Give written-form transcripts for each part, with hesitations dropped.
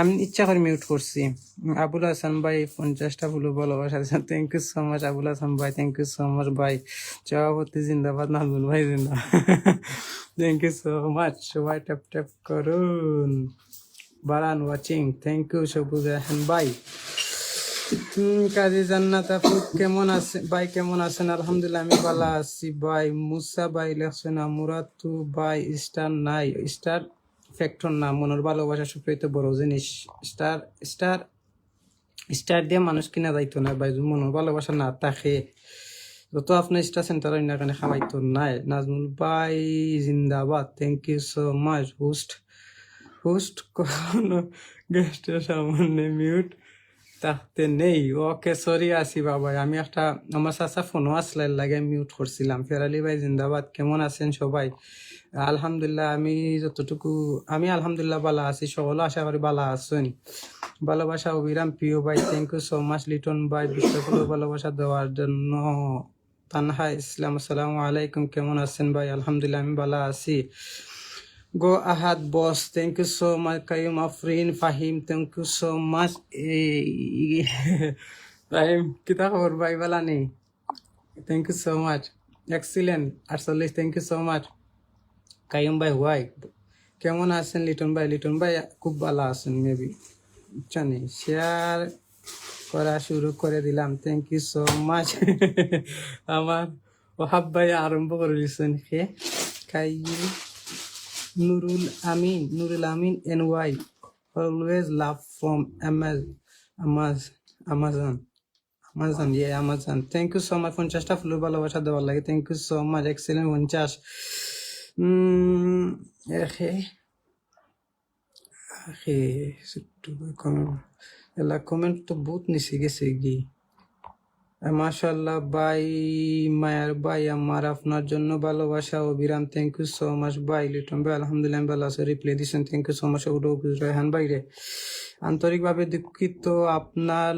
আমি ইচ্ছা করে মিউট করছি। আবুল হাসান ভাই 50টা ফুল ভালোবাসা দিয়েছেন, thank you so much Abul Hasan ভাই, থ্যাংক ইউ সো মাচ ভাই। সভাপতি জিন্দাবাদ, নাজমুল ভাই জিন্দাবাদ, থ্যাংক ইউ সো মাচ। সবাই ট্যাপ ট্যাপ করুন, বারান ওয়াচিং, থ্যাংক ইউ সবুজ রায়হান ভাই। কাজী জান্নাত আপু কেমন আছে ভাই, কেমন আছেন? আলহামদুলিল্লাহ আমি ভালো আছি ভাই। মুসা ভাই লেখছেন মুরাতু ভাই স্টার নাই, স্টার ফ্যাক্টর না, মনের ভালোবাসা সবচেয়ে তো বড় জিনিস। স্টার স্টার স্টার দিয়ে মানুষ কিনা যাইতো না ভাই, যদি মনের ভালোবাসা না থাকে যত আপনার স্টার সেন্টার না কেন খাওয়াইতো নাই। নাজমুল ভাই জিন্দাবাদ, thank you so much. Host host কোনো গেস্টের সামনে মিউট থাকতে নেই। ওকে সরি আসি বাবা, আমি একটা আমার চাচা ফোনও আসলে লাগে মিউট করছিলাম। ফেরালি ভাই জিন্দাবাদ, কেমন আছেন সবাই? আলহামদুলিল্লাহ আমি আলহামদুলিল্লাহ ভালো আছি, সকলে আশা করি ভালো আছেন। ভালোবাসা অবিরাম প্রিয় ভাই, thank you so much. Liton ভাই বিশ্বগুলো ভালোবাসা দেওয়ার জন্য। তানহা ইসলাম আসসালামু আলাইকুম, কেমন আছেন ভাই? আলহামদুলিল্লাহ আমি ভালো আছি। গো Ahad boss, thank you so much. Kaim Afrin Fahim, thank you so much. Fahim কিতা খবর ভাই, ভালো নেই? Thank you so much. Excellent 48, thank you so much. Kaim ভাই হোয়াই কেমন আছেন? লিটন ভাই, লিটন ভাই খুব ভালো আছেন মেবি, জানি। শেয়ার করা শুরু করে দিলাম, থ্যাংক ইউ সো মাচ। আমার ওহাব ভাই আরম্ভ করে দিচ্ছেন। কে Kaim Nurul Amin NY, always love from Amazon, thank you so much. 50টা ফুল ভালোবাসা দেওয়ার লাগে, thank you so much. Excellent 50। এলা কমেন্ট তো বহুত নিচে গেছে গি। মাশাল্লাহ ভাই, মায়ার ভাই আমার আপনার জন্য ভালোবাসা অবিরাম, থ্যাংক ইউ সো মাচ ভাই। লিটন ভাই আলহামদুলিল্লাহ আমি ভালো আছি, রিপ্লাই দিচ্ছেন, thank you so much. Raihan ভাই রে আন্তরিকভাবে দুঃখিত, আপনার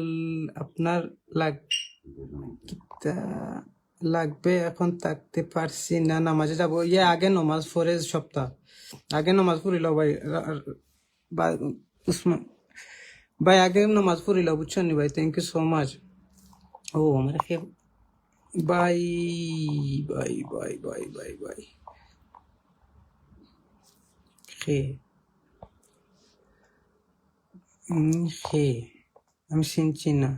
লাগবে, এখন থাকতে পারছি না, নামাজে যাবো। আগে নমাজ পড়ে সপ্তাহ আগে নমাজ পড়িল ভাই, উসমান ভাই আগে নমাজ পড়িল বুঝছেন নি ভাই, থ্যাংক ইউ সো মাচ। ও আমার bye bye bye bye bye bye. আমি চিনছি না।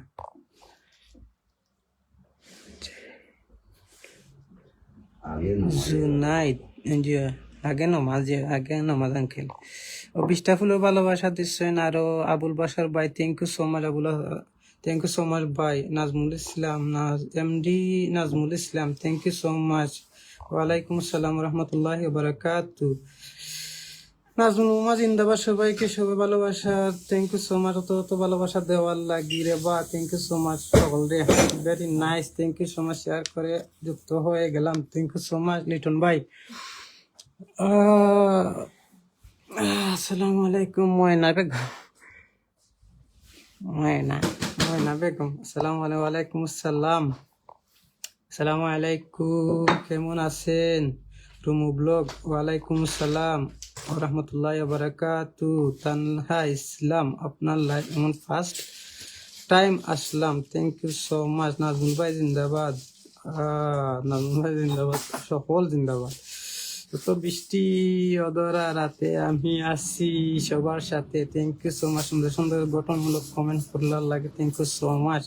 জুনাইদ আগে নমাজ আঙ্কেল। ও 20টা ফুলের ভালোবাসা দিচ্ছেন। আরো আবুল বাসার ভাই, thank you so much. Thank you so much ভাই। Nazmul Islam MD Nazmul Islam, thank you so much. ওয়ালাইকুম আসসালাম রহমতুল্লাহি ওয়া বারাকাতু। নাজমুল মামা জিন্দাবাদ, সবাইকে সবাই ভালোবাসা, থ্যাংক ইউ সো মাচ। অত ভালোবাসা দেওয়ার লাগি রে বা, থ্যাংক ইউ সো মাচ সকল রে, very nice, thank you so much. Share করে যুক্ত হয়ে গেলাম, thank you so much. Liton ভাই আসসালামু আলাইকুম। ময়না বেগম আসসালামু আলাইকুম আসসালাম, আসসালামু আলাইকুম, কেমন আছেন? রুমু ব্লগ, ওয়ালাইকুম আসসালাম ওয়া রাহমাতুল্লাহি ওয়া বারাকাতু। তানহা ইসলাম, আপনার লাইভ এমন ফার্স্ট টাইম আসলাম, thank you so much. Nazmul ভাই জিন্দাবাদ, নাজমুল ভাই জিন্দাবাদ, সকল জিন্দাবাদ। তো বৃষ্টি অদরা রাতে আমি আছি সবার সাথে, থ্যাংক ইউ সো মাচ। সুন্দর সুন্দর গঠনমূলক কমেন্ট করলার লাগে, থ্যাংক ইউ সো মাচ।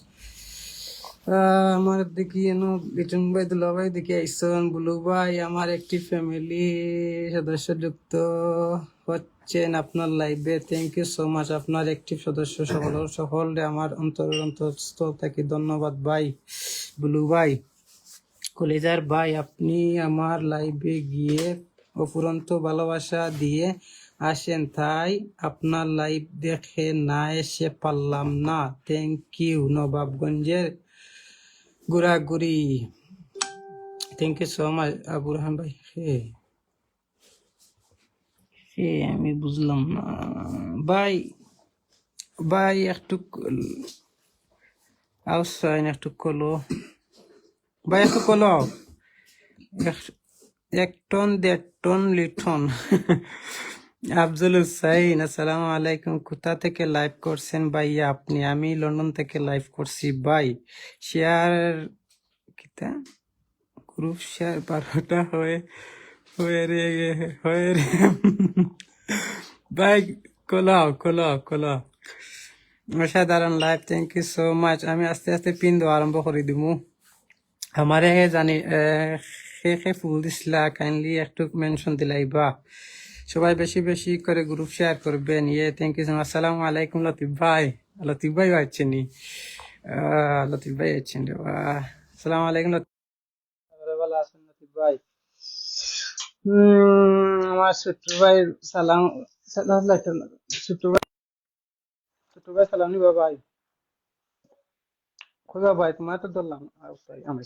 আমার দেখি লিটন ভাই দুলা ভাই দেখি আইসন। বুলু ভাই আমার একটি ফ্যামিলি সদস্য যুক্ত হচ্ছেন আপনার লাইভে, থ্যাংক ইউ সো মাচ। আপনার একটি সদস্য সকলে আমার অন্তরস্থল থেকে ধন্যবাদ ভাই। বুলু ভাই কলেজার ভাই, আপনি আমার লাইভে গিয়ে অফুরন্ত ভালোবাসা দিয়ে আসেন, তাই আপনার লাইভ দেখে না এসে পারলাম না, থ্যাংক ইউ। নবাবগঞ্জের ঘোরাঘুরি, thank you so much. Abu Rahman ভাই আমি বুঝলাম না ভাই, একটু আউসাইন একটু কলো ভাই, একটু কলো 1 টন 1.5 টন লিটন। আফজল হুসাইন, আসসালামু আলাইকুম। কোথা থেকে লাইভ করছেন ভাইয়া আপনি? আমি লন্ডন থেকে লাইভ করছি ভাই। শেয়ার কিতা গ্রুপ শেয়ার 12টা হয়ে রে হয়ে রে ভাই, খোলাও। অসাধারণ live, thank you so much. আমি আস্তে আস্তে পিন দেওয়া আরম্ভ করে দিমু। আমারে জানি শেষে ফুল দিছিলা, কাইন্ডলি একটু মেনশন দিলাইবা। সবাই বেশি বেশি করে গ্রুপ শেয়ার করবেন। Thank you so much. আসসালামু আলাইকুম লতিফ ভাই। লতিফ ভাই আছেন নি? লতিফ ভাই আছেন রে বাহ। আসসালামু আলাইকুম লতিফ ভালো আছেন লতিফ ভাই? আমার ছোট্ট ভাই সালাম সালাম লাগতেন। ছোট্ট ভাই সালাম নিবা ভাই? খুঁজা ভাই তোমার তো ধরলাম আমি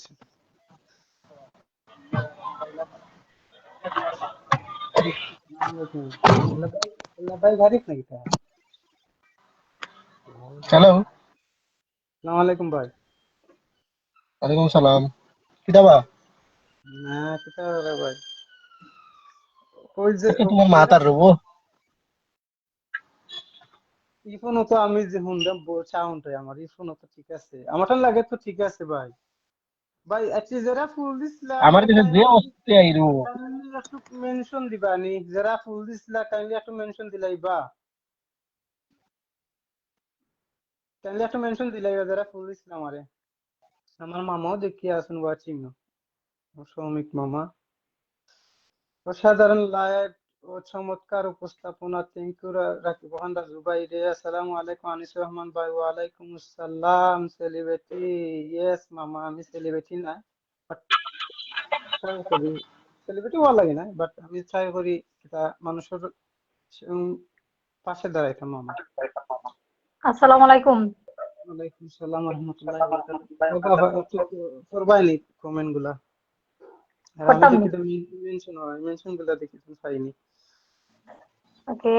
ভাই গারিফ নাকি তা? হ্যালো, আসসালামু আলাইকুম ভাই। ওয়ালাইকুম সালাম। কিতাবা না সেটা ভাই ওই যে তো তোমার মাতার রবো। ইফোনও তো আমি যে শুনলাম সাউন্ডটাই আমার ইফোনও তো ঠিক আছে, আমারটা লাগে তো ঠিক আছে ভাই। ভাই আচ্ছা, যারা ফুল দিছিলা আমার কাছে যে কাইন্ডলি অস্তে আইরো। একটু মেনশন দিবা নি, যারা ফুল দিছিলা কাইন্ডলি একটু মেনশন দিলাইবা। কাইন্ডলি একটু মেনশন দিলাইবা যারা ফুল দিছিলা আমারে। আমার মামাও দেখিয়ে আসুন ওয়াচিং, শ্রমিক মামা। অসাধারণ লাইভ ও চমৎকার উপস্থাপনা, থ্যাংক ইউ রাকিব খান রাজু ভাই রে। আসসালামু আলাইকুম আনিস রহমান ভাই। ওয়ালাইকুম আসসালাম সেলিব্রিটি। ইয়েস মামা, আমি সেলিব্রিটি না, বাট ট্রাই করি। সেলিব্রিটি হওয়া লাগে না, বাট আমি ট্রাই করি এটা মানুষের উম, পাশে দাঁড়াইতাম মামা। আসসালামু আলাইকুম। ওয়ালাইকুম সালাম রহমতুল্লাহ বরকাতুহু। বাবা একটু করবাই নি কমেন্ট গুলা, আর আমি করতাম নি। দেখি তো মেনশন গুলা দেখি তো পাইনি। ওকে।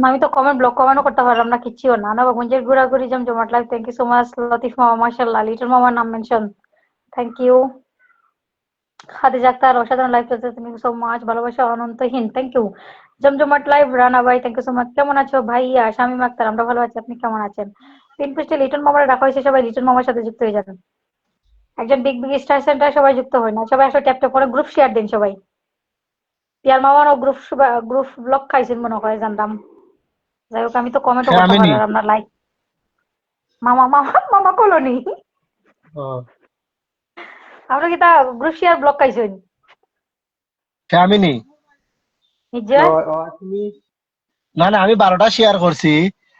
আমি তো কমেন্টও করতে পারলাম না, কিচ্ছুও না। নবাবগঞ্জের ঘোরাঘুরি জমজমাট life, thank you so much. Latif মামা মাশাআল্লাহ, লিটল মামার নাম mention, thank you. Khadija Akter, অসাধারণ লাইফ চলছে, থ্যাংক ইউ সো মাচ। ভালোবাসা অনন্তহীন, থ্যাংক ইউ। জমজমাট লাইফ রানা ভাই, থ্যাংক ইউ সো মাচ। কেমন আছো ভাইয়া? শামীম আক্তার, আমরা ভালো আছি, আপনি কেমন আছেন? তিন পৃষ্ঠে লিটন মামার ডাকা হয়েছে, সবাই লিটন মামার সাথে যুক্ত হয়ে যাবেন। একজন বিগ বিগ স্টার সেন্টার, সবাই যুক্ত হয় না, সবাই আসলে ট্যাপ ট্যাপ করে গ্রুপ শেয়ার দিন সবাই। পিয়ার মামারও গ্রুপ ব্লক খাইছেন মনে হয়, জানতাম। যাই হোক, আমি তো কমেন্টও হ্যাঁ করতে আমি নি। পারলাম না, লাইক মামা কলোনি। আমরা কি তা গ্রুপ শেয়ার ব্লক খাইছেন হ্যাঁ আমি নি। নিজে? তুমি না না, আমি 12টা শেয়ার করছি।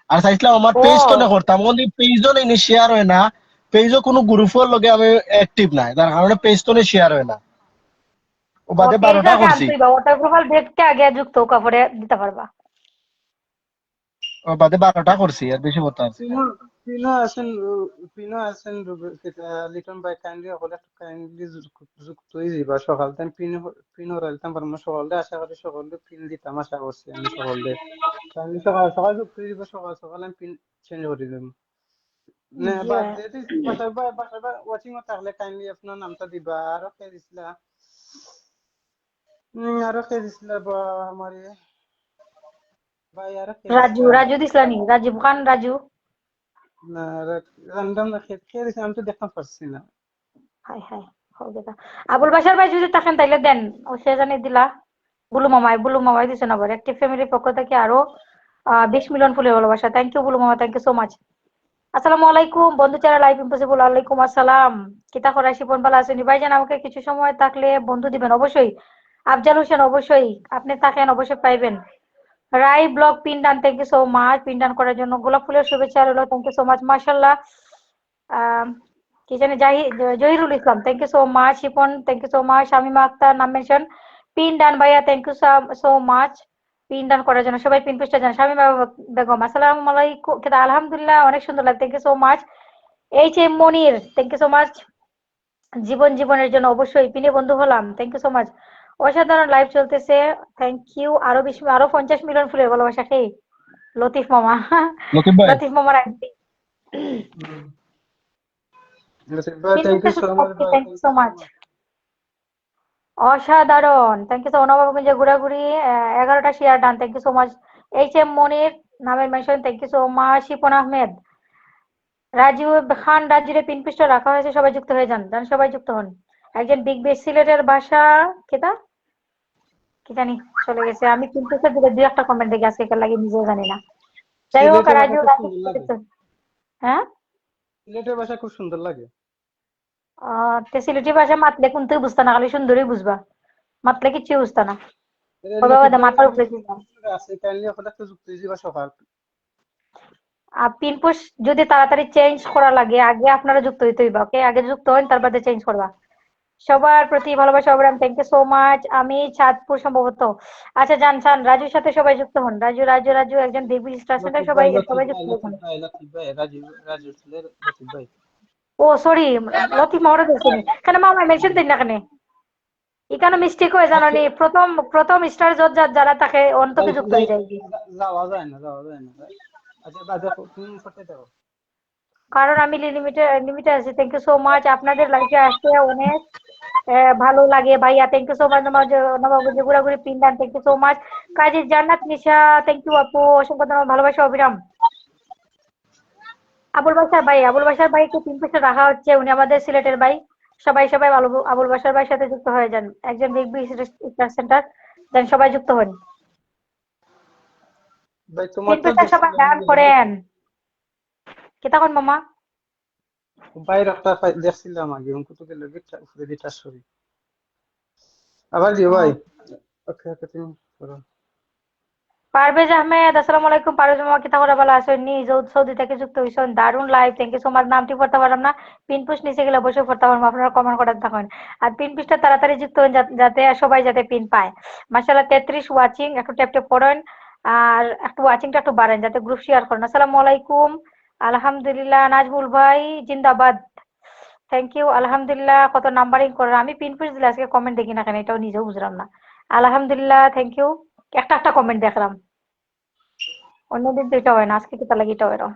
আর চাইছিলাম আমার পেজ তো না ও করতাম, কিন্তু পেজও নেই, শেয়ার হয় না। পেজও কোনো গ্রুপের লগে আমি অ্যাক্টিভ নাই, তার কারণে পেজ তো শেয়ার হয় না। ও ও বাদে পেজ 12টা আগে করছি। আনতেই বা ওটার প্রোফাইল দেখতে আগে যুক্ত কাপড়ে দিতে পারবা। ও বাদে 12টা করছি, আর বেশি করতে পারছি না। পিনো পিনো আছেন, পিনো আছেন লিটন ভাই, কাইন্ডলি হলে একটু কাইন্ডলি যুক্ত হয়ে যাবা সকাল টাইম। পিনো রাখতাম পারবো না সকালে, আশা করি সকালে পিন দিতাম, আশা করছি আমি সকালে। কাইন্ডলি সকাল সকাল যুক্ত হয়ে যাবা, সকাল সকাল আমি পিন চেঞ্জ করে দেবো। না জি বাদ ভাই। যেহেতু বাসায় ওয়াচিং থাকলে কাইন্ডলি আপনার নামটা দিবা। আরো কে দিছিলা? আরো কে দিছিলা বা আমার ভাই, আরো কে রাজু দিছিলা? রাজু দিসলানি, রাজীব খান রাজু। না রান্দাম না, খেয়ে দিছি, আমি তো দেখতে পারছি না। হাই হাই, হবে না। আবুল বাসার ভাই যদি থাকেন তাইলে দেন, ও সে জানি দিলা। বুলু মামাই দিছেন আবার। অ্যাক্টিভ ফ্যামিলির পক্ষ থেকে আরো 20 মিলিয়ন ফুলের ভালোবাসা, থ্যাংক ইউ বুলু মামা, থ্যাংক ইউ সো মাচ। আসসালামু আলাইকুম বন্ধু, যারা লাইভ ইম্পসিবল, ওয়ালাইকুম আসসালাম। কিতা করাই শিপন বালা আছেন ভাইজান? আমাকে কিছু সময় থাকলে বন্ধু দিবেন অবশ্যই। আফজাল হোসেন, অবশ্যই আপনি থাকেন, অবশ্যই পাইবেন। Rai blog pin done, thank you so much pin done করার জন্য। গোলাপ ফুলের শুভেচ্ছা রইল, থ্যাংক ইউ সো মাচ, মাশাল্লাহ। আহ কি জানি Zahirul Islam, thank you so much. Shipon, thank you so much. Shamima Akter নাম মেনশন, পিন ডান ভাইয়া, thank you so much pin done করার জন্য। সবাই পিন পুষ্টে যান। শামিমা বেগম, আসসালামু আলাইকুম। আলহামদুলিল্লাহ, অনেক সুন্দর লাগে, thank you so much. H M Monir, thank you so much. জীবনের জন্য অবশ্যই পিনে বন্ধু হলাম, থ্যাংক ইউ সো মাচ। অসাধারণ লাইভ চলতেছে, থ্যাংক ইউ। আরো 50 মিলিয়ন ফুলের ভালোবাসা খেয়ে লতিফ মামা। লতিফ ভাই, লতিফ মামার আইডি ভাই পিন থ্যাংক ইউ করতেছে সো তো মাচ ওকে, ভাই, thank you thank so you so much. Much. অসাধারণ, থ্যাংক ইউ সো নবাবগঞ্জে ঘোরাঘুরি 11টা share done, thank you so much. H M Monir নামের mention, thank you so much. Shipon Ahmed, Raju Khan, রাজুরে পিন পিস্ট রাখা হয়েছে, সবাই যুক্ত হয়ে যান, সবাই যুক্ত হন। একজন বিগ বেস সিলেটের ভাষা কেতা কি জানি চলে গেছে, আমি পিন পিস্টের দিকে দুই একটা কমেন্ট দেখি আজকে কার লাগে নিজেও জানি না। যাই হোক সিলেটের ভাষা রাজু খুব রাজু সুন্দর লাগে। হ্যাঁ সিলেটের ভাষা খুব সুন্দর লাগে। সিলেটি ভাষা মাতলে কিন্তু বুঝতা না, খালি সুন্দরই বুঝবা, মাতলে কিচ্ছু বুঝতা না। বাবা লতিফ ভাই মাথার উপরে দিলাম। আছে, কাইন্ডলি ওটা একটু যুক্ত দিবা সকাল। আর পিন পোস্ট যদি তাড়াতাড়ি চেঞ্জ করা লাগে, আগে আপনারা যুক্ত হইতে হইবা, ওকে? আগে যুক্ত হন, তার বাদে চেঞ্জ করবা। সবার প্রতি ভালোবাসা অবিরাম, থ্যাংক ইউ সো মাচ। আমি চাঁদপুর সম্ভবত। আচ্ছা জান রাজুর সাথে সবাই যুক্ত হন। রাজু রাজু রাজু একজন দেবী স্টার সেন্টার, সবাই সবাই যুক্ত হন। লতিফ ভাই রাজীব, রাজীব ছেলের লতিফ ভাই। ও সরি, লতিফ মামারও দেখছিনি কেন, মামা মেনশন দিন না কেন? এখানে মিস্টেক হয়ে জানো নি, প্রথম প্রথম স্টার যারা তাকে অন্তকে যুক্ত হয়ে যায়। যাওয়া যায় না, যাওয়া যায় না ভাই। আচ্ছা বাজে তুমি করতে দাও। কারণ আমি লিমিটে আছি। থ্যাংক ইউ সো মাচ, আপনাদের লাইফে আসতে অনেক ভালো লাগে ভাইয়া, থ্যাংক ইউ সো মাচ। নবাবগঞ্জে ঘোরাঘুরি পিন্ডান, থ্যাংক ইউ সো মাচ। কাজী জান্নাত নিশা, থ্যাংক ইউ আপু, অসংখ্য ধন্যবাদ, ভালোবাসা অবিরাম। আবুল বাসার ভাইকে তিন পিসে রাখা হচ্ছে, উনি আমাদের সিলেটের ভাই। সবাই সবাই আবুল বাসার ভাইয়ের সাথে যুক্ত হয়ে যান, একজন বিগ বি স্টার সেন্টার, দেন সবাই যুক্ত হন। ভাই তোমার তিন তো পিসে সবাই গান করেন। কি তখন মামা? বাইরে একটা দেখছিলাম আগে, অঙ্ক তো গেল গিটা উপরে দিটা সরি। আবার দিও ভাই। ওকে ওকে তুমি করো। পারভেজ আহমেদ, আসসালামু আলাইকুম। পারভেজ মামা কিতা করে ভালো আছেন নি? সৌদি থেকে যুক্ত হইছেন, দারুন live, thank you so much. নামটি পড়তে পারলাম না, পিন পুশ নিচে গেলে অবশ্যই পড়তে পারবো, আপনারা কমেন্ট করে থাকেন। আর পিন পুশটা তাড়াতাড়ি যুক্ত হন, যাতে সবাই যাতে পিন পায়। মাশাআল্লাহ 33 ওয়াচিং, একটু ট্যাপ ট্যাপ করেন আর একটু ওয়াচিংটা একটু বাড়েন, যাতে গ্রুপ শেয়ার করেন। আসসালামু আলাইকুম। আলহামদুলিল্লাহ নাজমুল ভাই জিন্দাবাদ, থ্যাংক ইউ। আলহামদুলিল্লাহ কত নাম্বারিং করেন, আমি পিন পুশ দিলে আজকে কমেন্ট দেখি না কেন, এটাও নিজেও বুঝলাম না। আলহামদুলিল্লাহ, থ্যাংক ইউ। একটা একটা কমেন্ট দেখলাম, অন্যদিন তো এটা হয় না, আজকে কি তার লাগে এটা হয় না।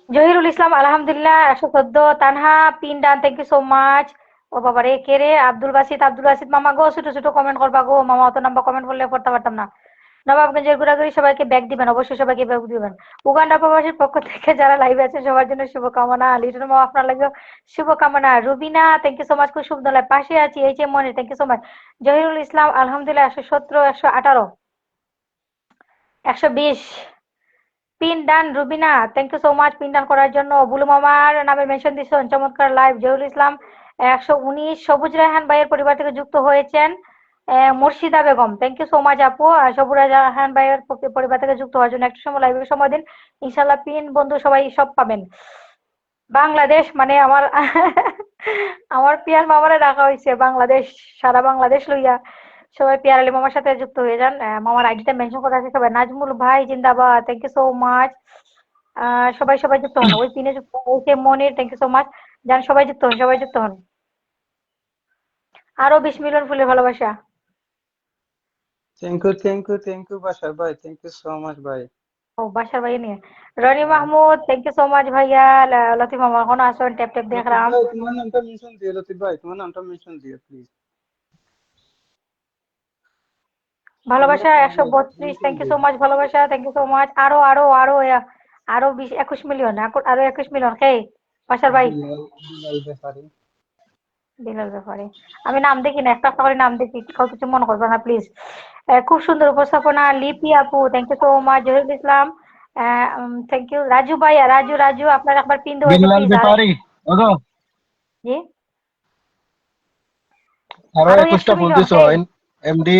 জহিরুল ইসলাম, আলহামদুলিল্লাহ 114। Tanha pin done, thank you so much. ও বাবা রে, কে রে? আব্দুল বাসিত মামা গো, ছোট ছোট কমেন্ট করবা গো মামা, অত নাম্বার কমেন্ট করলে পড়তে পারতাম না। নবাবগঞ্জের ঘোরাঘুরি সবাইকে ব্যাগ দিবেন, অবশ্যই সবাইকে ব্যাগ দিবেন। উগান্ডা প্রবাসীর পক্ষ থেকে যারা লাইভে আছে সবার জন্য শুভকামনা। লিটন মামা আপনার লাগেও শুভকামনা। Rubina, thank you so much, খুব সুন্দর লাগে। পাশে আছি, H M Monir, thank you so much. Zahirul Islam, আলহামদুলিল্লাহ 117, 118, 120 pin done. Rubina, thank you so much pin done করার জন্য। বুলু মামার নামে মেনশন দিচ্ছেন, চমৎকার লাইভ। জহুরুল ইসলাম 119। সবুজ রায়হান ভাইয়ের পরিবার থেকে যুক্ত হয়েছেন Murshida Begum, thank you so much আপু। সবুজ রায়হান ভাইয়ের পরিবার থেকে যুক্ত হওয়ার জন্য একটু সময় লাইভে সময় দিন, ইনশাল্লাহ পিন বন্ধু সবাই সব পাবেন। বাংলাদেশ মানে আমার আমার পিয়ার মামারে রাখা হয়েছে বাংলাদেশ, সারা বাংলাদেশ লইয়া সবাই পিয়ার আলী মামার সাথে যুক্ত হয়ে যান। মামার আইডিটা মেনশন করা আছে সবাই। নাজমুল ভাই জিন্দাবাদ, থ্যাংক ইউ সো মাচ। সবাই সবাই যুক্ত হন, ওই পিনে যুক্ত হয়েছে মনির, থ্যাংক ইউ সো মাচ। যান সবাই যুক্ত হন, সবাই যুক্ত হন। আরো 20 মিলিয়ন ফুলের ভালোবাসা। থ্যাংক ইউ বাসার ভাই, থ্যাংক ইউ সো মাচ ভাই। ও বাসার ভাই নিয়ে Roni Mahmud, thank you so much ভাইয়া। লতিফ মামা এখন আসুন, ট্যাপ ট্যাপ লতিফ দেখলাম। ভাই তোমার নামটা মেনশন দিও, লতিফ ভাই তোমার নামটা মেনশন দিও প্লিজ। ভালোবাসা 132, থ্যাংক ইউ সো মাচ ভালোবাসা, থ্যাংক ইউ সো মাচ। আরো আরো আরো আরো 21 মিলিয়ন, আরো 21 মিলিয়ন। হে বাসার ভাই বিলাল ব্যাপারী। বিলাল ব্যাপারে আমি নাম দেখি না, একটা একটা করে নাম দেখি, কেউ কিছু মনে করবে না প্লিজ। খুব সুন্দর উপস্থাপনা লিপি আপু, thank you so much. Zahirul Islam, thank you. Raju ভাইয়া, রাজু রাজু আপনার একবার পিন দেওয়া হয়েছে বিল্লাল প্লিজ। আর ব্যাপারী ওগো, জি আরো আরো 21টা 100 ফুল মিলিয়ন। দিছো। হে এমডি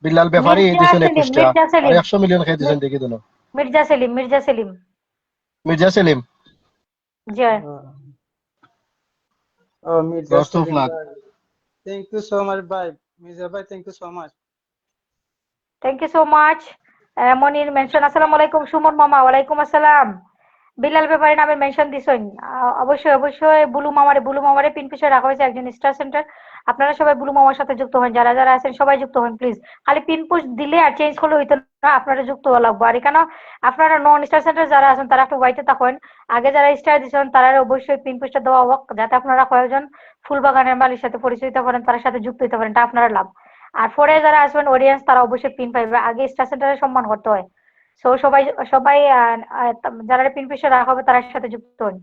বিল্লাল ব্যাপারী মির্জা দিছেন সেলিম, 21টা, মির্জা আর সেলিম, 100 মিলিয়ন খেয়ে দিছেন দেখি দিল। মির্জা সেলিম, মির্জা সেলিম। মির্জা সেলিম, জি ও Mirza best of Selim luck. ভাই, থ্যাংক ইউ সো মাচ ভাই। মির্জা ভাই thank you so much. Thank you so much. Monir mention, আসসালামু আলাইকুম। সুমন মামা, ওয়ালাইকুম আসসালাম। বিলাল ব্যাপারী নামে মেনশন দিছেন, অবশ্যই অবশ্যই। বুলু মামারে পিন পিছে রাখা হয়েছে, একজন স্টার সেন্টার। আপনারা সবাই বুলু মামার সাথে যুক্ত হন, যারা যারা আছেন সবাই যুক্ত হন প্লিজ। খালি পিন পোস্ট দিলে আর চেঞ্জ করলে হইতো না, আপনারা যুক্ত হওয়া লাগবে। আর এখানে আপনারা নন স্টার সেন্টার যারা আছেন তারা একটু ওয়াইটে থাকেন, আগে যারা স্টার দিচ্ছেন তারা অবশ্যই পিন পোস্টটা দেওয়া হোক, যাতে আপনারা কয়েকজন ফুলবাগানের মালির সাথে পরিচয় হতে পারেন, তার সাথে যুক্ত হতে পারেন, এটা আপনারা লাভ। আর পরে যারা আসবেন অডিয়েন্স তারা অবশ্যই পিন পাইবে, আগে স্টার সেন্টারে সম্মান করতে হয়। সো সবাই সবাই যারা পিন পোস্টে রাখা হবে তার সাথে যুক্ত হন।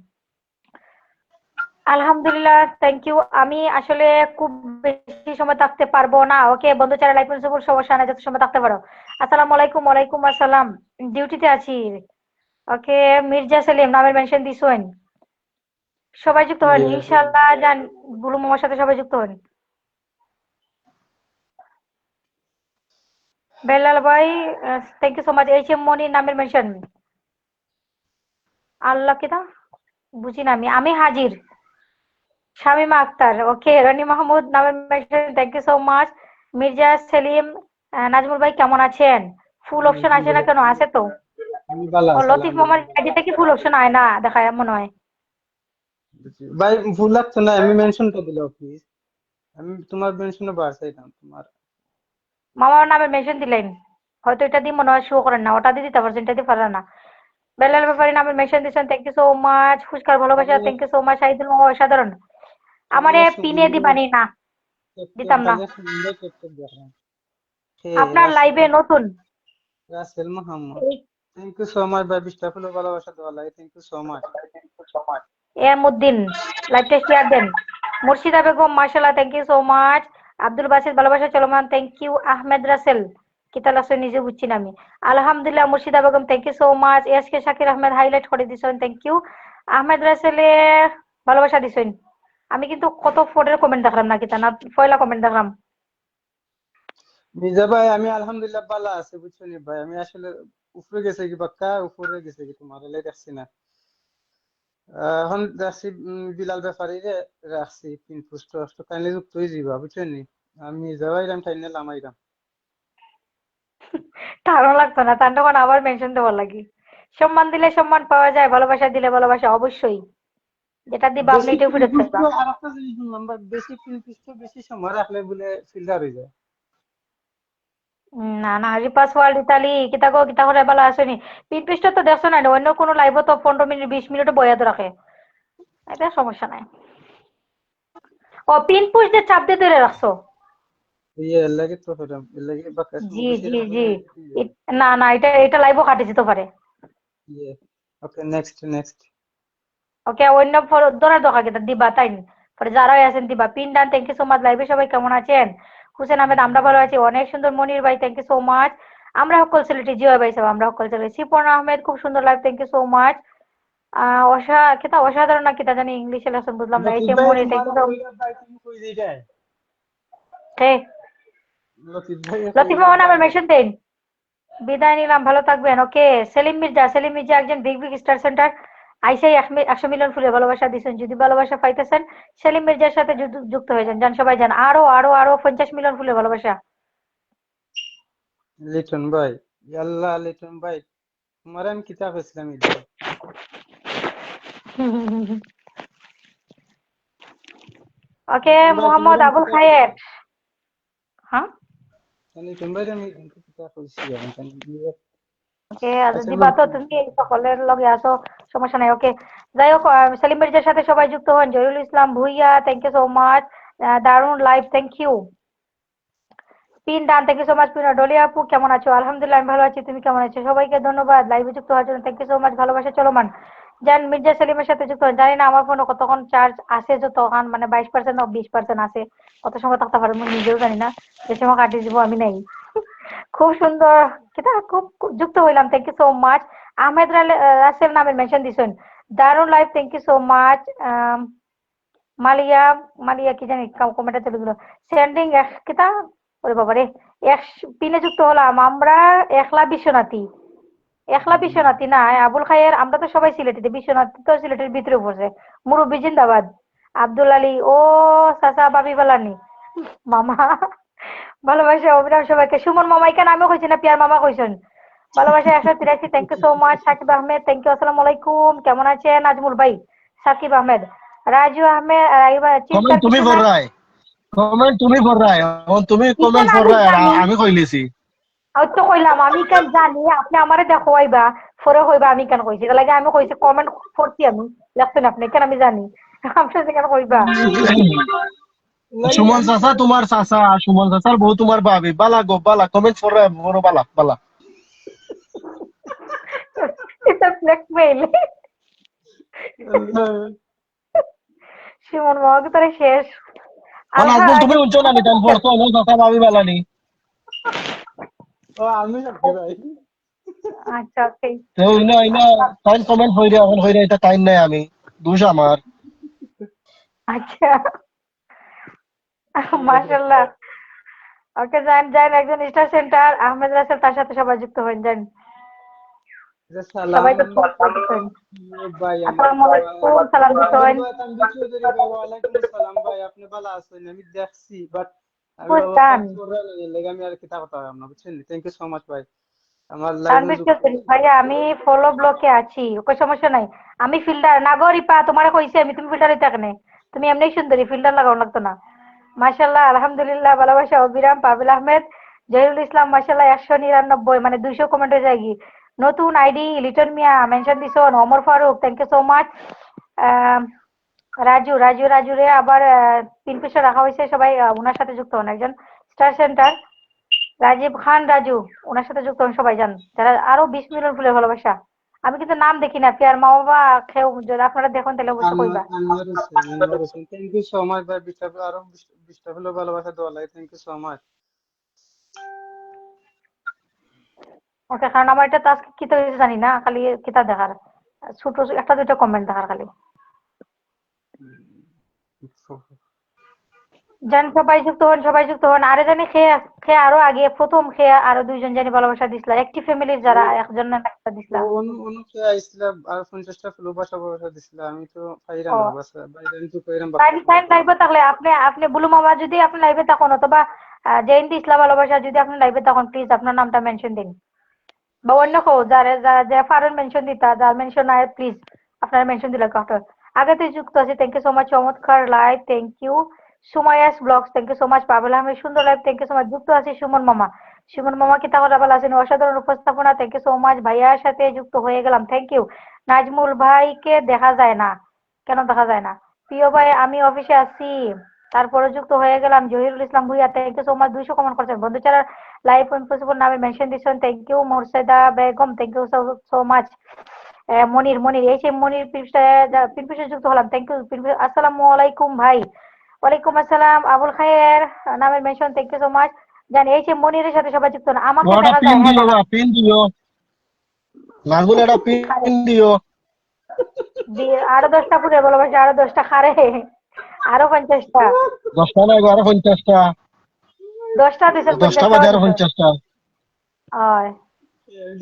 আলহামদুলিল্লাহ, থ্যাংক ইউ। আমি আসলে খুব বেশি সময় থাকতে পারবো না। ওকে বন্ধু, চারা লাইফ প্রিন্সিপাল সমস্যা নাই, যত সময় থাকতে পারো। আসসালামু আলাইকুম। ওয়ালাইকুম আসসালাম। ডিউটিতে আছি। ওকে, মির্জা সেলিম নামের মেনশন দিছেন। সবাই যুক্ত হন ইনশাআল্লাহ। জান বুলু মামার সাথে সবাই যুক্ত হন। বেলাল ভাই, thank you so much. H M Moni নামের মেনশন। আল্লাহ কিতা বুঝি না আমি হাজির। শামিমা আক্তার, ওকে। রনি মাহমুদ নামের mention, thank you so much. Mirza Selim, Nazmul ভাই কেমন আছেন? ফুল অপশন আসে না কেন? আছে তো। আমি ভালো ও আছি লতিফ মামার আলহামদুলিল্লাহ। আইডিতে কি ফুল অপশন আয় না দেখায় মনে হয়? ভাই ভুল লাগতো না, আমি মেনশনটা দিলাম প্লিজ। আমি তোমার মেনশনে বার চাইতাম তোমার। মামার নামের মেনশন দিলেন, হয়তো এটা দিয়ে মনে হয় শো করেন না, ওটা দিয়ে দিতে পারছেন, এটা দিয়ে পারেন না। বেলাল ব্যাপারী নামের মেনশন দিচ্ছেন, থ্যাংক ইউ সো মাচ। ফুচকার ভালোবাসা, thank you so much. Shahidul মামা অসাধারণ। আমারে পিনে দিবানি না, দিতাম না। আপনার লাইভে নতুন রাসেল মোহাম্মদ, এই থ্যাংক ইউ সো মাচ ভাই, বিশটা ফুল ভালোবাসা দেওয়া লাগে, থ্যাংক ইউ সো মাচ। এমউদ্দিন, লাইভটা শেয়ার দেন। মুর্শিদা বেগম, মাশাআল্লাহ, thank you so much. Abdul Basit, ভালোবাসা চলমান, থ্যাংক ইউ। আহমেদ রাসেল, কিতা লাগছে নিজে বুঝছি না আমি। আলহামদুলিল্লাহ, Murshida Begum, thank you so much. S K Shakir Ahmed highlight করে দিছেন, থ্যাংক ইউ। আহমেদ রাসেলে ভালোবাসা দিছেন। আমি কিন্তু কত ফোটের কমেন্ট দেখলাম না, কিতা না পয়লা কমেন্ট দেখলাম। মির্জা ভাই আমি আলহামদুলিল্লাহ ভালো আছি, বুঝছো নি ভাই, আমি আসলে উপরে গেছে কি বাক্কা, উপরে গেছে কি তোমার এলাই দেখছি না। এখন রাখছি বিলাল ব্যাপারী রে, রাখছি পিন পোস্ট কাইন্ডলি যুক্ত হয়ে যাবা, বুঝছেন নি। আমি যাওয়াইরাম টাইনে লামাইরাম। তারও লাগতো না, তার তখন আবার মেনশন দেওয়ার লাগি। সম্মান দিলে সম্মান পাওয়া যায়, ভালোবাসা দিলে ভালোবাসা অবশ্যই। যেটা দিবা আপনি বেশি এটাও পিন ফেরত পোস্ট, পাইবা। আর একটা জিনিস শুনলাম ভাই, বেশি পিন পোস্ট বেশি সময় রাখলে বলে ফিল্টার হয়ে যায়। না না, রিপাস ওয়ার্ল্ড ইতালি, কিতা গো কিতা করে ভালো আসেনি। পিট তো দেখছো না, অন্য কোনো লাইভ তো 15 মিনিট 20 মিনিটও বয়াতে রাখে, এটা সমস্যা নাই। ও পিন পুশ দিয়ে চাপ দিয়ে ধরে রাখছো? ইয়ে এর লাগে তো হলাম, এর লাগে বাক্কা জি বেশি জি রাখলে জি। ইয়ে। না না, এটা এটা লাইভও কাটে যেতে পারে। ইয়ে, ওকে নেক্সট নেক্সট। ওকে, অন্য ধরার দরকার কিতা দিবা তাই নি? পরে যারাই আছেন দিবা। Pin done, thank you so much. লাইভে সবাই কেমন আছেন? হুসেন আহমেদ, আমরা ভালো আছি, অনেক সুন্দর। মনির ভাই, থ্যাংক ইউ সো মাচ। আমরা সকল সিলেটি, জিও ভাই সাহেব, আমরা সকল সিলেটি। সিপন আহমেদ, খুব সুন্দর live, thank you so much. কিতা অসাধারণ না কিতা জানি ইংলিশে লেসন বুঝলাম না। এইচ লতিফ এম ভাই মনির, থ্যাংক তোমার ইউ সো কইরা ভাই তুমি কই দিটাই। মাচ। লতিফ ভাই লতিফ কইরা মামা ভাই। নামের মেনশন দেন। বিদায় নিলাম, ভালো থাকবেন। ওকে, সেলিম মির্জা, সেলিম মির্জা একজন বিগ বিগ স্টার সেন্টার। আইসাই 100 মিলিয়ন ফুলে ভালোবাসা দিচ্ছেন। যদি ভালোবাসা পাইতেছেন সেলিম মির্জার সাথে যুক্ত হয়ে যান, যান সবাই যান। আরো আরো আরো 50 মিলিয়ন ফুলে ভালোবাসা। লিটন ভাই, ইয়াল্লা লিটন ভাই, তোমার আমি কিতাব কইছিলাম ঈদে। ওকে, লিটন ভাই তোমার মোহাম্মদ আমি আবুল কিতাব খায়ের। কইছিলাম। হ্যাঁ, লিটন ভাই আমি কিতাব কইছিলাম ওকে। আচ্ছা দিবা লোক। তো তুমি সকলের লগে আসো, সমস্যা নাই। ওকে, যাই হোক, সেলিম মির্জার সাথে সবাই যুক্ত হন। Zahirul Islam Bhuiyan, thank you so much. দারুন live, thank you. Pin done, thank you so much. Pin Dolly আপু কেমন আছো? আলহামদুলিল্লাহ আমি ভালো আছি, তুমি কেমন আছো? সবাইকে ধন্যবাদ লাইভে যুক্ত হওয়ার জন্য, থ্যাংক ইউ সো মাচ। ভালোবাসা চলমান। জান মির্জা সেলিমের সাথে যুক্ত হন। জানি না আমার ফোনে কতক্ষণ চার্জ আছে, যে তখন মানে 22% না 20% আছে, কত সময় থাকতে পারে আমি নিজেও জানি না, যে সময় কাটিয়ে দিব আমি নাই। খুব সুন্দর, সেটা খুব খুব যুক্ত হইলাম, thank you so much. Ahmed Rasel নামের মেনশন দিছেন, দারুন live, thank you so much. মালিয়া, মালিয়া কি জানি কমেন্টে চলে গেল। সেন্ডিং এক কিতা, ওরে বাবা রে। এক পিনে যুক্ত হলাম আমরা। একলা বিশ্বনাথী, একলা বিশ্বনাথী না, আবুল খায়ের, আমরা তো সবাই সিলেটি, বিশ্বনাথী তো সিলেটের ভিতরে পড়ছে। মুরব্বি জিন্দাবাদ। আব্দুল আলী, ও চাচা বাবি বালানি, মামা, ভালোবাসা অভিরাম সবাইকে। সুমন মামাইকে নামে কইছেন না, পিয়ার মামা কইছেন। ভালোবাসা 183, thank you so much. Sakib Ahmed, thank you. আসসালামু আলাইকুম, কেমন আছেন? নাজমুল ভাই, সাকিব আহমেদ, রাজু আহমেদ, কমেন্ট চিন্তার তুমি কিছু ভর নাই। রায়। কমেন্ট তুমি পড়রাই, এখন তুমি কমেন্ট ইখান আমি পড়রাই আর জানি, আমি কইলেছি। আমি তো কইলাম আমি কেন জানি, আপনি আমারে দেখোয়াইবা পরে কইবা আমি কেন কইছি, তার লাগে আমি কইছি কমেন্ট পড়ছি আমি, লেখছেন আপনি কেন আমি জানি, আপনি যে কেন কইবা। সুমন চাচা তোমার চাচা, সুমন চাচার বউ তোমার ভাবি, বালা গো বালা, কমেন্ট পড়রাই বড় বালা বালা। এটা ব্ল্যাকমেইল। শিমুল মামাকে তারে শেষ। কোন আলহা আজমল তুমি উঞ্চো না নি টাইম পড়ছো আমি চাচা ভাবি বালা নি। ও আমি সত্যি ভাই। আচ্ছা ওকে। তো ইনা ইনা টাইম কমেন্ট হইরে এখন হইরে এটা টাইম নাই আমি, দোষ আমার। আচ্ছা মাশাআল্লাহ। ওকে যান যান, একজন স্টার সেন্টার আহমেদ রাসেল, তার সাথে সবাই যুক্ত হন যান, সালাম সবাই তো যুক্ত হন। ভাই আমার আসসালামু আলাইকুম, সালাম যুক্ত হন। তানভীর চৌধুরী ভাই, ওয়ালাইকুম আসসালাম ভাই, আপনি ভালো আছেন? আমি দেখছি বাট আমি বাবা বুঝতাম কাজ করে লেগে আমি আর কি তা কথা না, বুঝছেন? থ্যাংক ইউ সো মাচ ভাই আমার লাইভে তানভীর যুক্ত। চৌধুরী ভাইয়া, আমি ফলো ব্লকে আছি, ওকে সমস্যা নাই। আমি ফিল্টার না গো রিপা, তোমারে কইছি আমি, তুমি ফিল্টারই থাকনে, তুমি এমনি সুন্দরী, ফিল্টার লাগাও লাগতো না। মাশাআল্লাহ আলহামদুলিল্লাহ, ভালোবাসা অবিরাম। পাবিল আহমেদ, জহিরুল ইসলাম মাশাআল্লাহ 199 মানে 200 কমেন্ট হয়ে যায় কি। নতুন আইডি লিটন মিয়া মেনশন দিছন, Omar Faruk thank you so much. Raju Raju Raju রে আবার তিন পিসে রাখা হয়েছে, সবাই ওনার সাথে যুক্ত হন। একজন স্টার সেন্টার রাজীব খান রাজু, ওনার সাথে যুক্ত হন সবাই যান, যারা আরো 20 মিলিয়ন ফুলের ভালোবাসা। আমি কিন্তু নাম দেখি না, পিয়ার মা বাবা খেউ, যদি আপনারা দেখুন তাহলে অবশ্যই কইবা। Anwar Hossain thank you so much ভাই, বিশটা আরো 20টা হলো ভালোবাসা দেওয়া লাগে, thank you so much. Okay, কারণ আমার এটা টাস্ক কি তো জানি না, খালি কিতা দেখার ছোট একটা দুইটা কমেন্ট দেখার খালি। জান সবাই যুক্ত হন, সবাই যুক্ত হন। আরে জানি খেয়ে খেয়ে আরো আগে প্রথম খেয়ে আরো দুইজন জানি ভালোবাসা দিছিলা, একটি ফ্যামিলির যারা একজন না একটা দিছিলা। অনুকে আইছিলাম আর 50টা ভালোবাসা দিছিল, আমি তো পাইরাম ও না, বাস বাইরে আমি তো পাইরাম টাইম বাকি। টাইম লাইভে থাকলে আপনি আপনি বুলু মামা যদি আপনি লাইভে থাকুন, অথবা জয়ন্তী ইসলাম ভালোবাসা যদি আপনি লাইভে থাকুন, প্লিজ আপনার নামটা মেনশন দিন, বা অন্য কেউ যারা যে ফারেন মেনশন দিতা, যার মেনশন নাই প্লিজ আপনারা মেনশন দিলে কাউকে। আগে তুই যুক্ত আছে, থ্যাংক ইউ সো মাচ, চমৎকার live, thank you. Sumaya's blogs thank you so much, Pabel Ahmed সুন্দর live, thank you so much. যুক্ত আছে সুমন মামা, সুমন মামা কি তাহলে ভালো আছেন, অসাধারণ উপস্থাপনা, থ্যাংক ইউ সো মাচ। ভাইয়ার সাথে যুক্ত হয়ে গেলাম, থ্যাংক ইউ। নাজমুল ভাইকে দেখা যায় না, কেন দেখা যায় না? প্রিয় ভাই আমি অফিসে আছি, তারপরে যুক্ত হয়ে গেলাম। Zahirul Islam Bhuiyan thank you so much, 200 comment করছেন বন্ধু ছাড়া লাইভ ইম্পসিবল নামে মেনশন দিচ্ছেন, thank you. Morsheda Begum thank you so much. Monir Monir এই সেই মনির পিনপিসে যুক্ত হলাম, থ্যাংক ইউ। আসসালামু আলাইকুম ভাই। ওয়ালাইকুম আসসালাম। আবুল খায়ের নামের mention, thank you so much. জানি এই যে মনিরের সাথে সবাই যুক্ত হন, আমাকে ওটা দেখা পিন যায়, হ্যাঁ দিও দেখা বা পিন দিও, নাজমুল এটা খারে। পিন দিও। আরো 10টা পুরে ভালোবাসে, আরো 10টা খারে, আরো 50টা। 10টা না আরো 50টা, 10টা দিছেন, 10টা 50টাও বাদে আরো দিছেন। 50টা। হয়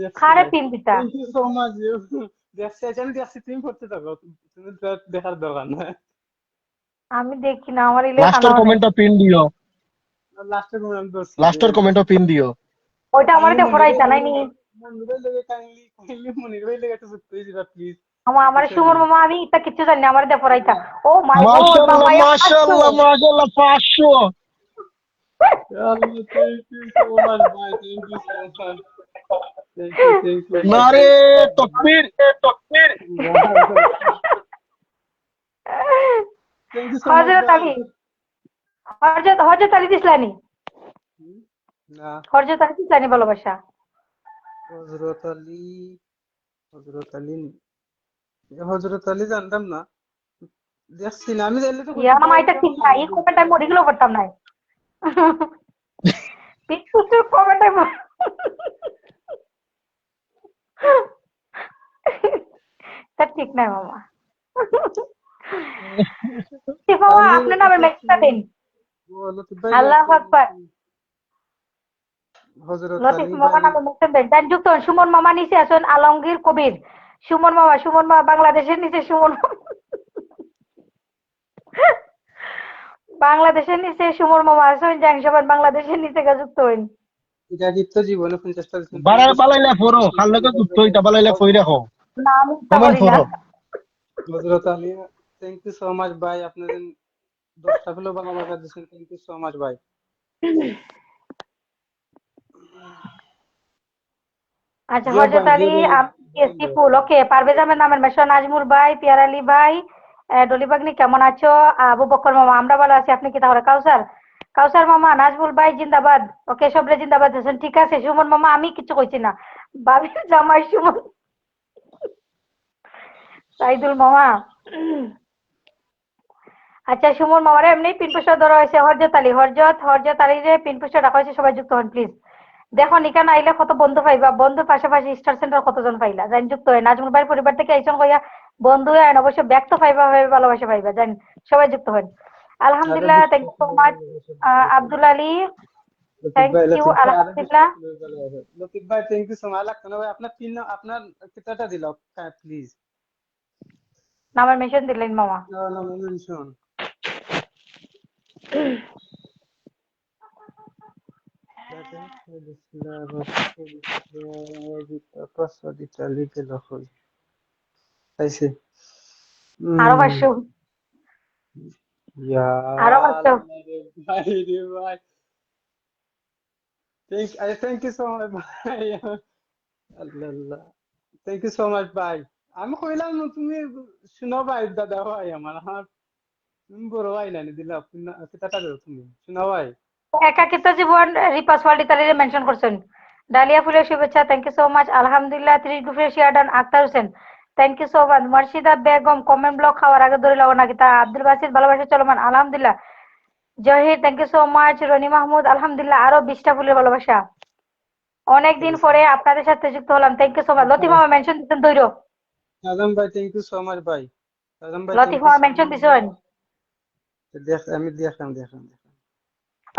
দেখছি খারে ভাই, পিন দিতা। Thank you so much. দেখছি আমি দেখছি, তুমি করতে থাকো, তুমি তো দেখার দরকার না। আমি দেখি না, আমার ইলে লাস্টের খানাও নাই। কমেন্টটা পিন দিও, লাস্টে কোন আমি ধরছি যে লাস্টের কমেন্টটা পিন দিও। ওইটা আমার কাইন্ডলি এটা মনির ফরাইতা নাই নি। মনির লেগে কাইন্ডলি মনির লেগে একটু যুক্ত হয়ে যাবা প্লিজ, আমার সুমন মামা, আমি এটা কিচ্ছু জানি না, আমার এটা ফরাইতা। ও মাই গড মাশাআল্লাহ মামা, আসছো। মাশাআল্লাহ মাশাআল্লাহ 500। আল্লাহ থ্যাংক ইউ সো মাচ ভাই, thank you so much, thank you ভাই, নারে থ্যাংক ইউ সো তাকবীর। Much, thank you so much Hazrat ভাই। আলী, হযরত আলী দিসলানি, না হযরত আলী দিসলানি ভালোবাসা। হযরত আলী, হযরত আলী হযরত আলী জানতাম না, দেখছি না আমি, জানলে তো ইয়া কইতাম মামা ভাই এটা ঠিক কেমন না, নাম এই বলছি। কমেন্ট আমি ওদিকেও করতাম না। পিছুর কমেন্ট আমি তা ঠিক নাই মামা। ঠিক মামা, তানভীর আপনার নামের মেসেজটা দিন। লতিফ ভাই আল্লাহু দেখছেন আকবার। হযরত লতিফ আলী মামা ভাই। নামে মেসেজ দেন, দেন যুক্ত হন। সুমন মামা নিচে আসুন, আলমগীর কবির। সুমন মামা, সুমন মামা বাংলাদেশের নিচে, সুমন মামা বাংলাদেশের নিচে সুমন মামা আসুন, জাং সবাই বাংলাদেশের নিচে যুক্ত হন। এটা দীপ্ত জীবনে 50টা দিচ্ছেন, থ্যাংক বাড়ায় ইউ সো বালাইলা ফরো, খাল লাগে যুক্ত হইতা বালাইলা ফই রাখো, না আমি ইচ্ছা কমেন্ট করি না। ফরো। Hazrat Ali, thank you so much ভাই, আপনাদের 10টা ফুলে ভালোবাসা দিয়েছেন, থ্যাংক ইউ সো মাচ ভাই। আচ্ছা, জিও হযরত ভাই, আলী, জিও ভাই, এসপি ফুল, ওকে। পারভেজ আহমেদ নামের মেশন, নাজমুল ভাই, পিয়ার আলী ভাই, ডলি বাগনি কেমন আছো? আবু বকর মামা, আমরা ভালো আছি, আপনি কি তাহলে? কাউসার, কাউসার মামা, নাজমুল ভাই জিন্দাবাদ। ওকে, সবরে জিন্দাবাদ দিয়েছেন, ঠিক আছে। সুমন মামা, আমি কিছু কইছি না, ভাবির জামাই সুমন। সাইদুল মামা, আচ্ছা সুমন মামারে এমনি পিন পোস্টার ধরা হয়েছে। হরজত আলী, হরজত আলী রে পিন পোস্টার রাখা হয়েছে, সবাই যুক্ত হন প্লিজ। দেখো নিকান আইলে কত বন্ধু পাইবা, বন্ধুর পাশাপাশি স্টার সেন্টার কতজন পাইলা, জান যুক্ত হয়। নাজমুল ভাইয়ের পরিবার থেকে আইসন কইয়া বন্ধু আইন, অবশ্য ব্যক্ত পাইবা, ভালোবাসা পাইবা, জান। সবাই যুক্ত হন। আরো আলহামদুলিল্লাহ, 20টা থ্যাংক ইউ সো ফুলে মাচ। ভালোবাসা আব্দুল আলী, লতিফ থ্যাংক ভাই, ইউ। লতিফ ভাই আরো 20টা আলহামদুলিল্লাহ। ফুলে ভালোবাসা। লতিফ ভাই, থ্যাংক ইউ সো মাচ। লাগতো না ভাই, আপনার পিন, আপনার কিতাটা দিল প্লিজ। নামের মেনশন দিলেন মামা। না না, মেনশন পাসওয়ার্ডটা লিখে রাখো। আইছে। আরো 500, ইয়া আরো 500। আল্লাহ রে ভাই, রে ভাই, থ্যাংক ইউ সো মাচ ভাই। আল্লাহ আল্লাহ, থ্যাংক ইউ সো মাচ ভাই। আমি কইলাম না তুমি শোনো ভাই, দাদা ভাই আমার তুমি বড় ভাই না দিলা, কিতাটা দাও তুমি, শোনো ভাই। একাকিত্ব জীবন, রিপাস ওয়ার্ল্ড ইতালিরে মেনশন করছেন। ডালিয়া ফুলের শুভেচ্ছা, থ্যাংক ইউ সো মাচ। আলহামদুলিল্লাহ, 30 গ্রুপের share done. Akter Hossain, thank you so much. Murshida Begum, comment block খাওয়ার আগে ধরে লাও নাকি তা। আব্দুল বাসির, ভালোবাসা চলমান, আলহামদুলিল্লাহ। Zahir, thank you so much. Roni Mahmud, আলহামদুলিল্লাহ, আরো 20টা ফুলের ভালোবাসা। অনেকদিন পরে আপনাদের সাথে যুক্ত হলাম, thank you so much. Latif মামা মেনশন দিচ্ছেন দৈর। আজম ভাই, থ্যাংক ইউ সো মাচ ভাই। আজম ভাই, থ্যাংক লতিফ ইউ মামা সো মেনশন মাচ দিছেন। ভাই। আমি দেখলাম।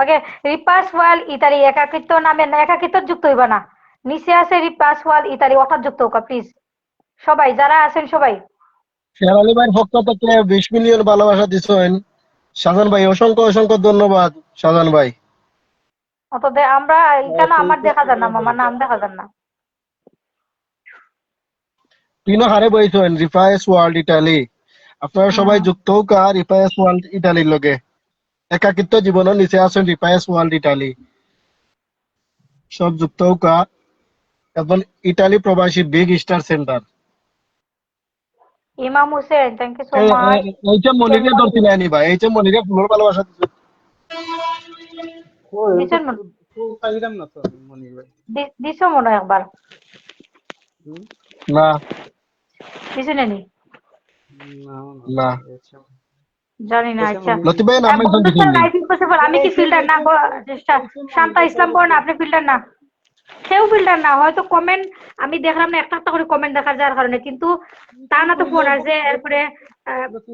ওকে, রিপাস ওয়ার্ল্ড ইতালি একাকিত্ব নামে না, একাকিত্ব যুক্ত হইবা না। নিচে আছে রিপাস ওয়ার্ল্ড ইতালি, অর্থাৎ যুক্ত হোক প্লিজ। সবাই যারা আছেন সবাই। শের আলী ভাইয়ের পক্ষ থেকে 20 মিলিয়ন ভালোবাসা দিছেন। শাহজান ভাই, অসংখ্য অসংখ্য ধন্যবাদ শাহজান ভাই। অত আমরা এখানে আমার দেখা যান না মামা, নাম দেখা যান না। তিনও হারে বইছেন রিফায়েস ওয়ার্ল্ড ইটালি। আপনারা সবাই যুক্ত হোক আর রিফায়েস ওয়ার্ল্ড ইটালির লগে। একাকিত্ব জীবনের নিচে আছেন রিফায়েস ওয়ার্ল্ড ইটালি, সব যুক্ত হোক। এবং ইটালি প্রবাসী বিগ স্টার সেন্টার। ইমাম হোসেন, থ্যাংক ইউ সো এই মাচ। এইটা মনিরে ধরছিল আনি ভাই, এইটা মনিরে ফুল ভালোবাসা দিছে। ওই তো দিছেন ফুল পাইলাম না তো আমি, মনির ভাই। দিছো মনে হয় একবার, হুম? না দিছো নানি? না না, জানি না। আচ্ছা, লতিফ ভাই নাম মেনশন বন্ধু দিছেন স্যার নি? লাইফ ইম্পসিবল, আমি কি ফিল্টার না গো? শান্তা ইসলাম বলেন আপনি ফিল্টার না, কেউ ফিল্টার না। হয়তো কমেন্ট আমি দেখলাম না, একটা একটা করে কমেন্ট দেখার যার কারণে, কিন্তু তা না তো ফোন আছে। এরপরে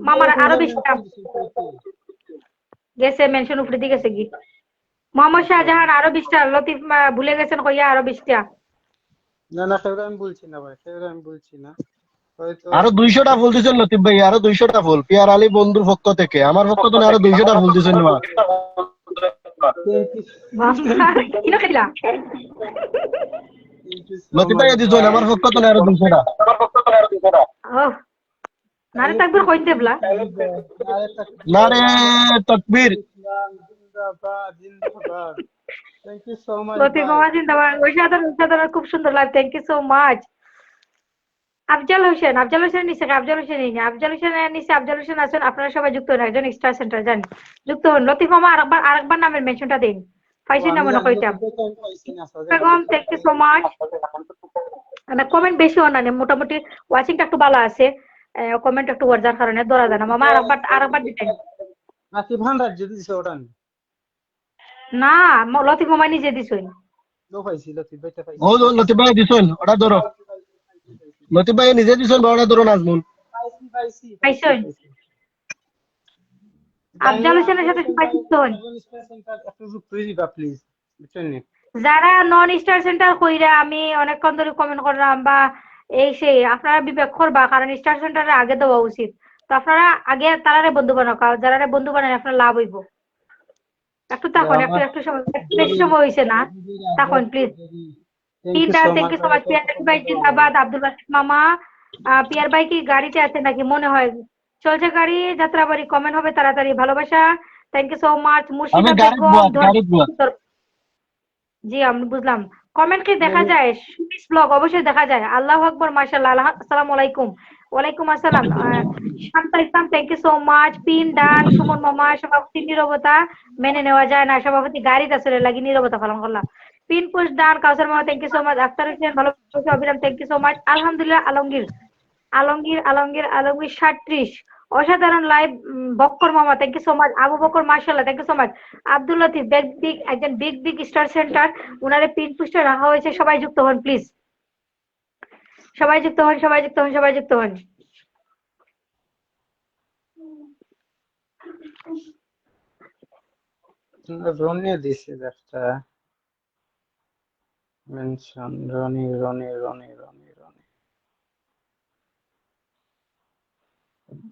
মামার আরো 20টা গেছে মেনশন, উপরে দিয়ে গেছে কি মোহাম্মদ শাহজাহান, আরো 20টা। লতিফ ভুলে গেছেন কইয়া আরো 20টা। না, সেগুলো আমি বলছি না ভাই, সেগুলো আমি বলছি না। হয়তো আরো 200টা ফুল দিছেন লতিফ ভাই, আরো 200টা ফুল পিয়ার আলী বন্ধুর পক্ষ থেকে। আমার পক্ষ থেকে আরো 200টা ফুল দিছেন না। থ্যাংক ইউ, কিনো খেলা থ্যাংক ইউ সো লতিফ ভাই মাচ দিছেন ভাই। আমার পক্ষ থেকে আরো 200টা। ও নারে তাকবীর কই দেবলা। আরে তাকবীর, নারে তাকবীর। ইসলাম জিন্দাবাদ, জিন্দাবাদ। Thank you so much Latif ভাই। মামা জিন্দাবাদ। ওই খুব সুন্দর live, thank you so much. Afzal Hossain, Afzal Hossain নিচে, আফজাল হোসেন এই না, আফজাল হোসেনের নিচে আফজাল হোসেন আছেন। আপনারা সবাই যুক্ত হন, একজন স্টার সেন্টার যান, যুক্ত হন। লতিফ মামা আরেকবার নামের মেনশনটা দিন, ও পাইছি না আমি মনে জানি কইতাম। লতিফ ভাই, তো আমি পাইছি না সাজান ভাই। Begum, thank you so much. Comment বেশি হন না, মোটামুটি ওয়াচিংটা একটু ভালো আছে, কমেন্ট একটু ওর যার কারণে ধরা যায় না। মামা আরেকবার দিতেন আসিফ খান রাজ্য দিছে ওটা আমি না, লতিফ মামা নিজে দিছই। লো পাইছি, লতিফ ভাইটা ও পাইছি। লতিফ ভাই দিছেন, ওটা ধরো। লতিফ ভাই নিজে দিছেন, ওটা ধরো নাজমুল। পাইছই। আফজাল হোসেনের সাথে সবাই যুক্ত হন। প্লিজ বুঝছেন নি? যারা নন স্টার সেন্টার কইরা আমি অনেকক্ষণ ধরে কমেন্ট করলাম বা এই সেই, আপনারা বিবেক করবা, কারণ স্টার সেন্টারে আগে দেওয়া উচিত। তো আপনারা আগে তারারে বন্ধু বানাও, যারা বন্ধু বানান আপনার লাভ হইব। একটু তখন একটু সময়, একটু বেশি সময় হয়েছে না, তখন please. Thank you so thank much you so ভাই। মাচ। পিয়ার ভাই জিন্দাবাদ। আব্দুল বাসিত মামা, পিয়ার ভাই কি গাড়িতে আছে নাকি মনে হয়? চলছে গাড়ি, যাত্রাবাড়ি, কমেন্ট হবে তাড়াতাড়ি। ভালোবাসা, থ্যাংক ইউ সো মাচ। আমি মুর্শিদা গাড়ির বেগম, বুয়াত, গাড়ির বুয়াত। জি আমি বুঝলাম। কমেন্ট কি দেখা যায়? সুমিস ব্লগ অবশ্যই দেখা যায়। আল্লাহু আকবার, মাশাআল্লাহ, আসসালামু আলাইকুম। ওয়ালাইকুম আসসালাম। Shanta Islam, thank you so much. Pin done, Sumon মামা, সভাপতি নীরবতা মেনে নেওয়া যায় না, সভাপতি গাড়িতে আসলে লাগি নীরবতা পালন করলাম। পিন পুশ ডান, কাউসার মামা, thank you so much. Akter Hossain, ভালোবাসা, অবিরাম, থ্যাংক ইউ সো মাচ। আলহামদুলিল্লাহ, আলমগীর, আলমগীর 37, অসাধারণ লাইভ। বক্কর মামা, thank you so much. Abu Bakar, মাশাআল্লাহ, thank you so much. Abdul Latif, একজন বিগ স্টার সেন্টার, উনারে পিন পুস্টে রাখা হয়েছে, সবাই যুক্ত হন প্লিজ। সবাই যুক্ত হন। রনি দিছে একটা মেনশন, রনি রনি রনি রনি রনি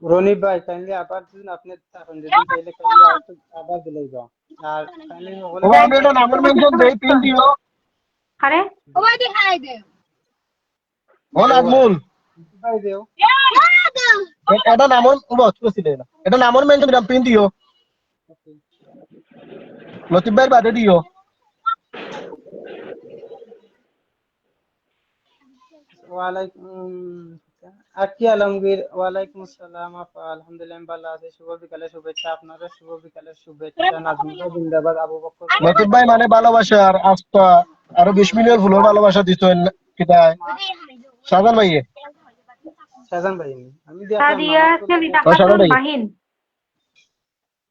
রনি ভাই কাইন্ডলি আবার দিন, আপনি থাকেন যদি তাইলে কাইন্ডলি আবার দিলেই যাও। আর কাইন্ডলি ও ওগুলো আমি এটা নাম্বার মেনশন দেই, পিন দিও। আরে ও নাজমুল, ভাই দেও। এটা নামর বস কইছিল না, এটা নামর মেনশন দিলাম, পিন দিও। লতিফ ভাই বাদে দিও। ওয়ালাইকুম আকি আলমগীর, ওয়ালাইকুম আসসালাম আপা, আলহামদুলিল্লাহ আমি ভালো আছি। শুভ বিকালের শুভেচ্ছা। আপনারা শুভ বিকালের শুভেচ্ছা। নাজমুল ভাই জিন্দাবাদ, আবু বকর লতিফ ভাই মানে ভালোবাসা আর আস্থা, আরো 20 মিলিয়ন ফুলোর ভালোবাসা দিছেন কিতায় শাহজান ভাইয়ে। শাহজান ভাই আমি দেখলাম সাদিয়া, আমার তো সলিতা ও শাহজান খাতুন, ভাইয়ে, মাহিন।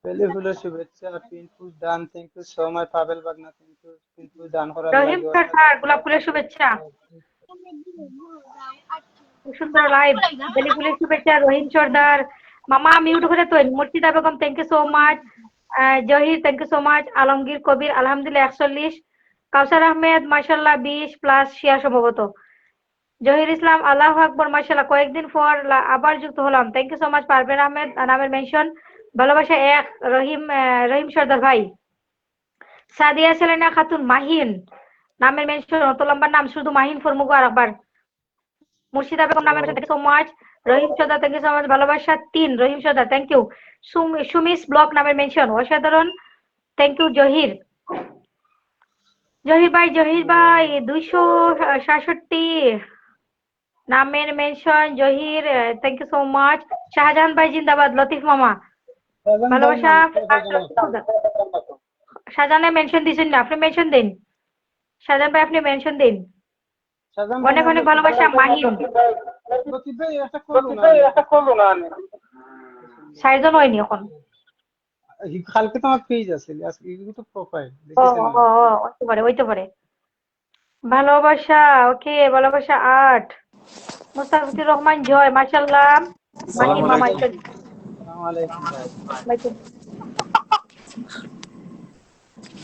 পেলে ফুলের শুভেচ্ছা। পিন্টু দান, thank you so much. Pabel বাগনা, থ্যাংক ইউ পিন্টু দান করার রহিম লাগে। সরকার, গোলাপ ফুলের শুভেচ্ছা। খুব সুন্দর লাইভ। বেলি ফুলের শুভেচ্ছা, রহিম সর্দার। মামা মিউট করে তো। Murshida Begum, thank you so much. Zahir, thank you so much. Alamgir Kabir, আলহামদুলিল্লাহ 41। কাউসার আহমেদ, মাশাআল্লাহ 20+ শিয়া সম্ভবত। জহির ইসলাম, আল্লাহু আকবার, মাশাআল্লাহ, কয়েকদিন পর আবার যুক্ত হলাম, thank you so much. Parvin Ahmed, নামের মেনশন। ভালোবাসা এক, রহিম সর্দার ভাই। সাদিয়া সেলেনা খাতুন, মাহিন, নামের মেনশন। অত লম্বা নাম, শুধু মাহিন ফরমুগো আরেকবার। মুর্শিদা বেগম, নামের mention, thank you so much. Rahim Sardar, thank you so much. ভালোবাসা 3, রহিম সর্দার, থ্যাংক ইউ। সুমিস ব্লক, নামের মেনশন, অসাধারণ, থ্যাংক ইউ। জহির ভাই 267, নামের mention Zahir, thank you so much. Shahjahan ভাই জিন্দাবাদ। লতিফ মামা, শাহজান ভাই ভালোবাসা। নাম শাহজাহানের মেনশন দিছেন না, আপনি মেনশন দিন। শাহজাহান ভাই আপনি মেনশন দিন। শাহজান ভাই অনেক নাম অনেক ভালোবাসা, মাহিন। লতিফ ভাই একটা করলো না। সাইজন হয়নি এখন। কালকে তো আমার পেজ আছে, আজকে এগুলো তো প্রোফাইল ও দেখেছেন না। ও ও, হইতে পারে। ভালোবাসা, ওকে, ভালোবাসা 8। মুস্তাফিজুর রহমান জয়, মাশাআল্লাহ। মাহি আসসালামু মামা, আলাইকুম। আসসালামু আলাইকুম ভাই।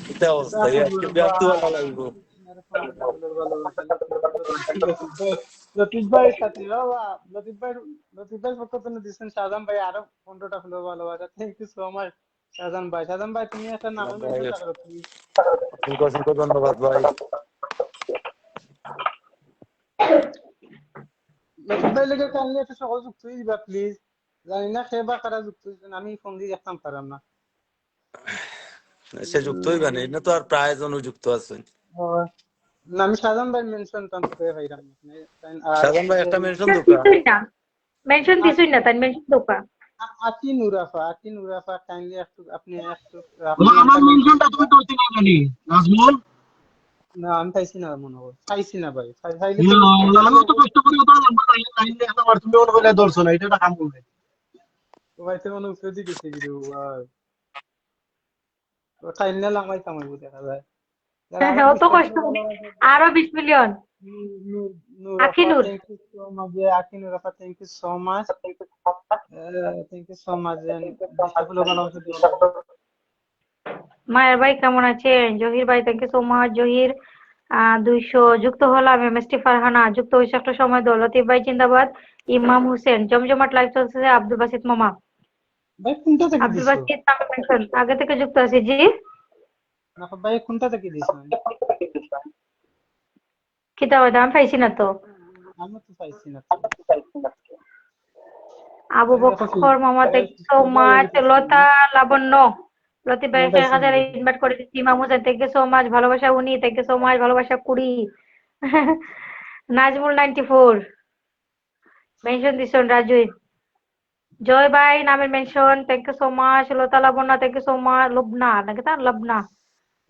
কি অবস্থা? আজকে বিয়ার তো ভালো লাগবে। লতিফ ভাই সাথে লতিফ ভাই, লতিফ ভাই পক্ষ থেকে দিচ্ছেন শাহজাহান ভাই আরো 15টা ফলো ভালোবাসা। Thank you so much Shahjahan ভাই। শাহজাহান ভাই তুমি একটা নামে ভাই, মেনশন করো প্লিজ। অসংখ্য অসংখ্য ধন্যবাদ ভাই। লতিফ ভাই লেগে কাইন্ডলি একটা সকল যুক্ত হয়ে দিবা প্লিজ। জানি না সে বা কারা যুক্ত হয়েছেন, আমি ফোন দিয়ে দেখতাম পারাম না। সে যুক্ত হইবে না, এটা তো আর প্রায় জন যুক্ত আছেন। ও, না আমি শাহজাহান ভাই মেনশন টান করে ভাইরাম আর শাহজাহান ভাই একটা মেনশন দোকা। মেনশন দিছুই না, তাই মেনশন দোকা। আকি নুরাফা কাইন্ডলি একটু আপনি একটু ও আপনার আমার নামটা মেনশনটা তুমি করতে না জানি নাজমুল। না আমি পাইছি না, মনে হয় পাইছি না ভাই। ফাইলে তো আমি তো কষ্ট করে তো নাম্বার লাইনে এখন আর তুমি মনে করলে ধরছো না, এটা একটা কাম করবে। ভাই তো মনে উত্তর দিয়ে দিছে কিছু কাইন্ডলি লামাই কামাইবো দেখা যায়। যারা আরো অত 20টা কষ্ট ফলো করে। ভালোবাসা। আরো 20 million. Nurafa Akhinur, thank you so much. আকি Nurafa thank you so much. Thank you so much. 20টা ফলো ভালোবাসা দিও না। মায়ের ভাই কেমন আছেন? জহির ভাই, thank you so much. Zahir 200 যুক্ত হলাম। এমএসটি ফারহানা যুক্ত হয়েছে একটা সময়। লতিফ ভাই জিন্দাবাদ। ইমাম হোসেন, জমজমাট লাইভ চলছে। আব্দুল বাসিত মামা, ভাই কোনটা থেকে আব্দুল দিছো? বাসিত নামে মেনশন, আগে থেকে যুক্ত আছে জি। না ভাই কোনটা থেকে দিছো? কিতা হয়, দাম পাইছি না তো। আমি তো পাইছি না তো। আবু বকর মামা thank you so much. Lata Labonno, Latif ভাইকে 1000 ইনভাইট করে দিচ্ছি। Imam Hossain thank you so much, ভালোবাসা উনি থ্যাংক ইউ সো মাচ, ভালোবাসা কুড়ি। নাজমুল 94 মেনশন দিছেন রাজু। জয় ভাই নামের mention thank you so much. Lata Labonno thank you so much. Lobna নাকি তা লবনা।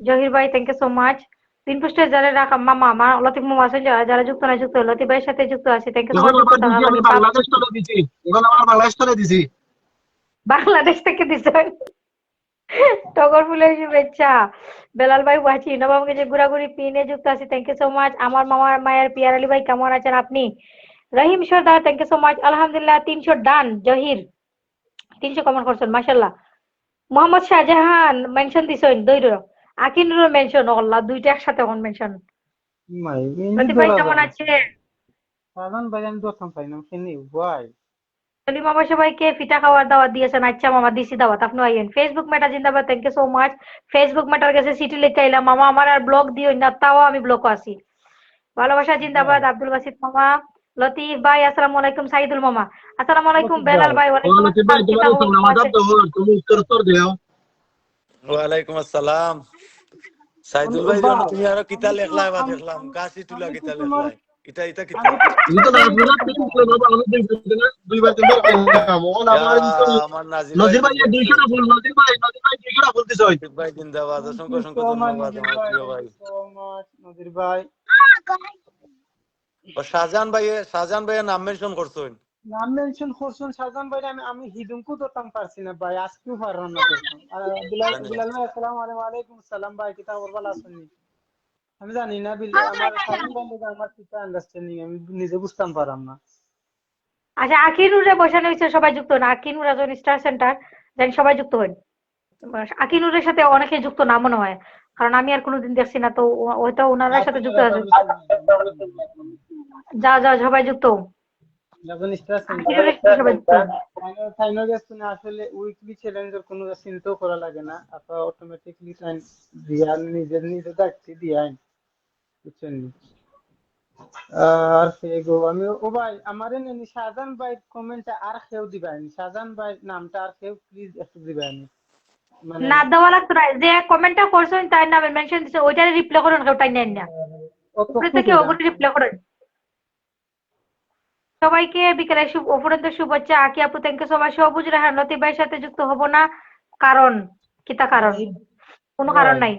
জহির ভাই থ্যাংক ইউ সো মাচ। তিন পোস্টে যারা রাখা মামা মা লতিফ মামা আছেন যারা যুক্ত না যুক্ত লতিফ ভাইয়ের সাথে যুক্ত আছে থ্যাংক ইউ সো এখন মাচ যুক্ত আবার থাকার দিছি আমি লাগে। বাংলাদেশ তলে দিছি, এখন আমার বাংলাদেশ তলে দিছি। বাংলাদেশ থেকে দিছেন টগর ফুলের শুভেচ্ছা। বেলাল ভাই ওয়াচি নবাবকে যে ঘোরাঘুরি পিনে যুক্ত আছে থ্যাংক ইউ সো মাচ। আমার মামার মায়ের পিয়ার আলী ভাই কেমন আছেন আপনি? রহিম Sardar thank you so much. আলহামদুলিল্লাহ 300 ডান। জহির 300 কমেন্ট করছেন মাশাআল্লাহ। মোহাম্মদ শাহজাহান মেনশন দিছেন দৈর। আকিনুর মেনশন আল্লাহ দুইটা একসাথে অন মেনশন। মাই লতিফ ভাই কেমন আছেন? সাধারণ ভাই আমি দোকান পাই না চিনি ভাই। সলিম মামা সবাইকে পিঠা খাওয়ার দাওয়াত দিয়েছেন। আচ্ছা মামা দিছি দাওয়াত, আপনি আইয়েন। ফেসবুক মেটা জিন্দাবাদ thank you so much. Facebook মেটার কাছে সিটি লিখে আইলাম মামা আমার আর ব্লগ দিও না, তাও আমি ব্লক আছি। ভালোবাসা জিন্দাবাদ আব্দুল বাসিত মামা। লতিফ ভাই আসসালামু আলাইকুম। সাইদুল মামা আসসালামু আলাইকুম। বেলাল ভাই ওয়ালাইকুম লতিফ ভাই আসসালাম। তোমার কিতাব সালাম আদাব দাও, তুমি উত্তর দিও। ওয়ালাইকুম আসসালাম। সাইদুল ভাই যখন তুমি আরো কিতা লেখলা এবার দেখলাম গাছি তুলা কিতা লেখলা এটা এটা কিতা তুমি তো নাজমুলের টিম ছিল বাবা, আমি দেখছি না দুইবার তিনবার কইলাম ওন আমার তো আমার নজির ভাই 200 টা ভুল, নজির ভাই 200 টা ভুল দিছ। নজির ভাই জিন্দাবাদ, অসংখ্য অসংখ্য ধন্যবাদ আমার প্রিয় ভাই। নজির ভাই ও শাহজাহান ভাইয়ের নাম মেনশন করছেন। নাম মেনশন করছেন শাহজাহান ভাই। আমি হিদুমকু ধরতাম পারছি না ভাই, আজকেও পারলাম না ধরতাম। আর বিলাল ভাই আসসালামু আলাইকুম সালাম ভাই, কিতা করবা আছেন? আমি জানি না আমার শাহজাহান ভাই লোক আমার কিতা আন্ডারস্ট্যান্ডিং আমি নিজে বুঝতাম পারলাম না। আচ্ছা আকিনুরে বসানো হয়েছে, সবাই যুক্ত হন। আকিনুর একজন স্টার সেন্টার, জানি সবাই যুক্ত হন। আকিনুরের সাথে অনেকে যুক্ত না মনে হয়, কারণ আমি আর কোনোদিন দেখছি না, তো হয়তো ওনার সাথে যুক্ত আছে। যা যা সবাই যুক্ত হন। যখন স্টার আকিনুরের সাথে সবাই যুক্ত হন। ফাইনাল গেছে না আসলে উইকলি চ্যালেঞ্জের কোনো চিন্তাও করা লাগে না, আপনারা অটোমেটিকলি দিয়া নিজের নিজে দেখতে দিয়া বুঝছেন। আর গো আমি ও ভাই আমারে নেনি শাহজাহান ভাই কমেন্টে আর কেউ দিবানি, শাহজাহান ভাই নামটা আর কেউ প্লিজ একটু দিবানি। মানে না দেওয়া লাগতো না, যে কমেন্টটা করছেন তার নামে মেনশন দিছে ওইটারে রিপ্লাই করুন, কেউ টাই নেন না। উপরে থেকে ওগুলো রিপ্লাই করেন। সবাইকে বিকেলে অপরাধ শুভেচ্ছা। আকি আপু থ্যাংক ইউ সো মাচ। সবুজ রেহান লতিফ ভাইয়ের সাথে যুক্ত হব না কারণ কিতা কারণ? কোনো কারণ নাই।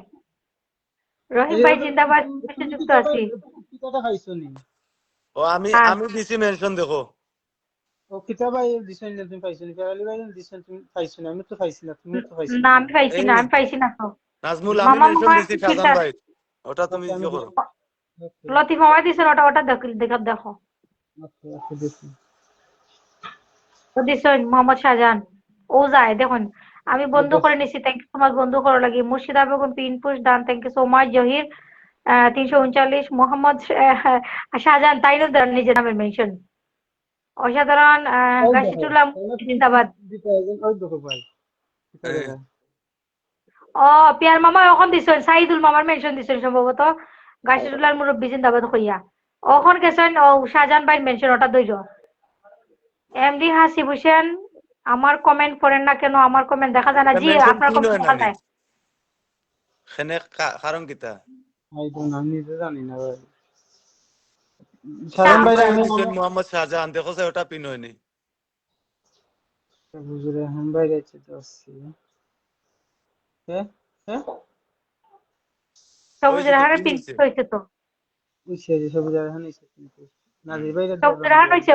রহিম ভাই জিন্দাবাদ সাথে যুক্ত আছি। কিতাটা পাইছো নি? ও আমি দিছি মেনশন দেখো। ও কিতা ভাই দিছেন না, তুমি পাইছো নি? ফেরালি ভাই দিছেন, তুমি পাইছো না? আমি তো পাইছি না, তুমি তো পাইছো না আমি পাইছি না, আমি পাইছি না তো। নাজমুল আমি মামা মেনশন মামা দিছি শাহজাহান ভাই, ওটা তুমি ইয়ে করো। লতিফ মামা দিছেন, ওটা ওটা দেখো। আচ্ছা দেখি তো দিছেন মোহাম্মদ শাহজাহান। ও যায় দেখুন, আমি বন্ধ করে নিছি। থ্যাংক ইউ সো মাচ বন্ধ করা লাগি। Murshida Begum pin push done thank you so much. Zahir 339। Mohammad Shahjahan তাইনুল দেন নিজের নামের মেনশন। অসাধারণ। গাছিটুল্লাহ জিন্দাবাদ। ওই দেখো ভাই ও পিয়ার মামা এখন দিছেন, সাইদুল মামার মেনশন দিছেন সম্ভবত। গাছিটুল্লাহর মুরব্বী জিন্দাবাদ কইয়া এখন গেছেন। ও শাহজাহান ভাই মেনশন ওটা দইল। এমডি হাসিব হোসেন আমার কমেন্ট পড়েন না কেন? আমার কমেন্ট দেখা যায় না। জি আপনার কমেন্ট দেখা যায়। এখানে কারণ কিতা আমি নিজে জানি না ভাই। শাহজাহান ভাই আমি মোহাম্মদ শাহজাহান দেখো যে ওটা পিন হয়নি। বুঝরে হাম ভাই গেছে তো আসছি। হ্যাঁ সবুজ রাহানের পিন হইছে তো। বুঝছে যে সবুজ রাহান হইছে কিন্তু নাজির ভাই সবুজ রাহান হইছে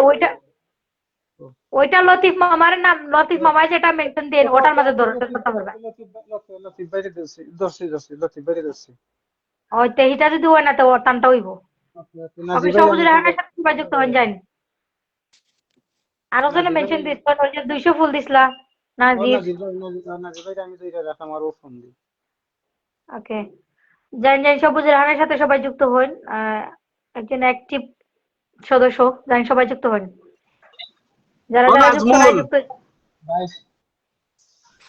ওইটা লতিফ মামার নাম। লতিফ মামা যেটা মেনশন দেন ওটার মধ্যে ধরতে কথা বলবা। লতিফ ভাই দর্শি লতিফ ভাই দর্শি ওইটা হিটা যদি হয় না তো ওর টানটা হইব। আপনি সবুজ রাহানের সাথে যোগাযোগ করুন যান। আরো জনে মেনশন দিছেন, ওই যে 200 ফুল দিছলা নাজির। নাজির ভাই আমি তো এটা রাখা আমার ও ফোন দি। ওকে যান সবুজ রাহানের সাথে সবাই যুক্ত হন। একজন অ্যাক্টিভ সদস্য যান সবাই যুক্ত হন। যারা যারা যুক্ত নাই যুক্ত। ভাই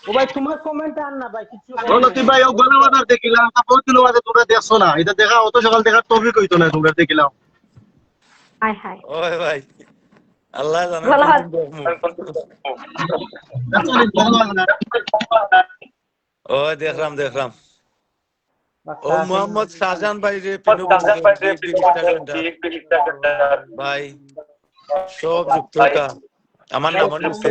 ও ভাই তোমার কমেন্ট আর না ভাই কিছু। ও লতিফ ভাই ও গণবাজার দেখিলাম, বহুত দিন বাদে তোমরা দেখছো না, এটা দেখা অত সকাল দেখার তৌফিক হইতো না তোমরা দেখিলাম। হাই হাই ওই ভাই আল্লাহ জানে ভালো কোনদিন দেখমু। ও দেখলাম দেখলাম। ও মোহাম্মদ শাহজাহান ভাই রে পিনো বলছে বিগ বিগ স্টার সেন্টার ভাই সব যুক্ত কা আমার নাম নিচ্ছে।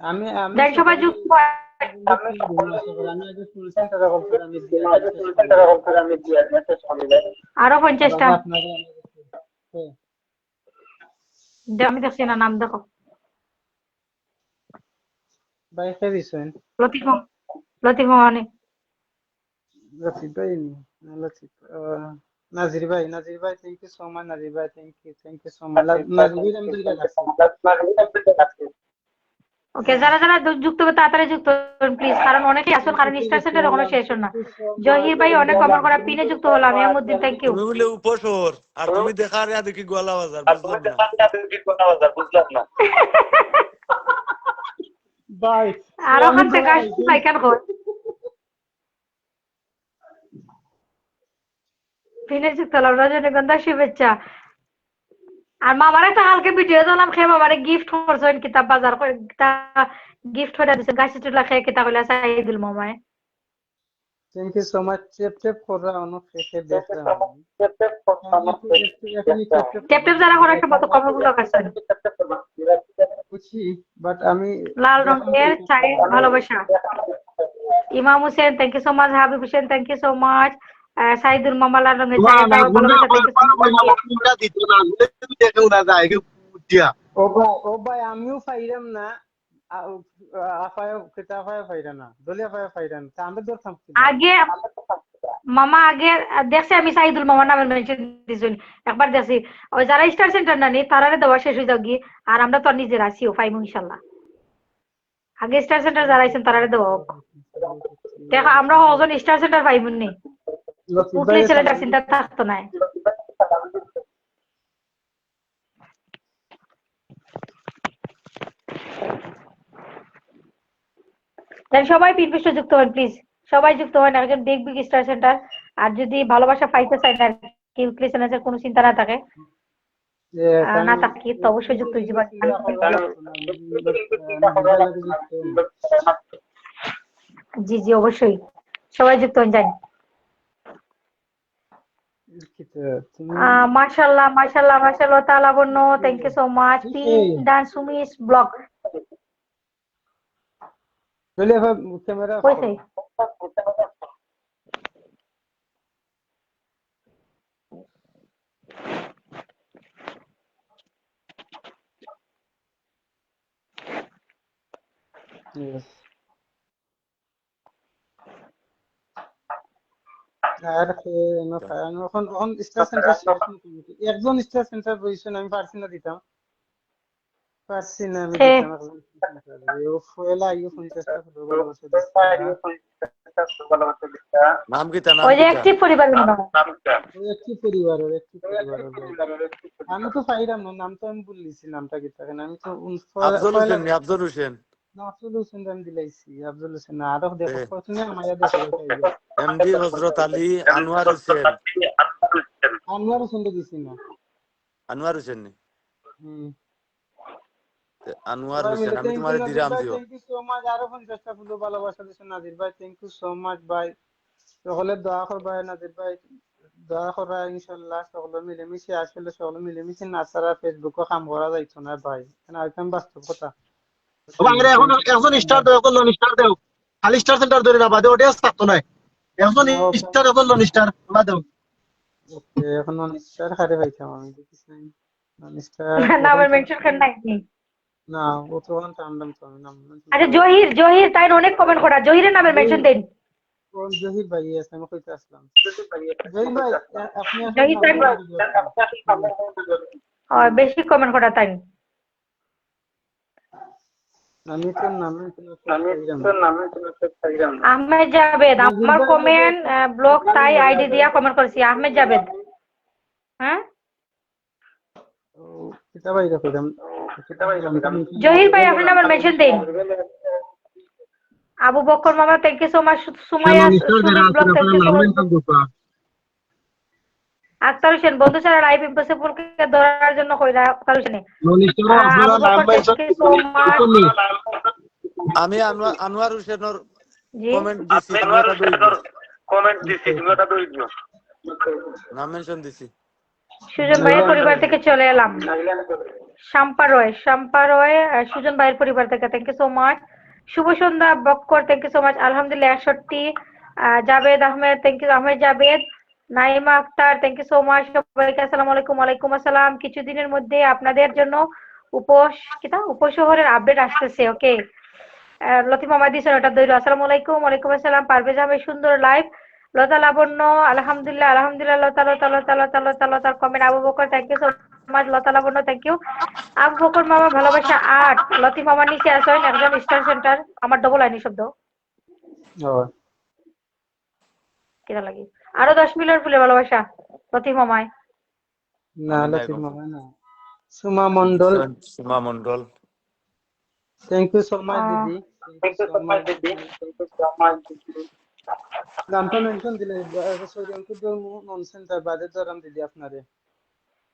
আমি আমি দেন সবাই সকালে যুক্ত হয়। আমি আগে ফুল সেন্টারে কল করে আমি দিয়া মেসেজ করিলাম আরো 50টা। বাবা আপনারা আমি দেখছি না, নাম দেখো। ভাই কে দিছেন লতিফ লতিফ মামানি। লতিফ ভাই নি না লতিফ নাজির ভাই থ্যাংক ইউ সো মাচ নাজির ভাই থ্যাংক ইউ সো মাচ নাজির ভাই আমি দুইটা রাখছি ওকে, যারা যারা যুক্ত হবে তাড়াতাড়ি যুক্ত হবেন প্লিজ, কারণ অনেকেই আসুন, কারণ স্টার সেন্টার এখনো শেষ হল না। জহির ভাই অনেক কমেন্ট করা, পিনে যুক্ত হলাম, ইয়ামুদ্দিন থ্যাংক ইউ। তুমি বলে উপশহর আর তুমি দেখার ইয়া দেখি গোয়ালা বাজার বুঝলাম না। ভাই আর ওখান থেকে আসছি ভাই কেন কর পিনে যুক্ত হলাম, রজনীগন্ধা শুভেচ্ছা। আর মামার একটা হালকা ভিডিও দিলাম, খেয়ে মামারে গিফট করছেন, কিতাব বাজার করে গিফট করে দিচ্ছেন, গাছি টুলা খেয়ে কিতাব হইলা সাইদুল মামায়। থ্যাংক ইউ সো মাচ চেপ করা অনেক শেষে দেখলাম টেপ টেপ যারা করে একটা মতো কমেন্ট গুলো করছেন। বুঝছি বাট আমি লাল রঙের চাই ভালোবাসা। Imam Hossain thank you so much. Habib Hossain thank you so much. Saidul মামা লাল রঙের চাই ভালোবাসা, থ্যাংক ইউ সো মাচ। ও ভাই আমিও পাইলাম না আফায় কিতা আফায় পাইরা না দলিয়া আফায় পাইরা না তা আমরা ধরতাম আগে মামা আগে দেখছি আমি সাইদুল মামার নামে মেনশন দিছি, একবার দেখছি। ওই যারা স্টার সেন্টার নানি তারারে দেওয়া শেষ হয়ে যাও গিয়ে, আর আমরা তো নিজের আছিও পাইমু ইনশাল্লাহ। আগে স্টার সেন্টার যারা আইছেন তারারে দেওয়া হোক। দেখো আমরা ওজন স্টার সেন্টার পাইমুন নি, উঠলে ছেলেটার চিন্তা থাকতো না। সবাই পিনপিষ্ট যুক্ত হন প্লিজ, সবাই যুক্ত হন একজন বিগ বিগ স্টার সেন্টার। আর যদি ভালোবাসা পাইতে চাই না, কেউ ক্লিসেন্সের কোনো চিন্তা না থাকে না থাকি তো অবশ্যই যুক্ত হইতে পারেন। জি জি অবশ্যই সবাই যুক্ত হন যান। মাশাআল্লাহ মাশাআল্লাহ মাশাআল্লাহ তাআলা বন্য thank you so much. Pin ডান্স সুমিস ব্লগ দলিয়া ক্যামেরা কইছে। Yes. আর এখন স্টার সেন্টার একজন স্টার সেন্টার বইছেন, আমি পারছি না দিতাম পারছি না আমি দিতাম ফয়লা ইউ 50টা ভালোবাসা দিচ্ছি। নাম কি তা নাম ওই যে কি তা অ্যাক্টিভ পরিবার মনে হয়। ওই একটি পরিবারের আমি তো পাইলাম না নাম, তো আমি বললিছি নামটা কি থাকে না, আমি তো আফজল হোসেন নি আফজল হোসেন আফজল হোসেন আমি দিলাইছি আফজল হোসেন না আরো দেখো প্রথমে আমার দেখো এমডি হযরত আলী আনোয়ার হোসেন আনোয়ার হোসেন দিছি না আনোয়ার হোসেন নি হুম আনোয়ার হোসেন আমি তোমারে দিরাম দিও। Thank you so much. আরো 50টা ফুল ভালোবাসা দিছেন নাজির ভাই, থ্যাংক ইউ সো মাচ ভাই। সকলে দোয়া করবা নাজির ভাই, দোয়া করা ইনশাআল্লাহ সকলে মিলেমিশে আসলে সকলে মিলেমিশে না ছাড়া ফেসবুকে কাম করা যাইতো না ভাই, কারণ একদম বাস্তব কথা। বাংলা এখন একজন স্টার দেও কোন স্টার দেও খালি স্টার সেন্টার ধরে না বাদে ওটা থাকতো না এখন স্টার এখন নন স্টার ওলা দেও। ওকে এখন নন স্টার হারে পাইতাম আমি দেখিস নাই নন স্টার নামের মেনশন করেন নাই না ও তো ওখান টানলাম তো আমি নাম। আচ্ছা জহির তাই অনেক কমেন্ট করা, জহিরের নামের মেনশন দেন। কোন জহির ভাই আছে আমি কইতে আসলাম জহির ভাই আপনি জহির তাই বেশি কমেন্ট করা তাই। আমি তো আহমেদ জাভেদ আমার কমেন্ট ব্লক তাই আইডি দিয়া কমেন্ট করেছি। আহমেদ জাভেদ হ্যাঁ কিতাবাই রাখলাম জহির ভাই আপনার নাম্বার মেনশন দেন। আবু বকর মামা thank you so much. Sumaiya mister যারা সুমিত ব্লগ আছেন থ্যাংক ইউ আপনারা সো নাম মাচ। মেনশন করবা। আক্তার হোসেন বন্ধু ছাড়া লাইভ ইম্পসিবল কে ধরার জন্য কইরা আক্তার হোসেন। মিস্টার আপনারা আবু নাম Bakar thank mention you so much. করছেন নি? আমি আনোয়ার হোসেনের জি কমেন্ট দিছি, তুমি এটা দই দিও। নাম মেনশন দিছি। সুজন ভাইয়ের পরিবার থেকে চলে এলাম। শাম্পা রয় সুজন ভাইয়ের পরিবার থেকে থ্যাংক ইউ সো মাচ। শুভ সন্ধ্যা Bakkar thank you so much. আলহামদুলিল্লাহ 61। Javed Ahmed thank you, Ahmed Javed. Naima Akter thank you so much. সবাইকে আসসালামু আলাইকুম। ওয়ালাইকুম আসসালাম। কিছুদিনের মধ্যে আপনাদের জন্য উপশহরের আপডেট আসতেছে। ওকে, লতিফা মাদিসন ওটা দইল। আসসালামু আলাইকুম। ওয়ালাইকুম আসসালাম। পারভেজ আহমেদ সুন্দর লাইভ। লতা লাবণ্য আলহামদুলিল্লাহ আলহামদুলিল্লাহ। Lata comment. Abu Bakar thank you so much. Lata Labonno thank you. Abu Bakar মামা ভালোবাসা 8। লতিফ মামার নিচে আসেন একজন স্টার সেন্টার। আমার ডবল আইনি শব্দ কেনা লাগি। আরো 10 মিলিয়ন ফুলে ভালোবাসা লতিফ মামায়। না আমি নাই লতিফ গম। মামা না। Suma Mondal Suma Mondal, thank you so much দিদি, থ্যাংক ইউ সো মাচ দিদি। নামটা মেনশন দিলে সরি অঙ্কুর নন সেন্টার বাদে ধরাম দিদি আপনারে।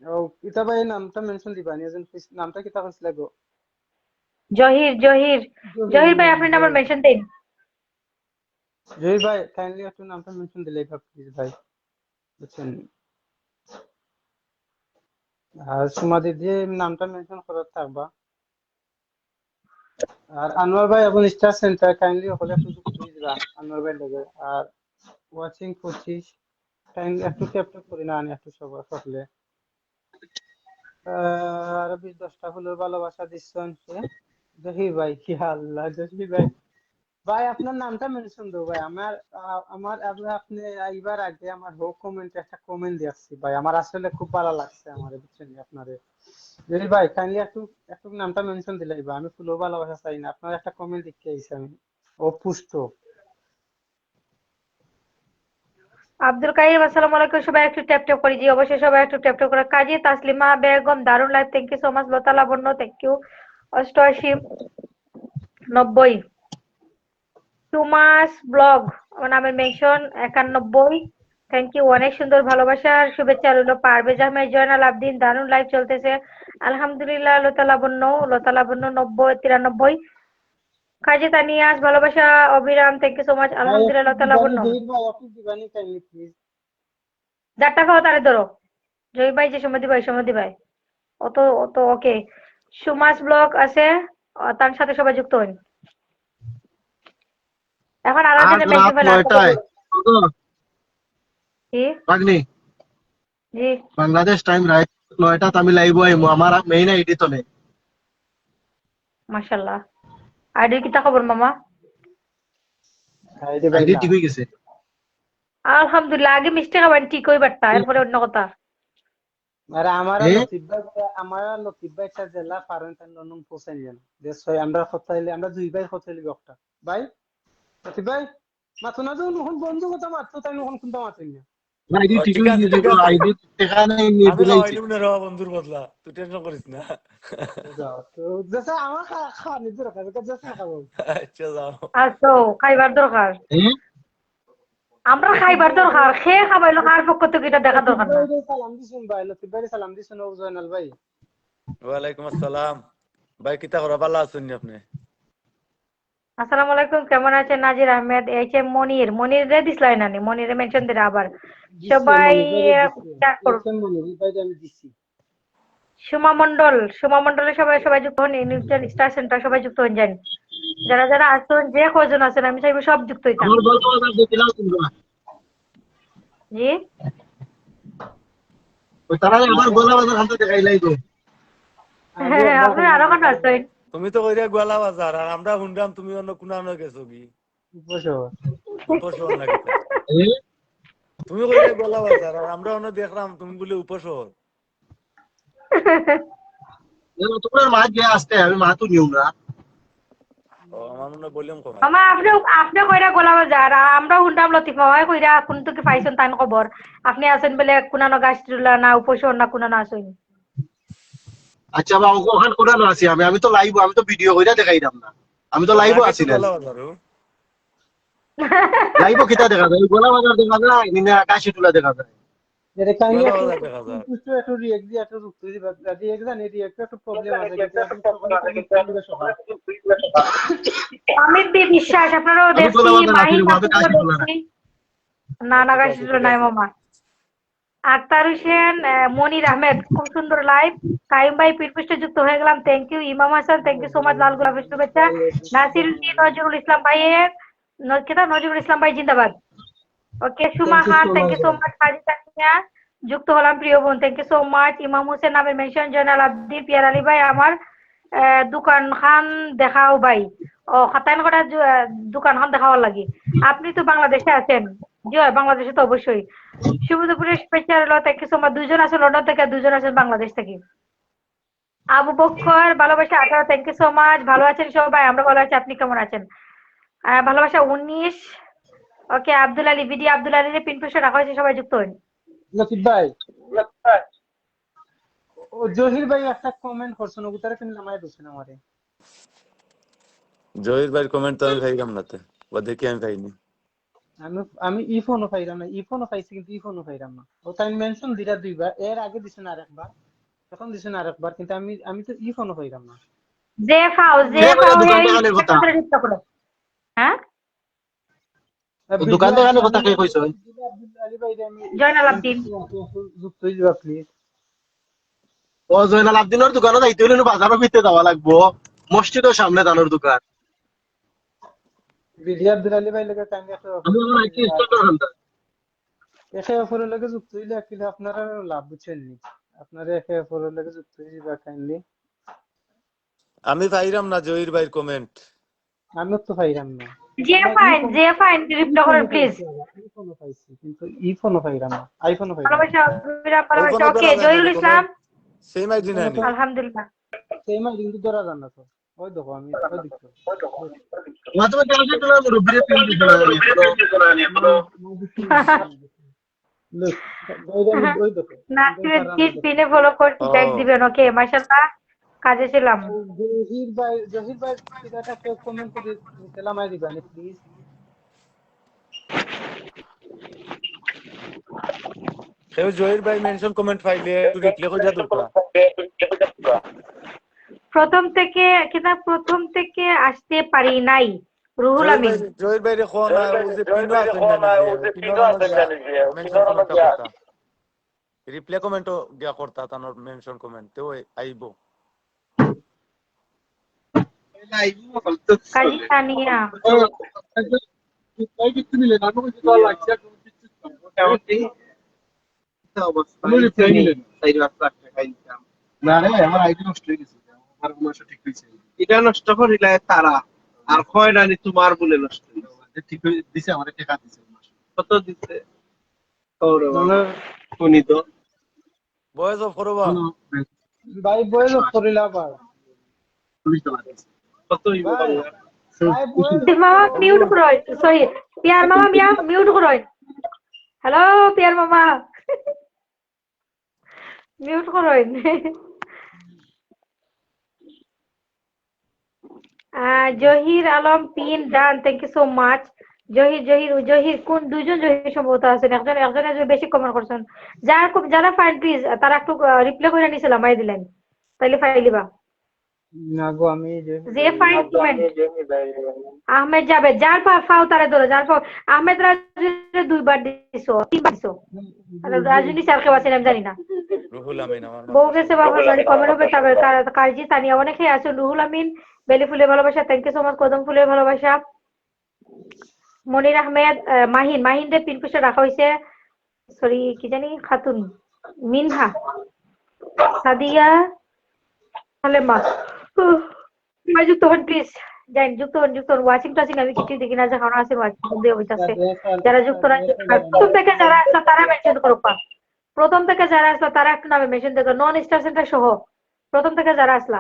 ও ইতা ভাই নামটা মেনশন দিবা নি এজন নামটা কিতা কইছিল গো? জহির জহির ভাই আপনি নাম্বার মেনশন দিন। জহির ভাই কাইন্ডলি একটু নামটা মেনশন দিলে প্লিজ ভাই, বুঝছেন? আর সুমা দিদি নামটা মেনশন করার থাকবা। আর আনোয়ার ভাই এবং স্টার সেন্টার কাইন্ডলি ওখানে একটু যুক্ত হয়ে দিবা আনোয়ার ভাই লগে। আর ওয়াচিং 25 কাইন্ডলি একটু ক্যাপচার করে না আনি একটু সবার সকলে। আর 20-10টা ফুলের ভালোবাসা দিচ্ছেন সে জহির ভাই। কি আল্লাহ জহির ভাই, ভাই আপনার নামটা মেনশন দাও ভাই। আপনি এইবার আগে আমার হোক কমেন্টে একটা কমেন্ট দিয়েছি ভাই, আমার আসলে খুব ভালো লাগছে আমার, বুঝছেন আপনারে। জহির ভাই কাইন্ডলি একটু একটু নামটা মেনশন দিলে ভাই, আমি ফুলও ভালোবাসা চাই না, আপনার একটা কমেন্ট দেখতে আইছি আমি। ও পুষ্ট আব্দুল কাইম আসসালামু আলাইকুম। সবাই একটু ট্যাপ ট্যাপ করে জি, অবশ্যই সবাই একটু ট্যাপ ট্যাপ করে। কাজী তাসলিমা বেগম দারুন live thank you so much. Lata Labonno thank you 88-90। সুমাস ব্লগ আমার নামের মেনশন 91 থ্যাংক ইউ। অনেক সুন্দর ভালোবাসার শুভেচ্ছা রইল। পারভেজ আহমেদ জয়নাল আবদিন দারুন লাইভ চলতেছে আলহামদুলিল্লাহ। লতা লাবণ্য 90-93। কাজী তানিয়াস ভালোবাসা অবিরাম থ্যাংক ইউ সো মাচ ভাই একটু আলহামদুলিল্লাহ। লতা দিবানি লাবণ্য জহির ভাই, একটু দিবানি কাইন্ডলি প্লিজ। 4 টাকা তারে ধরো। জয় ভাই যে সময় দিবাই সময় দিবাই অত অত ওকে। সুমাস ব্লগ আছে, তার সাথে সবাই যুক্ত হন। এখন আরো আজ জনের মেনশন রাত ফেলে আর 9টায় কি বাগনি জি বাংলাদেশ টাইম রাত 9টাত আমি লাইভ আইমু আমার মেইন আইডি তো নেই। মাশাআল্লাহ। আইডি কি তা খবর মামা? আইডি ভাই আইডি না, ঠিক হয়ে গেছে। আলহামদুলিল্লাহ। আগে মিষ্টি খাবেন ঠিক হই বাট্টা, এরপরে অন্য কথা। আরে এ আমার লতিফ ভাই একটা জেলা পারেন তাই নন পৌঁছাই যান দেশ হয় আমরা কথা হইলে আমরা দুই ভাই কথা হইলে একটা ভাই লতিফ ভাই মাথো না যখন নখন বন্ধু কথা মারতো তাই নখন কোনটা মারতেন না। আইডি ঠিক ঠিক হয়ে আছে গেছে ঠিক তো আছে, আইডি এখানে নিয়ে আমি দিলাইছি। খাওয়াইলাম না রে বন্ধুর বদলা, তুই টেনশন করিস না। যাও তো দেশে আমার খাওয়ানি দরকার দেশে খাবো। আচ্ছা যাও। আচ্ছা খাইবার দরকার, এ আমরা লতিফ খাইবার ভাই দরকার। খেয়ে খাবাইলো কার পক্ষ থেকে এটা দেখা লতিফ দরকার না। ভাই সালাম দিছেন ভাই, লতিফ ভাই সালাম দিছেন ও জয়নাল ভাই। ওয়ালাইকুম আসসালাম। ভাই কিতা করা, ভালো আছেন নি আপনি? আসসালামু আলাইকুম। কেমন আছেন? নাজির আহমেদ এইচ এম মনির রে দিসলাই নানি, মনিরে মেনশন দিরা আবার দিছে সবাই মনির ভাই দিছে শেয়ার করুন। দেখছেন মনির ভাই আমি দিছি। সুমা মন্ডলে সবাই সবাই যুক্ত হন। নিউটন স্টার সেন্টার সবাই যুক্ত হন যান। যারা যারা আসছেন যে কয়জন আছেন আমি চাইবো সব যুক্ত হইতাম। আমার গল্প কথা দিলাও তোমরা জি ওই তারা আমার গলা বাজার হাতে দেখাইলাই তো। আগে একবার আপনি কইলাম আরো কাটা আছেন। তুমি তো কইরা গোয়ালা বাজার, আর আমরা শুনলাম তুমি অন্য কোনানো গেছো কি উপশহর। উপশহর নাকি তা? এ তুমি কইরা গোয়ালা বাজার, আর আমরা অন্য দেখলাম তুমি বলে উপশহর। তোমার মা যে আসতে আমি মা তো নিউ না। ও আমার মনে বললাম কমাই। মামা আপনি কইরা গোলাম যার আমরা হুন্ডাম লতিফ মামা কইরা কোন তো কি পাইছেন তান খবর। আপনি আছেন বলে কুনানো গাছটুলা না উপশহর না কুনানো আছেন। আচ্ছা বা ওখান কোনা আছি আমি আমি তো লাইভ আমি তো ভিডিও কইরা দেখাইলাম না, আমি তো লাইভও রাকেশ আছি না। গোয়ালা বাজার ও? লাইভ কিতা দেখা যায় গোলা বাজার দেখা যায় নিনা কাশি তুলা দেখা যায় এটা কাইন্ডলি গলা একটু বাজার দেখা যায়। একটু রিয়েক্ট দিয়ে একটু রুখ দিবা রিয়েক্ট জানি রিয়েক্ট একটু প্রবলেম আছে কিন্তু এখন সকলে দিবে সকাল অমিত দি বিশ্বাস আপনারাও আমি দেখছি, গোলা বাজার মাহি আসলে ভাবে কাশি কাকুকেও তুলা না দেখছি। না না ঠিক গাছ আছে ঠিক নাই আছে। মামা। আক্তার হোসেন, মনির আহমেদ, খুব সুন্দর লাইভ। কাইম ভাই পীরপৃষ্ঠে যুক্ত হয়ে গেলাম, thank you. Imam Hasan, thank you so much, লাল গোলাপের শুভেচ্ছা। নাসির উদ্দিন, নজরুল ইসলাম ভাইয়ের কেটা নজরুল ইসলাম ভাই জিন্দাবাদ। ওকে, সুমা খান, থ্যাংক ইউ সো মাচ। হাজি তানিয়া যুক্ত হলাম, প্রিয় বোন, থ্যাংক ইউ সো মাচ। ইমাম হোসেন নামের মেনশন, জয়নাল আব্দিন, পিয়ার আলী ভাই, আমার দোকান খান দেখাও ভাই। ও খাতাইন কটা দোকান খান দেখাওয়ার লাগি। আপনি তো বাংলাদেশে আছেন? জি হয়, বাংলাদেশে তো অবশ্যই। শুভ দুপুরের শুভেচ্ছা রইল, থ্যাংক ইউ সো মাচ। দুজন আছে লন্ডন থেকে, দুজন আছেন বাংলাদেশ থেকে। আবু বক্কর, ভালোবাসা 18, থ্যাংক ইউ সো মাচ। ভালো আছেন সবাই? আমরা ভালো আছি, আপনি কেমন আছেন? ভালোবাসা 19। ওকে, আব্দুল আলী, বিডি আব্দুল আলীর পিন পুষে রাখা হয়েছে, সবাই যুক্ত হন। লতিফ ভাই, ও জহির ভাই একটা কমেন্ট করছেন, ওটারে কিন্তু নামায় দিছেন আমারে। জহির ভাই কমেন্ট তো আমি খাইলাম না তে, ও দেখি আমি খাইনি। আমি ই ফোনও পাইলাম না, ই ফোনও পাইছি কিন্তু ই ফোনও পাইলাম না। ও তাই মেনশন দিলা দুইবার, এর আগে দিছেন আরেকবার, এখন দিছেন আরেকবার, কিন্তু আমি তো ই ফোনও পাইলাম না। যে ফাও যে ভাইয়া দোকান দেখানোর কথা হ্যাঁ, দোকান দেখানোর কথা কে কইছো আব্দুল আলী ভাই আমি জয়নাল আব্দিন। যুক্ত হয়ে যাবা প্লিজ। ও জয়নাল আব্দিনের দোকানে যাইতে হইলে বাজারের ভিতরে যাওয়া লাগবো, মসজিদের সামনে দানোর দোকান বিডি আব্দুল আলী ভাই লাগে কাইন্ডলি একটা আমি আমার আইটি স্ট্যান্ডার্ড হান্ডার একে অপরের লাগে যুক্ত হইলে কিন্তু আপনারা লাভ বুঝছেন নি, আপনারা একে অপরের লাগে যুক্ত হয়ে যাবা কাইন্ডলি। আমি পাইলাম না জহির ভাইয়ের কমেন্ট। আমিও তো পাইলাম না। যে ফাইন রিপ্লাই করেন প্লিজ। ই ফোনও পাইছি কিন্তু ই ফোনও পাইলাম না, আইফোনও পাইলাম না। ভালোবাসা বিরাম, ওই ভালোবাসা। ফোনে ওকে, ধরা যায় জহিরুল না ইসলাম, কমেন্ট, সেম আইডি নাই নি। আলহামদুলিল্লাহ। সেই মাই কিন্তু ধরা যান না তো, ওই দেখো আমি ওই দেখো মাত্র কালকে তোলা মুরব্বিরে পিন দিছ না আমি এখনো লুক ওই দেখো নাসির উদ্দিন পিনে ফলো করছি, লাইক দিবেন। ওকে, মাশাআল্লাহ, কাজে ছিলাম। জহির ভাই এটা কেউ কমেন্ট করে দিলাম আই দিবেন প্লিজ। কেউ জহির ভাই মেনশন কমেন্ট পাইলে একটু রিপ্লাই করে দাও। প্রথম থেকে আসতে পারি নাই, রুহুল আমিন। জহির ভাই রেখো না, ও যে পিনো আছেন জানি যে মেনশন কমেন্ট করতা, রিপ্লাই কমেন্টও গিয়া করতা, তানোর মেনশন কমেন্ট তো আইবো। কাজী তানিয়া, তাই কিছু নিলে না কোনো কিছু লাগছে কেমনটি আমি রিপ্লাই নিলেন তাই রাস্তা খাইতাম না রে আমার আইডি নষ্ট হয়ে গেছে, আমার কোনো ঠিক হইছে এটা নষ্ট করিলে তারা আর কয় না তোমার বলে নষ্ট হইছে ঠিক দিছে আমারে টাকা দিছে কত দিতে ওরে মানে কোনি তো বয়েজ অফ করবা ভাই বয়েজ করিলা আবার পুলিশ তো লাগছে কত হইব ভাই মামা মিউট করো, সরি পিয়ার মামা মিউট করো। হ্যালো পিয়ার মামা, মিউট করো। Zahir Alam pin done, thank you so much. Zahir কোন দুইজন জহির সম্ভবত আছেন, একজনে বেশি কমেন্ট করছেন। যারা ফাইন প্লিজ তারা একটু রিপ্লাই করে নিছিলাম, আই দিলেন তাইলে ফাইলিবা না গো আমি যে ফাইন কমেন্ট। আহমেদ জাবেদ, যার ফাও তারে ধরো, যার ফাও। আহমেদ রাজু দুইবার দিছো, তিনবার দিছো। রাজনী স্যার কেউ আছেন আমি জানি না। রুহুল আমিন আমার নাম। বউ গেছে বাবা, জানি কমেন্ট হবে তবে কারজি তানিয়া অনেকেই আছে। রুহুল আমিন, বেলি ফুলের ভালোবাসা, থ্যাংক ইউ সো মাচ। কদম ফুলের ভালোবাসা। মনির আহমেদ, মাহিনদের পিন পুষে রাখা হয়েছে। সরি কি জানি খাতুন, মিনহা, সাদিয়া, সালেমা। যুক্ত হন প্লিজ, যুক্ত হন ওয়াচিং টাচিং আমি কিছু দেখি না, যখন আছে ওয়াচিং দিয়ে হইতাছে। যারা যুক্ত না, প্রথম থেকে যারা আসলো তারা মেনশন করো। প্রথম থেকে যারা আসলো তারা একটু নামে মেনশন দেখো, নন স্টার সেন্টার সহ প্রথম থেকে যারা আসলা।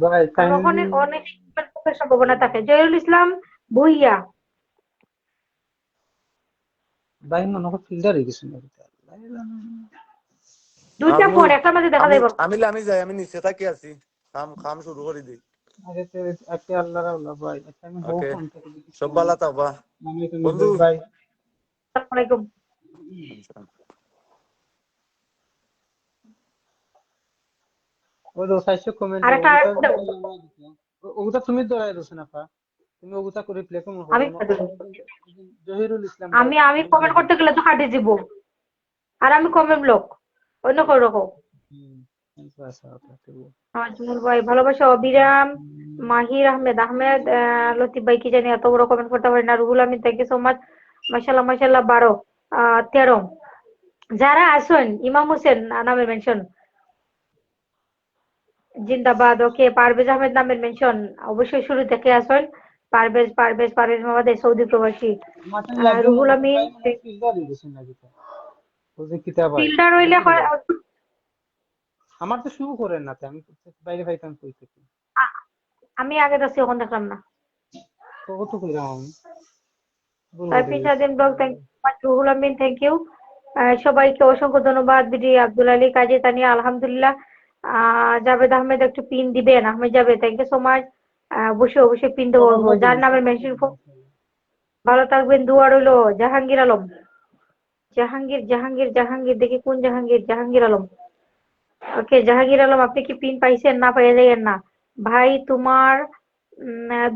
ভাই ওখানে অনেক সম্ভাবনা থাকে। জহিরুল ইসলাম ভুইয়া, ভাই মনে হয় ফিল্টার হয়ে গেছে না দুইটা ফোন একটার মাঝে দেখা যাইব। আমি যাই, আমি নিচে থাকি আছি, খাম শুরু করে দিই। আগে তো আজকে আল্লাহ রাউলা ভাই আচ্ছা আমি হোক ওকে ফোন থেকে দেখি সব ভালো থাকবা আমি তো বন্ধু ভাই আসসালামু আলাইকুম। ওই তো সাইশো কমেন্ট আরেকটা ওগুতা আরেকটা ওগুতা তুমি দরাই দছ না পা তুমি ওগুতা করে প্লে কম আমি হলো না জহিরুল ইসলাম ভাই আমি কমেন্ট করতে গেলে তো কাটি দিব, আর আমি কমেন্ট ব্লক অন্য করে রাখো। হুম আচ্ছা আচ্ছা ঠিক আজমল ভাই ভালোবাসা, অবিরাম, মাহির আহমেদ আহমেদ, লতিফ ভাই কি জানি এত বড় কমেন্ট করতে পারি না। Ruhul Amin thank you so much. মাশাল্লাহ মাশাল্লাহ 12 13 যারা আসেন, ইমাম হোসেন নামের মেনশন, জিন্দাবাদ। ওকে, পারভেজ আহমেদ নামের মেনশন অবশ্যই শুরু থেকে আসেন। পারভেজ মামাদ সৌদি প্রবাসী। মাশাআল্লাহ রুহুল রুহুল আমিন ভাই মানে ফিল্ডার দিছেন না যেটা ও যে কিতাব ভাই ফিল্ডার হইলে হয়। আমার তো শুরু করেন না আমি বাইরে পাইতাম কই থেকে আমি আগে যাচ্ছি, ওখানে দেখলাম না। তো কত কইরাম আমি ভুল করে সাইফি গেছি Swadhin blog thank you. Ruhul Amin thank you. সবাইকে অসংখ্য ধন্যবাদ। বিডি আব্দুল আলী কাজী তানিয়া আলহামদুলিল্লাহ। জাভেদ আহমেদ একটু পিন দিবেন, Ahmed Javed thank you so much. অবশ্যই পিন দেবো, যার নামের মেনশন। ভালো থাকবেন, দোয়া রইলো। জাহাঙ্গীর আলম, জাহাঙ্গীর দেখি কোন জাহাঙ্গীর, জাহাঙ্গীর আলম। ওকে জাহাঙ্গীর আলম, আপনি কি পিন পাইছেন? না পাইয়া যাইয়েন না ভাই। তোমার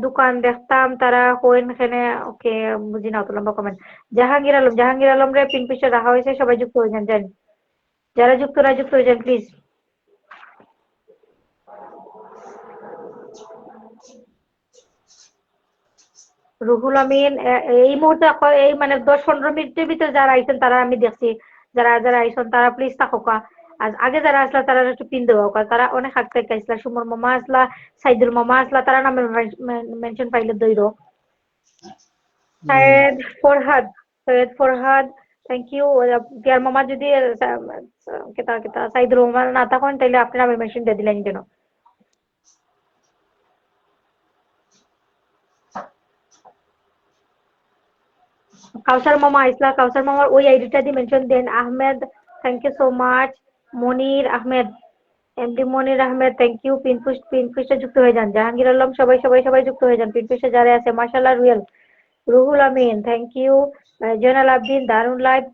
দোকান দেখতাম তারা কোয়েন এখানে। ওকে, বুঝি না অত লম্বা কমেন্ট। জাহাঙ্গীর আলম রে পিন পিসে রাখা হয়েছে, সবাই যুক্ত হয়ে যান যান। যারা যুক্ত না যুক্ত হয়ে যান প্লিজ। রুহুল আমিন এই মুহূর্তে এই মানে 10-15 মিনিটের ভিতরে যারা আইছেন তারা আমি দেখছি। যারা যারা আইছেন তারা প্লিজ থাকুকা। আর আগে যারা আসলা তারা একটু পিন দেওয়া, তারা অনেক আগ থেকে আসলা। সুমর মামা আসলা, সাইদুল মামা আসলা, তারা নামে মেনশন পাইলে দইর। Syed Farhad, thank you. পিয়ার মামা যদি কেতা কেতা সাইদুল মামা না থাকেন তাহলে আপনি নামে মেনশন দিয়ে দিলেন কেন? কাউসার মামা আইসলা, কাউসার মামার ওই আইডিটা দিয়ে মেনশন দেন। Ahmed thank you so much. Monir Ahmed, MD Monir Ahmed thank you. পিনপুস্টে যুক্ত হয়ে যান। জাহাঙ্গীর আলম, সবাই সবাই সবাই যুক্ত হয়ে যান পিনপুস্টে যারা আছে। মাশাআল্লাহ রুয়েল। Ruhul Amin thank you. জয়নাল আবদিন দারুন লাইভ।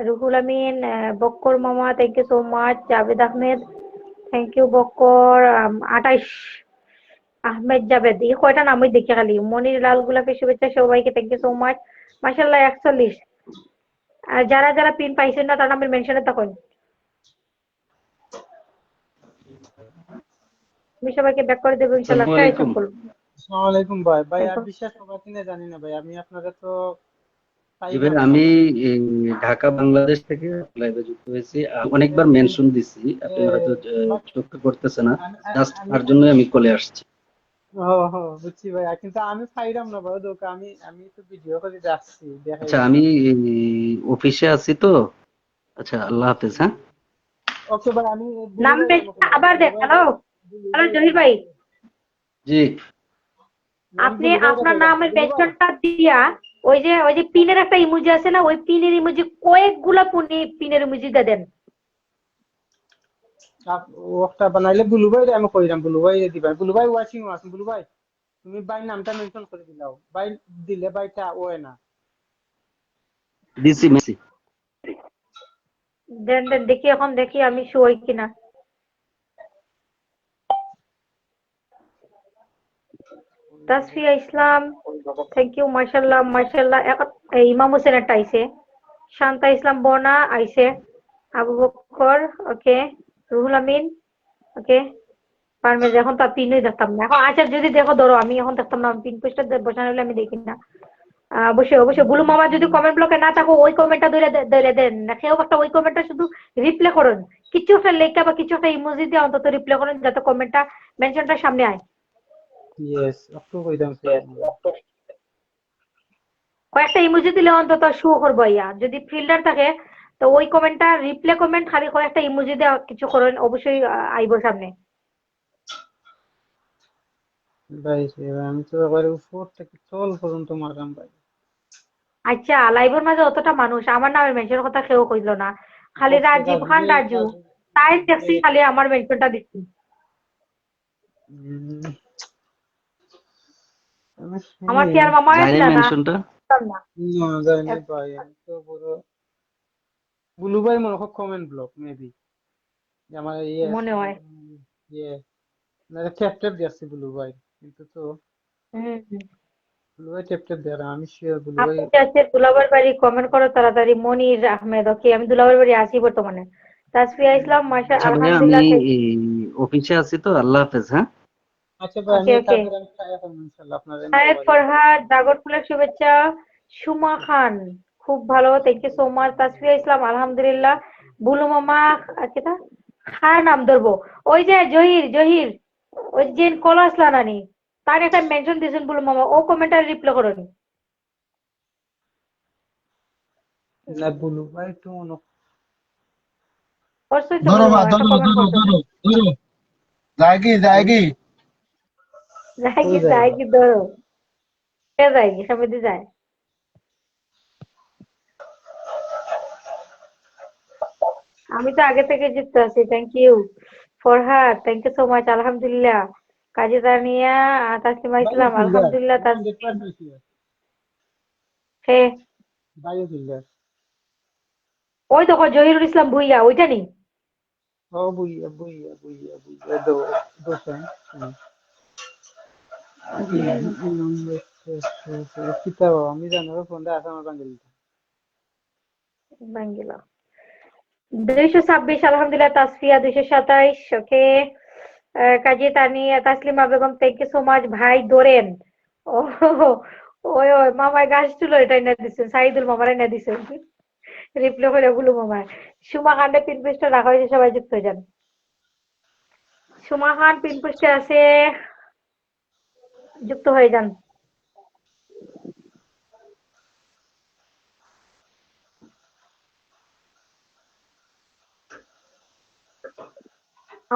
রুহুল আমিন, বক্কর মামা thank you so much. Javed Ahmed thank you Bakkar. 28 Ahmed Javed, এই কয়টা নামই দেখি খালি। মনির লাল গোলাপের শুভেচ্ছা সবাইকে, থ্যাংক ইউ সো মাচ। মাশাআল্লাহ 41। আর যারা যারা পিন পাইছেন না তার নামের মেনশনে থাকুন। আমি সবাইকে ব্যাক করে দেবো ইনশাআল্লাহ। আসসালামু ট্রাই আলাইকুম। সকল। আসসালামু আলাইকুম ভাই ভাই আর একদম। বিশ্বাস করবা কিনা জানি না ভাই আমি আপনারা তো জি পাই ভাই, না ভাই আমি আমার এই ঢাকা বাংলাদেশ থেকে লাইভে যুক্ত হয়েছি। অনেকবার মেনশন দিছি, এ, আপনি হয়তো বাট চোখে করতেছে না। আমি জাস্ট আমি তার জন্যই আমি কলে আসছি। বুঝছি ভাই কিন্তু আমি পাইলাম না ভাই দোকা আমি আমি তো ভিডিও করে যাচ্ছি আচ্ছা, দেখাইছি আমি অফিসে আছি তো। আচ্ছা, আল্লাহ হাফেজ। হ্যাঁ, ওকে ভাই আমি বুলু নাম ভাই আমি কইলাম আবার বুলু দেন। ভাই হ্যালো বুলু হ্যালো ভাই জহির ভাই, জি। আমি আপনি বুলু ভাই আপনার কইলাম নামের বুলু ভাই মেনশনটা দিয়া ওই যে পিনের একটা ইমোজি আছে না, ওই পিনের ইমোজি কয়েকগুলা পিনের ইমোজি দিয়ে দেন। ওটা বানাইলে বুলু ভাই আমি কইলাম বুলু ভাই দিবা বুলু ভাই ওয়াচিং আছে বুলু ভাই তুমি ভাই নামটা মেনশন করে দিলাও ভাই দিলে ভাইটা ওই না দিছি মেসি। দেন দেন দেখি, এখন দেখি আমি শুই কিনা। তাসফিয়া ইসলাম থ্যাংক ইউ। মাশাআল্লাহ মাশাআল্লাহ। ইমাম হোসেন একটা আইছে। শান্তা ইসলাম বর্ণা আইছে। আবু বকর ওকে। রুহুল আমিন ওকে। পারভেজ এখন তো পিনই দেখতাম না এখন। আচ্ছা যদি দেখো ধরো, আমি এখন দেখতাম না, পিন পোস্টটা বসানো হলে আমি দেখি না। অবশ্যই অবশ্যই বুলু মামা যদি কমেন্ট ব্লকে না থাকো ওই কমেন্টটা ধরে দেন না, কেউ একটা ওই কমেন্টটা শুধু রিপ্লে করুন। কিছু একটা লেখা বা কিছু একটা ইমোজি দিয়ে অন্তত রিপ্লে করুন, যাতে কমেন্টটা মেনশনটা সামনে আয়। ইয়েস একটু কইতাম কয়েকটা ইমোজি দিলে অন্তত শো করবো। ইয়া যদি ফিল্টার থাকে তো ওই কমেন্টটা রিপ্লে কমেন্ট খালি কয়েকটা ইমোজি দিয়ে কিছু করুন, অবশ্যই আইব সামনে। ভাই আমি তো একবারে উপর থেকে চল পর্যন্ত মারলাম ভাই আচ্ছা লাইভের মাঝে অতটা মানুষ, আমার নামের মেনশনের কথা কেউ কইলো না, খালি ওকে রাজীব খান রাজু তাই দেখছি, খালি আমার মেনশনটা দিচ্ছি। উম, আমি আমার শুনি কি আর মামা যায়নি হয়েছিল না মেনশনটা? না না জানি ভাই আমি তো পুরো বুলু ভাই মনে হয় কমেন্ট ব্লক মেবি আমার ইয়ে মনে হয় ইয়ে না ট্যাপ ট্যাপ দিয়েছে বুলু ভাই কিন্তু তো হুম। বুলু ভাই ট্যাপ ট্যাপ দেয় না আমি শিওর বুলু ভাই আপু কে আছে দুলাভাইয়ের বাড়ি কমেন্ট করো তাড়াতাড়ি। মনির আহমেদ, ওকে আমি দুলাভাইয়ের বাড়ি আছি বর্তমানে। তাসফিয়া ইসলাম মাশা আচ্ছা ভাইয়া, আমি আলহামদুলিল্লাহ। অফিসে আছি তো, আল্লাহ হাফেজ। হ্যাঁ, আচ্ছা ভাই ওকে আমি ওকে। তারপরে আমি ট্রাই করব ইনশাআল্লাহ আপনার সায়েদ মোবাইলে ফরহাদ ড্রাগন ফুলের শুভেচ্ছা। সুমা খান খুব ভালো, thank you so much. Tasfia Islam আলহামদুলিল্লাহ। বুলু মামা কেটা খার নাম ধরবো, ওই যে জহির জহির, ওই যে কল আসলা নানি, তার একটা মেনশন দিয়েছেন বুলু মামা, ও কমেন্টারে রিপ্লাই করেনি। না বুলু ভাই তো মনে করছোই তো ধরো বুলু মা, মামা, একটা ধরো কমেন্ট ধরো করছো। ধরো ধরো, জায়গি হয় জায়গি। কই যায় যায়গা কি ধরো, কে যায় কি সামনে যায়। আমি তো আগে থেকে যুক্ত আছি, thank you. Farhad thank you so much আলহামদুলিল্লাহ। কাজী তানিয়া তাসলিমা বায়ো ইসলাম ফিল্টার আলহামদুলিল্লাহ। 100% শিওর হে, বায়ো ফিল্টার ওই দেখো জহিরুল ইসলাম ভুইয়া, ওইটা নি। ও বুইয়া বুইয়া বুইয়া বুইয়া দো দোসেন কিতাব আমি জানার ফোনটা আছে আমার বাঙ্গালি বাঙ্গিলা 226 আলহামদুলিল্লাহ। Tasfia 227, okay. Kazi Tania Taslima Begum thank you so much ভাই ধরেন। ও ওই ওই মামায় গাছ তুলো, এটা এনে দিচ্ছেন সাইদুল মামার এনে দিচ্ছেন রিপ্লে করে গুলো মামার। সুমা খানটা পিন পোস্টে রাখা হয়েছে, সবাই যুক্ত হয়ে যান। সুমা খান পিন পোস্টে আছে, যুক্ত হয়ে যান।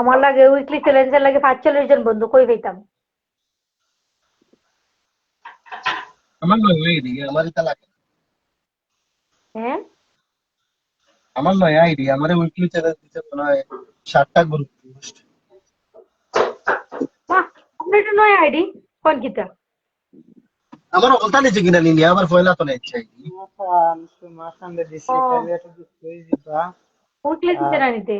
আমার লাগে উইকলি চ্যালেঞ্জের লাগে 45 জন বন্ধু কই পেতাম। আমার নয় আইডি, আমার এটা লাগে। হ্যাঁ আমার নয় আইডি, আমার উইকলি চ্যালেঞ্জ দিতে মনে হয় 7টা গ্রুপ পোস্ট। বাহ, আপনার এটা নয় আইডি কোন কিতা। আমার ওলটা নিচে কিনা নিনি, আমার পয়লা তো নেই চাই। মাখান দিছি ও তাইলে একটা যুক্ত হয়ে দিবা উইকলি দিতে আর না নিতে।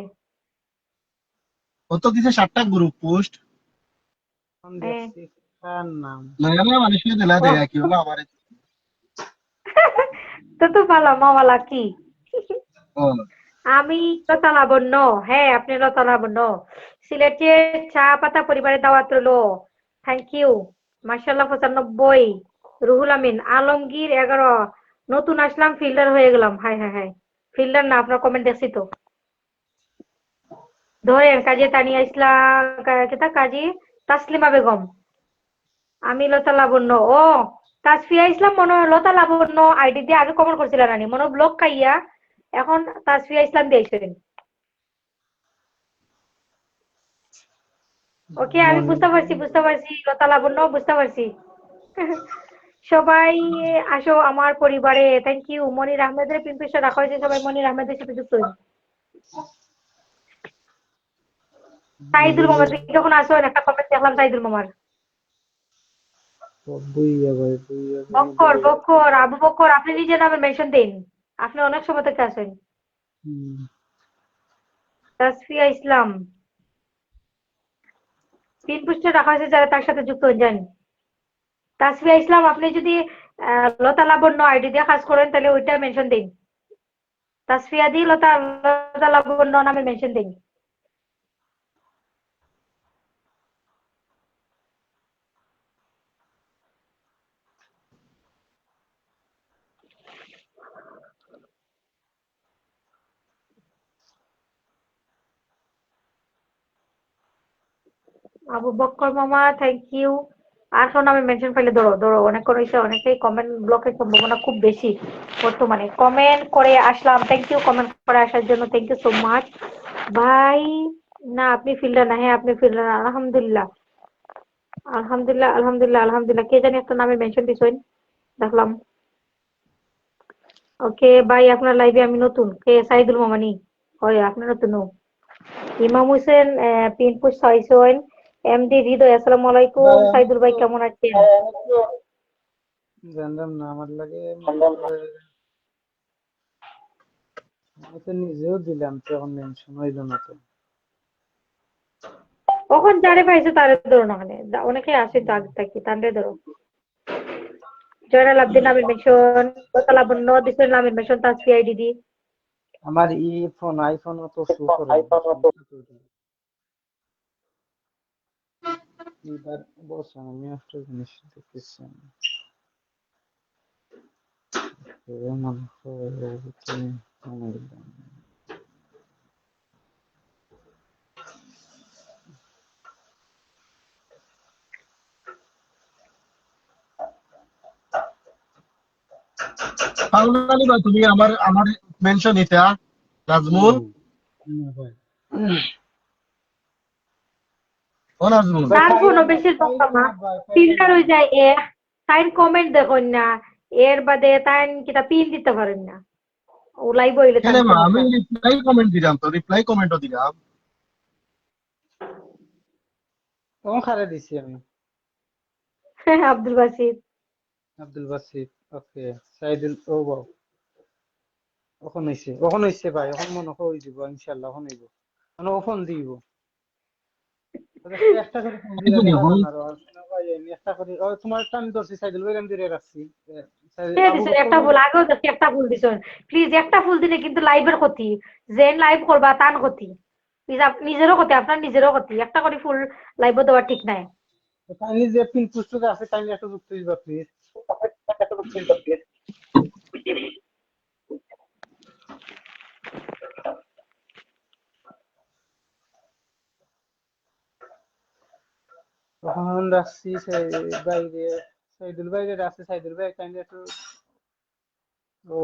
ও তো দিছে 7টা গ্রুপ পোস্ট। ফোন হ্যাঁ দেখছি কার নাম না না, মানুষকে দিলা ও দেয়া কি হলো আমার। তো তো ভালো মামা লাকি। ও আমি লতা লাবণ্য, হ্যাঁ আপনি লতা লাবণ্য। সিলেটের চা পাতা পরিবারের দাওয়াত রইলো, থ্যাংক ইউ। মার্শাল্লাহ 95। রুহুল আমিন আলমগীর 11। নতুন আসলাম ফিল্ডার হয়ে গেলাম, হাই হাই হাই। ফিল্ডার না, আপনার কমেন্ট দেখছি তো। ধরেন কাজী তানিয়া ইসলাম কেতা কাজী তাসলিমা বেগম। আমি লতা লাবণ্য, ও তাসফিয়া ইসলাম মনে হয় লতা লাবণ্য আইডি দিয়ে আগে কমেন্ট করছিল নানি, মনে হয় ব্লক খাইয়া এখন তাসফিয়া ইসলাম দিয়েছিলেন। ওকে আমি মনে বুঝতে পারছি লতা লাবণ্য, বুঝতে পারছি। সবাই আসো আমার পরিবারে, থ্যাংক ইউ। মনির আহমেদের পিন পেশটা রাখা হয়েছে, সবাই মনির আহমেদের সাথে যুক্ত হন। সাইদুল মামা তুমি যখন আসো একটা কমেন্ট দেখলাম সাইদুল মামার। বুইয়া ভাই বুইয়া বক্কর বক্কর আবু বক্কর, আপনি নিজের নামে মেনশন দিন, আপনি অনেক সময় থেকে আসেন। তাসফিয়া ইসলাম পিন পোস্টে রাখা হয়েছে, যারা তার সাথে যুক্ত হয়ে যান। তাসফিয়া ইসলাম আপনি যদি লতা লাবণ্য আইডি দিয়ে কাজ করেন তাহলে ওইটা মেনশন দিন। তাসফিয়া দি লতা লতা লাবণ্য নামে মেনশন দিন। আবু বক্কর মামা থ্যাংক ইউ। আর কেউ নামে মেনশন পাইলে ধরো ধরো, অনেক করে হয়েছে, অনেকেই কমেন্ট ব্লকের সম্ভাবনা খুব বেশি বর্তমানে। কমেন্ট করে আসলাম, থ্যাংক ইউ কমেন্ট করে আসার জন্য, থ্যাংক ইউ সো মাচ ভাই। না আপনি ফিল্ডার না, হ্যাঁ আপনি ফিল্ডার, আলহামদুলিল্লাহ আলহামদুলিল্লাহ আলহামদুলিল্লাহ আলহামদুলিল্লাহ। কে জানি একটা নামে মেনশন দিছেন দেখলাম। ওকে ভাই আপনার লাইভে আমি নতুন, কে সাইদুল মামানি হয় আপনি নতুন। ইমাম হোসেন পিন পোস্ট হয়েছেন, এমডি হৃদয়, আসসালামু আলাইকুম। সাইদুল ভাই কেমন আছেন? জানলাম না আমার লাগে আমি তো নিজেও দিলাম তখন মেনশন হইল না তো। কখন যারে পাইছো তারে ধরো না, ওখানে অনেকে আছে তো আগে থাকি, তারে ধরো। জয়নাল আব্দিন নামের মেনশন, লাবণ্য দিছেন নামের মেনশন, তাসফি আইডিডি। আমার ফোন আইফোন তো শো করে এবার বস আমি একটা জিনিস দেখতেছি মনে হয় ফাউলানি ভাই তুমি আমার আমার মেনশন এটা নাজমুল ও নাজমুল তার ফোনও বেশি দরকার ফিল্টার হয়ে যায় তাই কমেন্ট দেখুন না, এর বাদে তাই কিটা পিন দিতে পারেন না, ও লাইভ হইলে কেন মা আমি রিপ্লাই কমেন্ট দিলাম তো রিপ্লাই কমেন্টও দিলাম তখন খারে দিছি আমি আব্দুল বাসিদ। আব্দুল বাসিত ওকে সাইদুল ও বাও ওখন হইছে ভাই এখন মনে হই দিব ইনশাআল্লাহ এখন হইব মানে ও ফোন দিব একটা করে ফোন দিলে দেখা যাবে না আর ভাই আমি একটা করে ও তোমার টাইম দর্শি সাইদুল ভাই আমি দিয়ে রাখছি একটা ফুল আগেও দেখি, একটা ফুল দিছেন। প্লিজ একটা ফুল দিলে কিন্তু লাইভের ক্ষতি, জেন লাইভ করবা তান ক্ষতি, প্লিজ নিজেরও ক্ষতি, আপনার নিজেরও ক্ষতি। একটা করে ফুল লাইভে দেওয়া ঠিক নাই। কাইন্ডলি যে পিন পোস্টে আছে কাইন্ডলি একটা যুক্ত দিবা প্লিজ তখন রাখছি বাইরে সাইদুল বাইরে রাখছি সাইদুল ভাই কাইন্ডলি একটু ও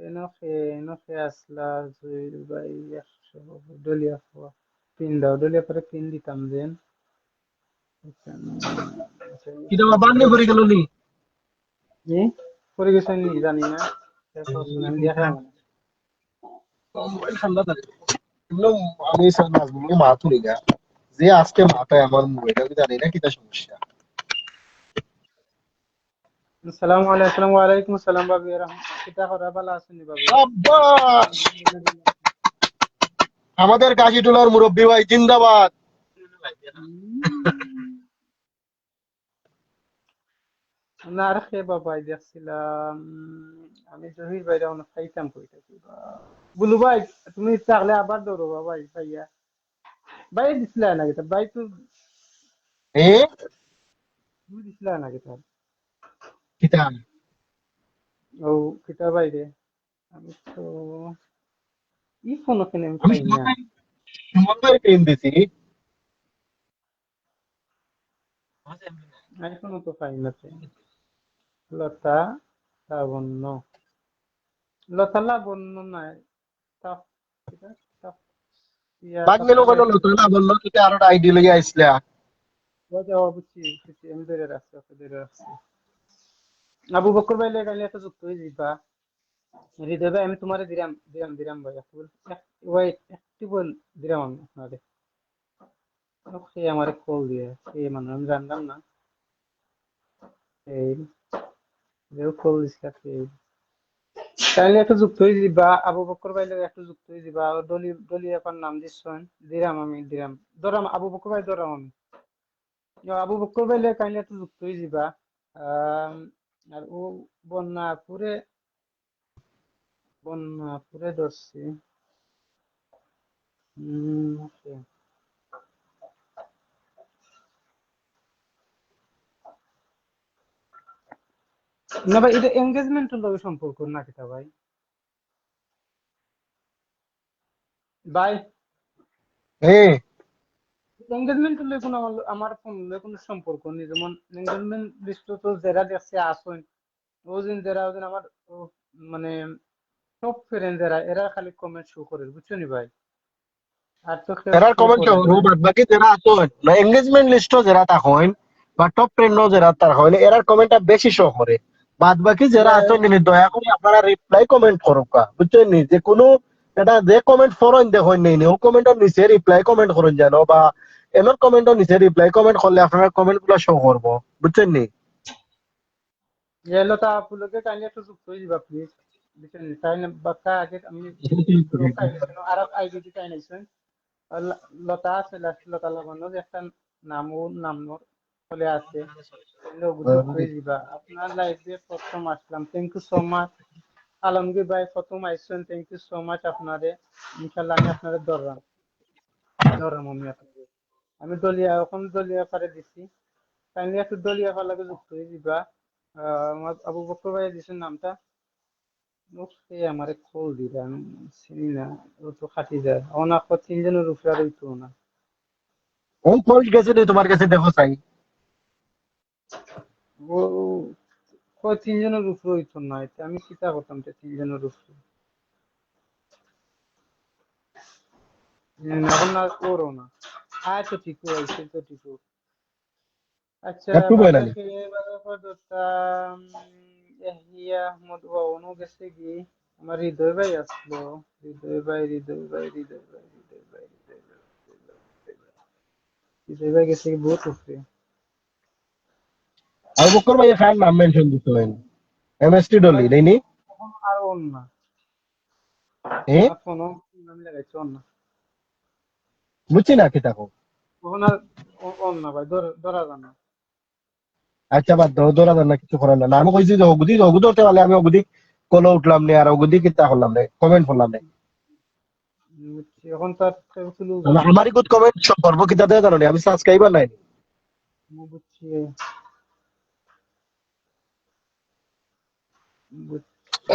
এনফে আসলা জুইল ভাই 100 ডলিয়া পিন দাও ডলিয়া পরে পিন দিতাম দেন এটা বান্নে পড়ে গেল নি জি পরে গেছে নি জানি না আমি দেখলাম মোবাইল ঠান্ডা থাকে এগুলো আমি স্যার নাজমুল মা তুলি না যে আজকে মাথায় আমার মোবাইল আমি জানি না কিটা সমস্যা আসসালামু আলাইকুম আসসালাম ভাবি কিতা করা ভালো আছেন ভাবি আব্বা আমাদের কাশিটুলার মুরব্বী ভাই জিন্দাবাদ না আর খে বাবা দেখছিলাম আমি জহির ভাই রাউন খাইতাম কইতা বুলু ভাই তুমি তাহলে আবার ধরো ভাই ভাইয়া ভাই দিছিলা না কিতা ভাই তো এ তুমি দিছিলা না কিতা কিটা ও কিতা ভাই রে আমি তো ফোন ওখানে আমি আমি পাই না সুমন পেন দিছি এখনো তো পাই না লতা লাবণ্য লতা লাবণ্য নাই তাপ কিতা তাপ বাগনে লোক হলো নতুন না বললো কিটা আরো আইডি লইয়া আইছলা বুঝছি আমি ধরে রাখছি আবু বকর ভাই লেগে একটা যুক্ত হয়ে যাবা হৃদয় ভাই আমি তোমারে দিরাম ভাই ওই একটু বল দিরাম আমি আপনারে সে আমারে কল দিয়ে সে মানে আমি জানলাম না এই যে কল দিছে তাইলে একটু যুক্ত হয়ে যাবা আবু বকর ভাই লেগে একটু যুক্ত হয়ে যাবা দলি এখন নাম দিচ্ছেন দিরাম ধরাম আবু বকর ভাই ধরাম আমি আবু বকর ভাই লেগে কাইলে একটু যুক্ত হয়ে যাবা আর ও বন্যাপুরে ধরছি okay. না ভাই এটা এঙ্গেজমেন্টের লগে সম্পর্ক না কিতা ভাই ভাই হ্যাঁ এঙ্গেজমেন্টের লগে কোনো আমার ফোন লগে কোনো সম্পর্ক নেই যেমন এঙ্গেজমেন্ট লিস্ট তো যারা দেখছে আসুন ওদিন যারা ওদিন আমার মানে টপ ফ্রেন্ড যারা এরা খালি কমেন্ট শো করে বুঝছো নি ভাই আর তো এরার কমেন্ট বাদ বাকি যারা আছো না এনগেজমেন্ট লিস্টও যারা তা হয় বা টপ ফ্রেন্ডও যারা তার হয় এরার কমেন্টটা বেশি শো করে বাদ বাকি যারা আছো নি দয়া করে আপনারা রিপ্লাই কমেন্ট করো কা বুঝছেন নি যে কোনো এটা যে কমেন্ট ফরন দেখুন নেই ও কমেন্টের নিচে রিপ্লাই কমেন্ট করুন জানো বা এলোর কমেন্টও নিচে রিপ্লাই কমেন্ট করলে আপনারা কমেন্ট গুলো শো করবো, বুঝছেন নি? লতা আপুলোকে কাইন্ডলি একটু যুক্ত হয়ে দিবা প্লিজ, বুঝছেন তাই না? বাক্কা আগে আমি লোক আইডিছেন আর আইডি টাই নাইছেন লতা আছে লতা লাগানো একটা নাম চলে আছে, লোক যুক্ত হয়ে দিবা। আপনার লাইফে প্রথম আসলাম, thank you so much. Alamgir ভাই প্রথম আইসেন, থ্যাংক ইউ সো মাচ আপনারে। ইনশাল্লাহ আমি আপনাদের ধরলাম আমি আপনাদের, আমি দলিয়া এখন দলিয়া পারে দিছি, কাইন্ডলি একটু দলিয়া পালাকে যুক্ত হয়ে দিবা। আমার আবু বকর ভাই দিছেন নামটা, সে আমারে খোল দিবা, আমি চিনি না, ও তো খাটি যায় অনাক তিনজনের উপরে আর হইতো না। ও কল গেছে রে তোমার কাছে, দেখো চাই। ও কয় তিনজনের উপরে হইতো না, এতে আমি চিন্তা করতাম যে তিনজনের উপরে এখন না করো না। আচ্ছা ঠিক আছে, তো ঠিক। আচ্ছা একটু বলে বাসা নি। খেয়ে বাজার পর ধরতাম ইয়াহিয়া আহমদ বাবনও গেছে কি, আমার হৃদয় ভাই আসলো, হৃদয় ভাই হৃদয় ভাই হৃদয় ভাই হৃদয় ভাই হৃদয় ভাই হৃদয় ভাই গেছে কি বহুত উপরে। আবু বকর ভাই খান নাম মেনশন দিছিলেন, এমএসটি ডলি ভাই দেয়নি? এখন আর অন না, এ আর ফোনও নাম লাগাইছে অন না, বুঝছি না কি থাকো। তখন আর অন না ভাই, ধরা যান না। আচ্ছা বাদ দাও, দৌড়া না কিছু করার না। না, আমি কইছি যে অগুদি অগু ধরতে পারলে আমি অগুদি কলে উঠলাম নে, আর অগুদি কিতা করলাম নে, কমেন্ট করলাম নে। বুঝছি, এখন তার শুরু আমারই গুড কমেন্ট করবো কিতা দেয় জানো নি? আমি সাবস্ক্রাইবার নাই। বুঝছি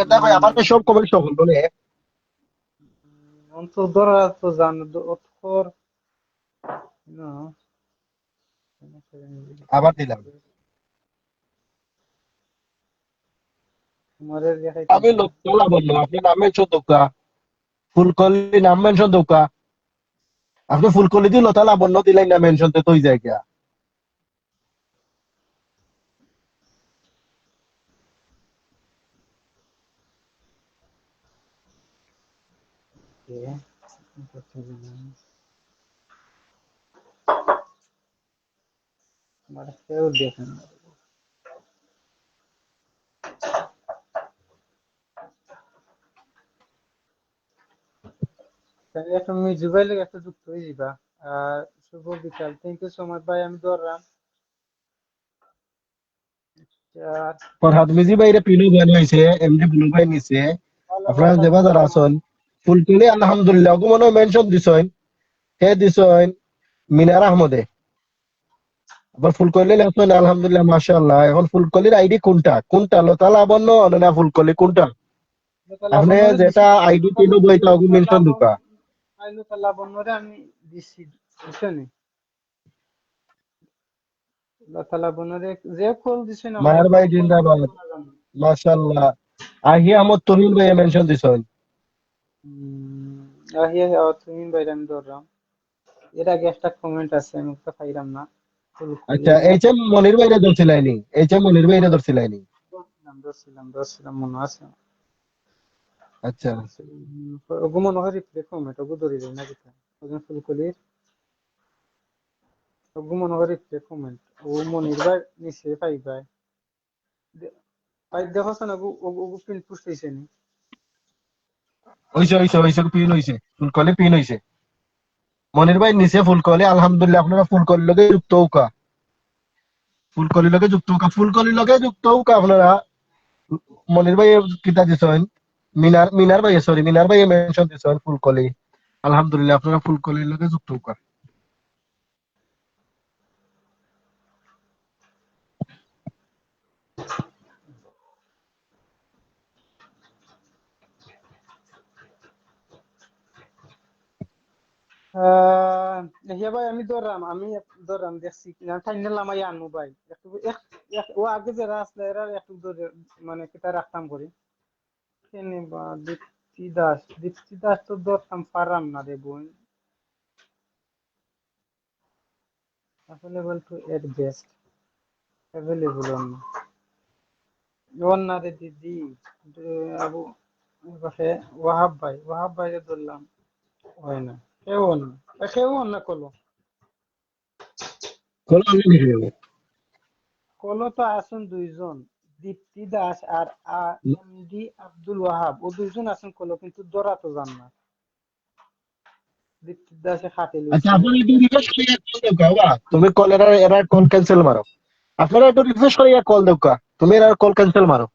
এটা ভাই আমার সব কমেন্ট শো করলো নে। অন্তর ধরা তো জান অতর না। আবার দিলাম। তোমারে দেখাইতাম আমি লোকলা বললাম আপনি নাম মেনশন দোকা, ফুলকলি নাম মেনশন দোকা। আপনি ফুলকলি দিয়ে লতা লাবণ্য দিলেন না মেনশন তে তুই যায় গিয়া। আমার কেউ দেখেন না। তাহলে একটা মিউজিক ভাই লাগে একটা যুক্ত হয়ে যাবা। আর শুভ বিকাল, থ্যাংক ইউ সো মাচ ভাই, আমি ধরলাম। আর ফরহাদ মিজি ভাইরে পিনু গান হইছে, এমডি ব্লু ভাই নিছে। ভালো আপনারা কথা যে বাজার বললাম। আসন ফুলকলি আলহামদুলিল্লাহ ওগো মনে মেনশন দিছেন। হে দিছেন মিনার আহমদে। আবার ফুলকলি লেখছেন আলহামদুলিল্লাহ মাশাআল্লাহ। এখন ফুলকলির আইডি কোনটা কোনটা, লতা লাবণ্য না ফুলকলি কোনটা? আপনি লাবণ্যরে দিছি, যেটা আইডি পিনু বইটা ওগো মেনশন দিবা। লাবণ্যরে আমি দিছি, বুঝছেন? লতা লাবণ্যরে যে কল দিছেন আমার মায়ার ভাই কল জিন্দাবাদ, মাশাআল্লাহ। আহি আহমদ তহিন ভাই মেনশন দিছেন। আহিয়া তুমি বাইরে আমি ধরলাম। এর আগে একটা কমেন্ট আছে আমি তো পাইলাম না, ফুলকলি আচ্ছা এইচ এম মনির ভাইরে ধরছিলাইনি, এইচ এম মনির ভাইরে ধরছিলাইনি। ধরছিলাম মনে আছে। আচ্ছা ওগো মনে হয় রিপ্লে কমেন্ট ওগো ধরি দেয় না কিতা, ওজন ফুলকলির ওগো মনে হয় রিপ্লে কমেন্ট ও মনির ভাই নিচে পাই ভাই, ভাই দেখো না ওগো ওগো পিন পুষ্ট হইছে নি। হইছে হইছে হইছে, পিন হইছে, ফুলকলি পিন হইছে। মনির ভাই নিচে ফুলকলি আলহামদুলিল্লাহ। আপনারা ফুলকলির লগে যুক্ত হোকা, ফুলকলির লগে যুক্ত হোকা, ফুলকলির লগে যুক্ত হোকা আপনারা। মনির ভাই কিতা দিছেন, মিনার মিনার ভাই সরি মিনার ভাই মেনশন দিছেন ফুলকলি আলহামদুলিল্লাহ। আপনারা ফুলকলির লগে যুক্ত হোকা। হে ভাই আমি ধরলাম, আমি ধরলাম দেখছি কিনা টাইম নিলাম আই আনু ভাই একটু ও আগে যারা আসলে এরা একটু ধরে মানে কিতা রাখতাম করি কেনে বা দীপ্তি দাস তো ধরতাম পারলাম না রে বোন, available to add guest, available on না রে দিদি। আবু পাশে ওয়াহাব ভাই ধরলাম, হয় না কেউ না, কেউ না কলো কল আমি লিখে দেবো। কলো তো আছেন দুইজন, দীপ্তি দাস আর এমডি আব্দুল ওয়াহাব, ও দুইজন আছেন কলো, কিন্তু দরা তো যান না। দীপ্তি দাসে খাটে আচ্ছা লইছে। আপনারা একটু রিফ্রেশ করে কল দাও বাবা, তুমি কল এরা কল ক্যান্সেল মারো। আপনারা একটু রিফ্রেশ করে কল দাও, তুমি এরা কল ক্যান্সেল মারো।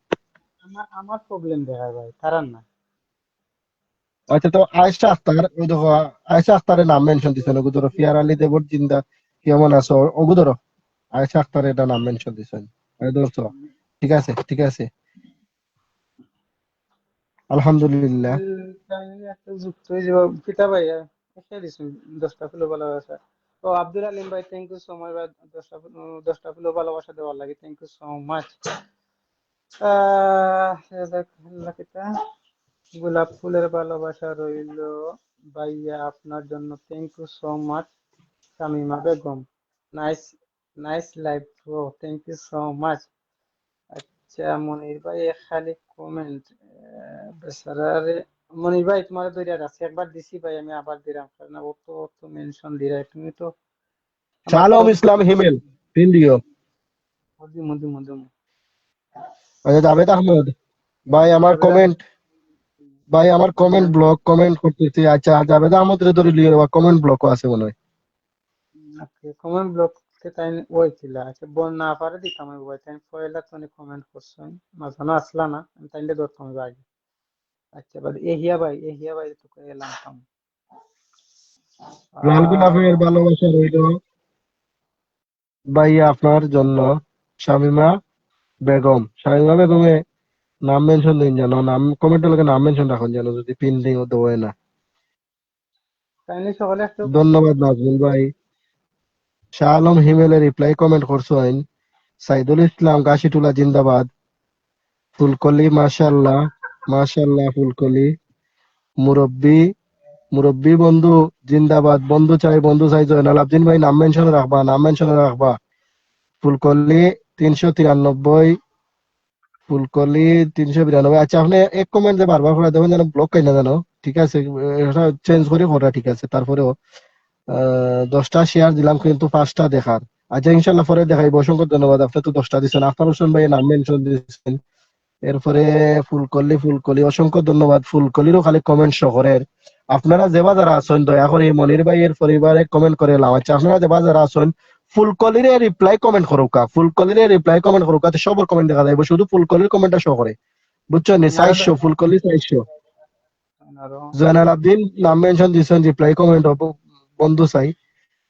আমার প্রবলেম দেখায় ভাই, তারার না। আচ্ছা তো আয়েশা আক্তার, ওই দেখো আয়েশা আক্তারের নাম মেনশন দিছেন, ওগু ধরো ফিয়ার আলী দেবর জিন্দা কেমন আছো, ওগু ধরো আয়েশা আক্তারের এটা নাম মেনশন দিছেন, ধরছো? ঠিক আছে ঠিক আছে, আলহামদুলিল্লাহ। একটা যুক্ত হয়ে যাবো পিতা ভাই, এসে দিছেন 10টা ফুলো ভালোবাসা। ও আব্দুল আলিম ভাই, থ্যাংক ইউ সো মাচ ভাই, 10টা ফুলো ভালোবাসা দেওয়ার লাগে, থ্যাংক ইউ সো মাচ। গোলাপ ফুলের ভালোবাসা রইল ভাইয়া আপনার জন্য, thank you so much. Shamima Begum, nice nice live bro, thank you so much. আচ্ছা মনির ভাই খালি কমেন্ট, বেচারারে। মনির ভাই তোমার দইরা রাখছি, একবার দিছি ভাই, আমি আবার দিলাম, কারণ ও তো মেনশন দিলাই, তুমি তো আমার শালম তরফ ইসলাম হিমেল পিন দিও। মধু মধু মধু। আচ্ছা জাভেদ আহমদ ভাই আমার কমেন্ট ব্লক কমেন্ট করতেছি। আচ্ছা জাভেদ আহমদ রে ধরে লিয়ে কমেন্ট ব্লকও আছে মনে হয়। কমেন্ট ব্লক তাই ওই ছিল, আচ্ছা বল না পারে দিতাম আমি ভাই, তাই পয়লা তো কমেন্ট করছেন, মাঝখানে আসলা না, আমি তাইলে ধরতাম আগে। আচ্ছা বাদ এহিয়া ভাই তো এলাম কাম। লাল গোলাপের ভালোবাসা রইল ভাইয়া আপনার জন্য। শামিমা বেগমে নাম মেনশন দিন জানো, নাম কমেন্টের লগে নাম মেনশন রাখুন জানো, যদি পিন দিই ও দেওয়া না। তাইলে সকালে একটু ধন্যবাদ নাজমুল ভাই। শাহ আলম হিমেলে রিপ্লাই কমেন্ট করছো আইন। সাইদুল ইসলাম গাছিটুলা জিন্দাবাদ। ফুলকলি মাশাল্লাহ মাশাল্লাহ ফুলকলি। মুরব্বী মুরব্বী বন্ধু জিন্দাবাদ, বন্ধু চাই জয়নাল আবদিন ভাই নাম মেনশন রাখবা। ফুলকলি 393, ফুলকলি 392। আচ্ছা আপনি এক কমেন্ট যে বারবার করে দেবেন যেন ব্লক কাই না জানো, ঠিক আছে? এটা চেঞ্জ করে করা ঠিক আছে। তারপরেও 10টা শেয়ার দিলাম কিন্তু 5টা দেখার। আচ্ছা ইনশাল্লাহ পরে দেখাইবো। অসংখ্য ধন্যবাদ, আপনি তো 10টা দিচ্ছেন। আফতার হোসেন ভাই নাম মেনশন দিচ্ছেন। এরপরে ফুলকলি অসংখ্য ধন্যবাদ। ফুলকলিরও খালি কমেন্ট শহরের। আপনারা যেবা যারা আছেন দয়া করে মনির ভাইয়ের পরিবারে কমেন্ট করে এলাম। আচ্ছা আপনারা যেবা যারা আছেন ফুলকলিরে রিপ্লাই কমেন্ট করুকা, সবার কমেন্ট দেখা যাবে, শুধু ফুলকলির কমেন্টটা শো করে, বুঝছেন? 400 ফুলকলি 400। আরো জয়নাল আবদিন নাম মেনশন দিচ্ছেন, রিপ্লাই কমেন্ট হবো বন্ধু চাই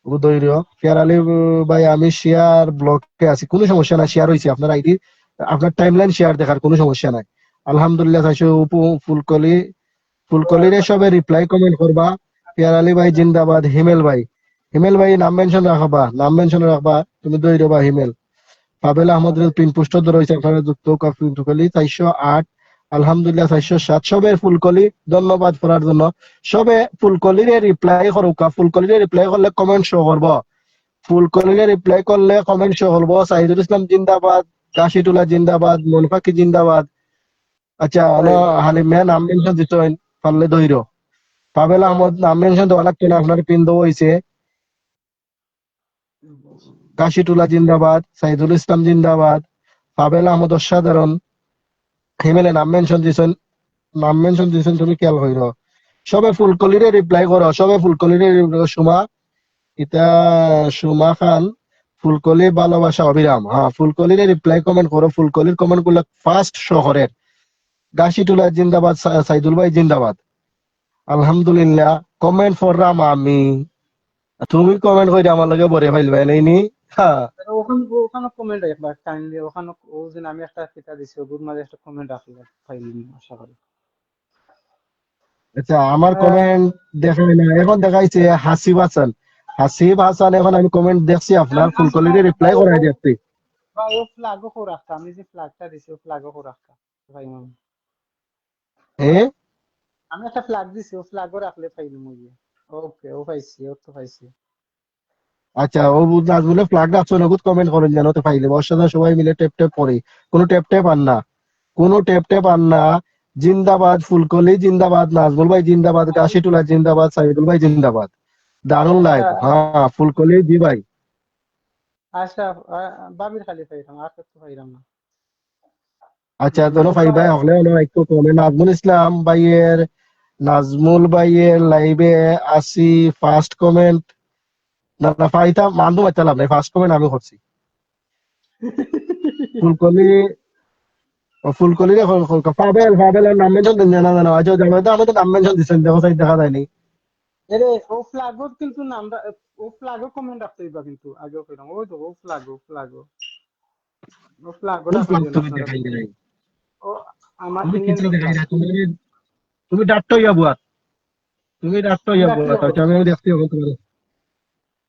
ধৈর্য। ফিয়ার আলী ভাই আমি শেয়ার ব্লকে আছি, কোনো সমস্যা নাই, শেয়ার হয়েছে আপনার আইডি, আপনার টাইমলাইন শেয়ার দেখার কোনো সমস্যা নাই। আলহামদুলিল্লাহ চাইছো ফুলকলিরে সবে রিপ্লাই কমেন্ট করবা। ফিয়ার আলী ভাই জিন্দাবাদ। হিমেল ভাই নাম মেনশন রাখবা, তুমি ধৈর্য বা হিমেল। পাবেল আহমদের পিন পোস্ট রয়েছে, আপনারা যুক্ত ফুলকলি 408। আলহামদুলিল্লাহ 407 সবে ফুলকলি ধন্যবাদ করার জন্য। সবে ফুলকলিরে রিপ্লাই করুকা, ফুলকলিরে রিপ্লাই করলে কমেন্ট শো করবো, ফুলকলিরে রিপ্লাই করলে কমেন্ট শো করবো। সাহিদুল ইসলাম জিন্দাবাদ, কাশিটুলা জিন্দাবাদ, মনফাকি জিন্দাবাদ। আচ্ছা হালিম মিয়া নাম মেনশন দিতে পারলে ধৈর্য। পাবেল আহমদ নাম মেনশন দেওয়া লাগতো না, আপনার পিন দেওয়া হয়েছে। কাশিটুলা জিন্দাবাদ, সাইদুল ইসলাম জিন্দাবাদ, পাবেল আহমদ অসাধারণ। হিমেলে নাম মেনশন দিয়েছেন, তুমি খেয়াল কইর। সবে ফুলকলিরে রিপ্লাই করো, সুমা খান ফুলকলি ভালোবাসা অবিরাম। হ্যাঁ ফুলকলিরে রিপ্লাই কমেন্ট করো, ফুলকলির কমেন্ট গুলো ফার্স্ট শহরের। গাছিটুলা জিন্দাবাদ, সাইদুল ভাই জিন্দাবাদ। আলহামদুলিল্লাহ কমেন্ট করলাম আমি, তুমি কমেন্ট করে আমার লগে বরে ফাইলবাই নাইনি। হ্যাঁ ওখানে কমেন্ট একবার কাইন্ডলি, ওখানে ও যে আমি একটা ফিতা দিছি, ওর মাঝে একটা কমেন্ট রাখলে ফাইলি আশা করি। আচ্ছা আমার কমেন্ট দেখাই না, এখন দেখাইছে হাসিব হাসান এখন আমি কমেন্ট দেখছি আপনার, ফুলকলিরে রিপ্লাই করাই দেখছি। ভাই ও ফ্ল্যাগও করে রাখতা, আমি যে ফ্ল্যাগটা দিছি ও ফ্ল্যাগও করে রাখতা ভাই। হ্যাঁ আমি একটা ফ্ল্যাগ দিছি, ও ফ্ল্যাগও রাখলে ফাইলি মুই। ওকে ও পাইছি, ও তো পাইছি। আচ্ছা ও নাজমুলে ফ্ল্যাগ রাখছো নগদ কমেন্ট করেন যেন তো ফাইলে বর্ষাদা সবাই মিলে টেপ করি। কোনো টেপ আন না। জিন্দাবাদ ফুলকলি জিন্দাবাদ, নাজমুল ভাই জিন্দাবাদ, কাশিটুলা জিন্দাবাদ, সাইদুল ভাই জিন্দাবাদ। দারুণ লাইভ। হ্যাঁ ফুলকলি জি ভাই। আশরাফ বাবির খালি পাইলাম, আর কিছু পাইলাম না। আচ্ছা তোরা ফাইবা হলে হলো একটু কমে নাজমুল ইসলাম ভাইয়ের, নাজমুল ভাইয়ের লাইভে আসি ফার্স্ট কমেন্ট না না ফাইতা মানদু বাচ্চালাম না, ফার্স্ট কমেন্ট আমি করছি। ফুলকলি ফুলকলি ফাবেলের নাম মেনশন দেন না না আচ্ছা জানো তো আমাদের নাম মেনশন দিছেন, দেখো সাইড দেখা যায়নি। এরে ও ফ্ল্যাগও কিন্তু নামটা, ও ফ্ল্যাগও কমেন্ট রাখতে দিবা কিন্তু, আগেও কইলাম ওই তো ও ফ্ল্যাগও কোন রাখতে ফ্লাগ দিও না তুমি আপনারা। দেখাই নাই, ও আমার তুমি ইংল্যান্ড কিছু দেখাই ফ্ল্যাগ। নাই, তুমি ডাক্তার ইয়া বুয়াত, তুমি ডাক্তার ইয়া বুয়াত। আচ্ছা আমি দেখতে হবে তোমার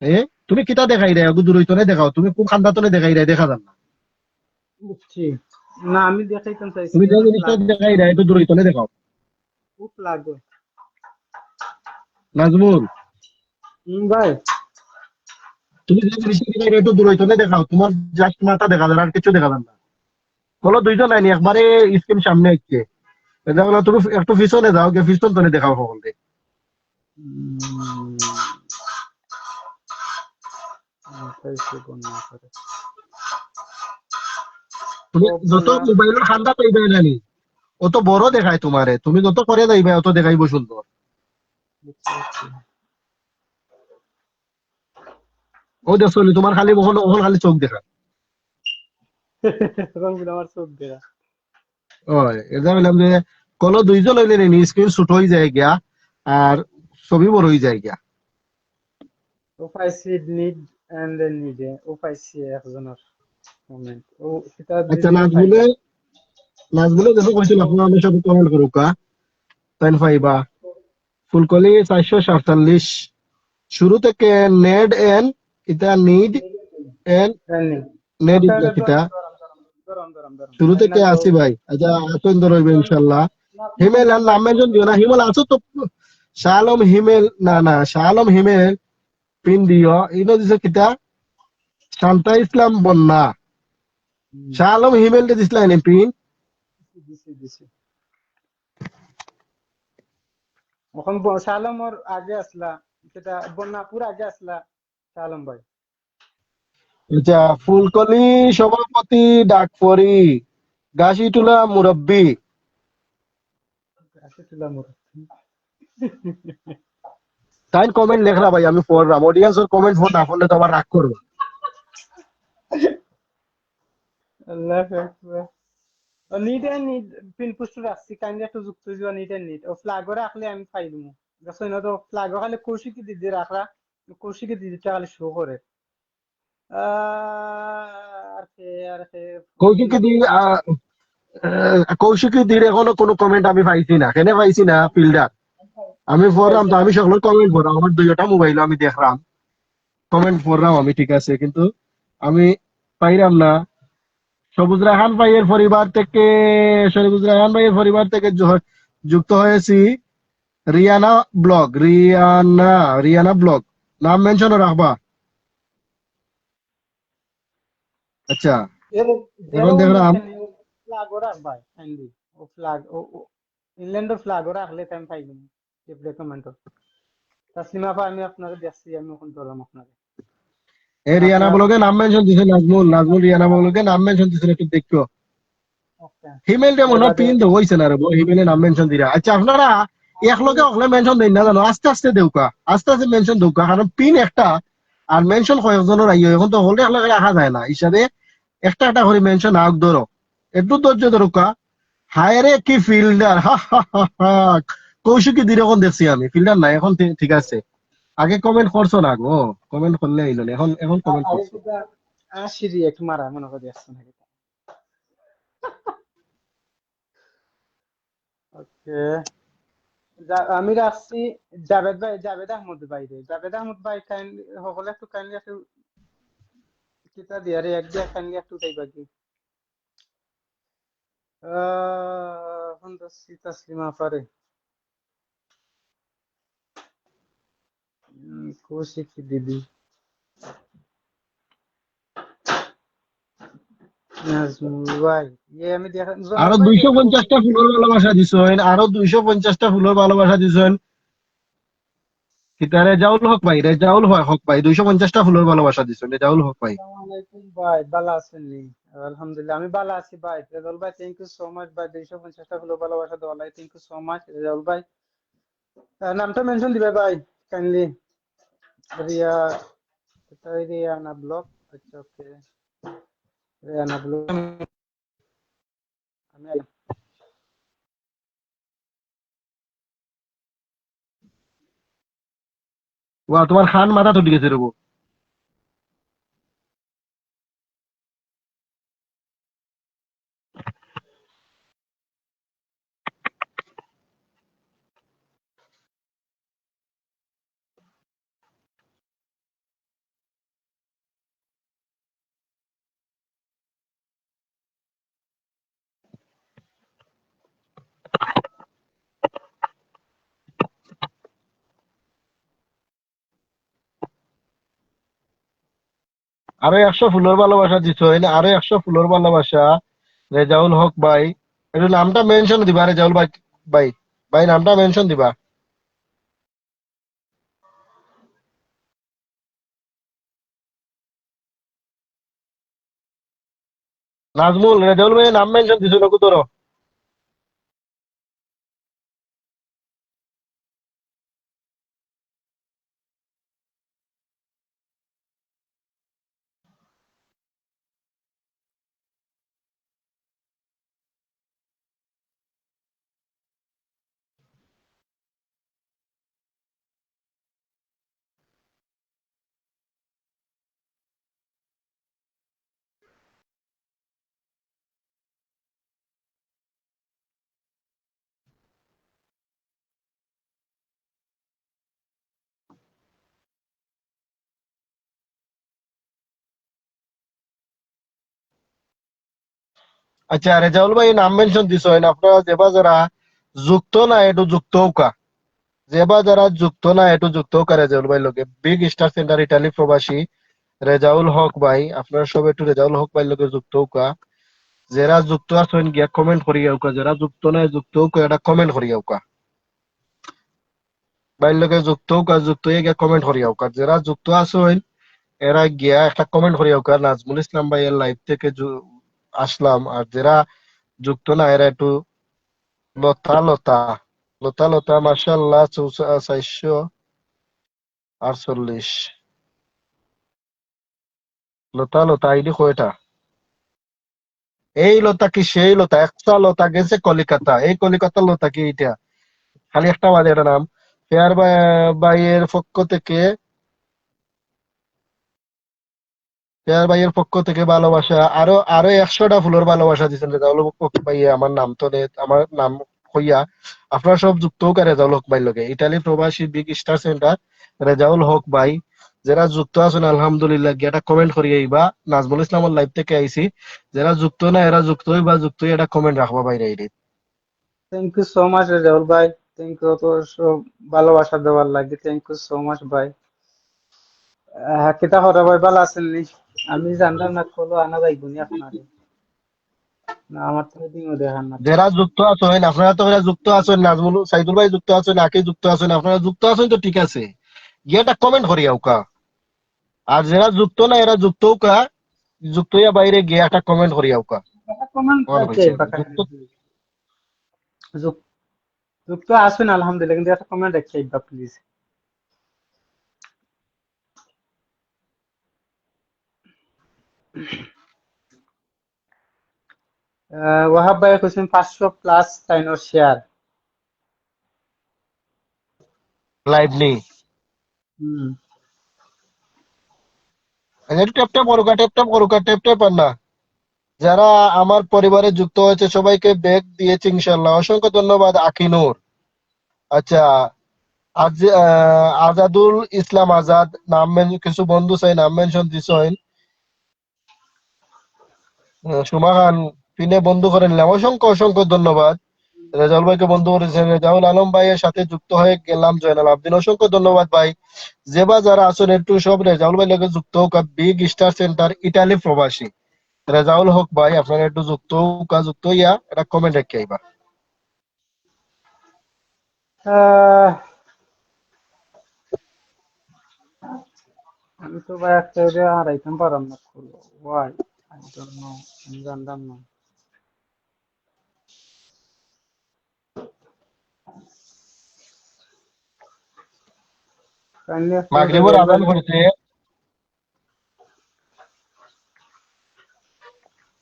এ, তুমি কিতা দেখাই রে দূর হইতনে দেখাও, তুমি খুব খান্দাতনে দেখাই রে, দেখা যান না। বুঝছি না, আমি দেখাইতাম চাইছি তুমি যে যে জিনিসটা ফ্ল্যাগ, দেখাই রে একটু দূর হইতনে দেখাও। ও ফ্ল্যাগও। নাজমুল ভাই তুমি যে জিনিসটা দেখাই রে একটু দূর হইতনে দেখাও, তোমার জাস্ট মাথা দেখা যায় আর কিছু দেখা যান না। বলো দুইজন আইনি একবারে স্ক্রিন সামনে হচ্ছে, এটা হলো তুমি একটু পিছনে যাও, গে পিছন তনে দেখাও সকলকে। তুমি যত মোবাইলের খান্দা পাইবে জানি অত বড় দেখায় তোমারে, তুমি যত করে যাইবে অত দেখাইবো সুন্দর। ও দেখছো তোমার খালি ওখান ওখান খালি চোখ দেখা। রঙিন আমার চোখ দেখা। ওই এটা বললাম যে কোনো দুইজন হইলে নি স্ক্রিন শুট হয়ে যায় গিয়া আর ছবি বড় হয়ে যায় গিয়া। ও পাইছি নিড এন্ড দেন নিডে, ও পাইছি একজনের কমেন্ট, ও সেটা আচ্ছা দুইজনে নাজমুলে, পাইলাম। নাজমুলে দেখো কইছিল আপনারা আমি সব কমেন্ট করুকা তাই পাইবা। ফুলকলি 447 শুরু থেকে নেড এন এটা নিড এন রানিং নেড ওটা কিটা ধরম শুরু আইনা থেকে তো আসি ভাই। আচ্ছা আসুন রইবে ইনশাল্লাহ। হিমেল আর নাম মেনশন দিও না, হিমেল আছো তো। শালম হিমেল না না শালম হিমেল পিন দিও, ইনো দিছে কিতা শান্তা ইসলাম বন্যা, শালম হিমেল দিছিলা এনে পিন। দিছি এখন শালমর আগে আসলা, সেটা বন্যাপুর আগে আসলা শালম ভাই। আচ্ছা ফুলকলি সভাপতি ডাকপরি গাছিটুলা মুরব্বী। আসছিলাম ওর তাই কমেন্ট লেখরা ভাই আমি পড়লাম, অডিয়েন্সের কমেন্ট ফোন না পড়লে তো আবার রাগ করবো। আল্লাহ আকবার। Need and need pin post রাখছি, কাইন্ডলি একটু যুক্ত হইবা নিড এন্ড নিড। ও ফ্ল্যাগও রাখলে আমি পাই দিমু, দেখছো না তো ফ্ল্যাগও খালি কৌশিকি দিদি রাখলা, কৌশিকি দিদিটা খালি শো করে। আর কে কৌশিক দি কৌশিক দির এখনো কোনো কমেন্ট আমি পাইছি না, কেন পাইছি না ফিল্ডার আমি পড়লাম তো, আমি সকলের কমেন্ট পড়লাম, আমার দুইটা মোবাইল আমি দেখলাম কমেন্ট পড়লাম আমি, ঠিক আছে কিন্তু আমি পাইলাম না। সবুজ রায়হান ভাইয়ের পরিবার থেকে, সবুজ রায়হান ভাইয়ের পরিবার থেকে যুক্ত হয়েছি রিয়ানা ব্লগ, রিয়ানা ব্লগ নাম মেনশন রাখবা। আচ্ছা এখন দেখলাম ফ্ল্যাগও রাখবা কাইন্ডলি, ও ফ্ল্যাগ ও ইংল্যান্ডের ফ্ল্যাগও রাখলে আমি পাই দিমু রেকমেন্ড। তাসলিমা আপা আমি আপনাকে দেখছি, আমি এখন ধরলাম আপনাকে। এই রিয়ানা ব্লগে নাম মেনশন দিছে নাজমুল, নাজমুল রিয়ানা ব্লগে নাম মেনশন দিছে, একটু দেখো ওকে হিমেলটা মনে হয় পিন দেওয়া হয়েছে না রে, হিমেলে নাম মেনশন দিরা। আচ্ছা আপনারা একলগে অকলে মেনশন দেন না জানো, আস্তে আস্তে দেউকা, আস্তে আস্তে মেনশন দেউকা, কারণ পিন একটা আর মেনশন কয়েকজনের আইয়, এখন তো হলে একলগে রাখা যায় না, হিসাবে একটা একটা করে মেনশন আগ ধরো, একটু ধৈর্য ধরুকা। হায় রে কি ফিল্ডার, হা হা হা হা। কৌশিকী দিরকম দেখছি আমি, ফিল্ডার নাই এখন, ঠিক আছে আগে কমেন্ট করছো না গো, কমেন্ট করলে আইলো না, এখন এখন কমেন্ট করছো। আশিরি এক মারা মনে করে আসছে নাকি। ওকে আমি রাখছি জাভেদ ভাই, জাভেদ আহমদ ভাই রে, জাভেদ আহমদ ভাই কাইন্ডলি সকলে একটু কাইন্ডলি একটু কিতা দিয়া রে, এক দিয়া কাইন্ডলি একটু চাইবা কি এখন তো তাসলিমা পারে কৌশিকী দিদি, নাজমুল ভাই ইয়ে আমি দেখা আরো ভাই 250টা ফুলের ভালোবাসা দিছেন, আরো 250টা ফুলের ভালোবাসা দিছেন। কিতা রেজাউল হক ভাই, রেজাউল হক ভাই 250টা ফুলের ভালোবাসা দিছেন রেজাউল হক ভাই। আসসালামু আলাইকুম ভাই, ভালো আছেন নি? আলহামদুলিল্লাহ আমি ভালো আছি ভাই। রেজাউল ভাই থ্যাংক ইউ সো মাচ ভাই, 250টা হলো ভালোবাসা দেওয়ার লাগে, thank you so much Rezaul ভাই। নামটা মেনশন দিবে ভাই কাইন্ডলি। রিয়া, এটা রিয়ানা ব্লগ। আচ্ছা ওকে, রিয়ানা ব্লগ। আমি ওয়া তোমার খান মাথা তো গেছে রবো। আরো 100 ফুলের ভালোবাসা দিছেন, আরো 100 ফুলের ভালোবাসা রেজাউল হক ভাই। একটু নামটা মেনশন দিবা রেজাউল ভাই। ভাই ভাই নামটা মেনশন দিবা। নাজমুল, রেজাউল ভাই নাম মেনশন দিছো নাকু তোর? আচ্ছা রেজাউল ভাই নাম মেনশন দিছেন, আপনারা যেবা যারা যুক্ত না একটু যুক্ত হোকা। যেবা যারা যুক্ত না একটু যুক্ত হোকা রেজাউল ভাই লোকে। বিগ স্টার সেন্টার ইটালি প্রবাসী রেজাউল হক ভাই, আপনারা সব একটু রেজাউল হক ভাই লোকে যুক্ত হোকা। যারা যুক্ত আছেন গিয়া কমেন্ট করিয়া হোকা, যারা যুক্ত নাই যুক্ত হোকা এটা কমেন্ট করিয়া হোকা। ভাই লোকে যুক্ত হোকা, যুক্ত হয়ে গিয়া কমেন্ট করিয়া হোকা। যারা যুক্ত আছেন এরা গিয়া একটা কমেন্ট করিয়া হোকা, নাজমুল ইসলাম ভাইয়ের লাইভ থেকে আসলাম। আর যারা যুক্ত না এরা একটু লতা লতা লতা লতা মাশাআল্লাহ 448। লতা লতা আইডি কয়টা? এই লতা কি সেই লতা? একটা লতা গেছে কলিকাতা, এই কলিকাতার লতা কি এটা? খালি একটা বাদে এটা নাম। ফেয়ার ভাইয়ের পক্ষ থেকে, ফেয়ার ভাইয়ের পক্ষ থেকে ভালোবাসা। আরো আরো 100টা ফুলের ভালোবাসা দিচ্ছেন রেজাউল হক ভাই। আমার নাম তো আমার নাম হইয়া আপনারা সব যুক্ত হোক রেজাউল হক ভাই লগে। ইটালি প্রবাসী big star centre Rezaul Haque ভাই, যারা যুক্ত আছেন আলহামদুলিল্লাহ গিয়ে একটা কমেন্ট করিয়ে আইবা। নাজমুল ইসলামের লাইভ থেকে আইছি। যারা যুক্ত না এরা যুক্ত হইবা, যুক্ত হয়ে একটা কমেন্ট রাখবা বাইরে ID. Thank you so much Rezaul ভাই, থ্যাংক ইউ তো সব ভালোবাসা দেওয়ার লাগে, থ্যাংক ইউ সো মাচ ভাই। কিতা হরে ভাই, ভালো আছেন নি? আমি জানলাম না কলো আনা যাইবনি আপনারে, না আমার তো দিনও দেখান না তো। যারা যুক্ত আছেন আপনারা তো এরা যুক্ত আছেন, নাজমুল সাইদুল ভাই যুক্ত আছেন, আকি যুক্ত আছেন, আপনারা যুক্ত আছেন তো ঠিক আছে, গিয়ে একটা কমেন্ট করিয়া হোকা। আর যারা যুক্ত না এরা যুক্ত হোকা, যুক্ত হইয়া বাইরে গিয়ে একটা কমেন্ট করিয়া হোকা। কমেন্ট অন আছে হয়েছে বাকাইন, যুক্ত। যুক্ত আছেন আলহামদুলিল্লাহ, কিন্তু একটা কমেন্ট রেখে আইবা প্লিজ। ওয়াহাব ভাই কইছেন 500 প্লাস সাইনর শেয়ার। লাইভ নেই। হুম। একটু ট্যাপ ট্যাপ করুকা, ট্যাপ ট্যাপ করুকা, ট্যাপ ট্যাপ আর না। যারা আমার পরিবারে যুক্ত হয়েছে সবাইকে ব্যাগ দিয়েছে ইনশাল্লাহ, অসংখ্য ধন্যবাদ আকিনুর। আচ্ছা, আজ আজাদুল ইসলাম আজাদ নাম কিছু বন্ধু চাই নাম মেনশন দিছেন। সুমা খান পিনে বন্ধু করে নিলাম, অসংখ্য অসংখ্য ধন্যবাদ। রেজাউল ভাইকে বন্ধু করেছেন। রেজাউল আলম ভাইয়ের সাথে যুক্ত হয়ে গেলাম জয়নাল আবদিন, অসংখ্য ধন্যবাদ ভাই। যেবা যারা আছেন একটু সব রেজাউল ভাই লোকে যুক্ত হোক। বিগ স্টার সেন্টার ইটালি প্রবাসী রেজাউল হক ভাই, আপনারা একটু যুক্ত হোক, যুক্ত হইয়া একটা কমেন্ট রেখে আইবা। আহ, আমি তো ভাই একটা ওটা হারাইতাম পারাম না করবো ওয়াই আই ডোন্ট নো আমি জানতাম না কাইন্ডলি একটা ওটা মাগরিবের রেল আজান করেছে।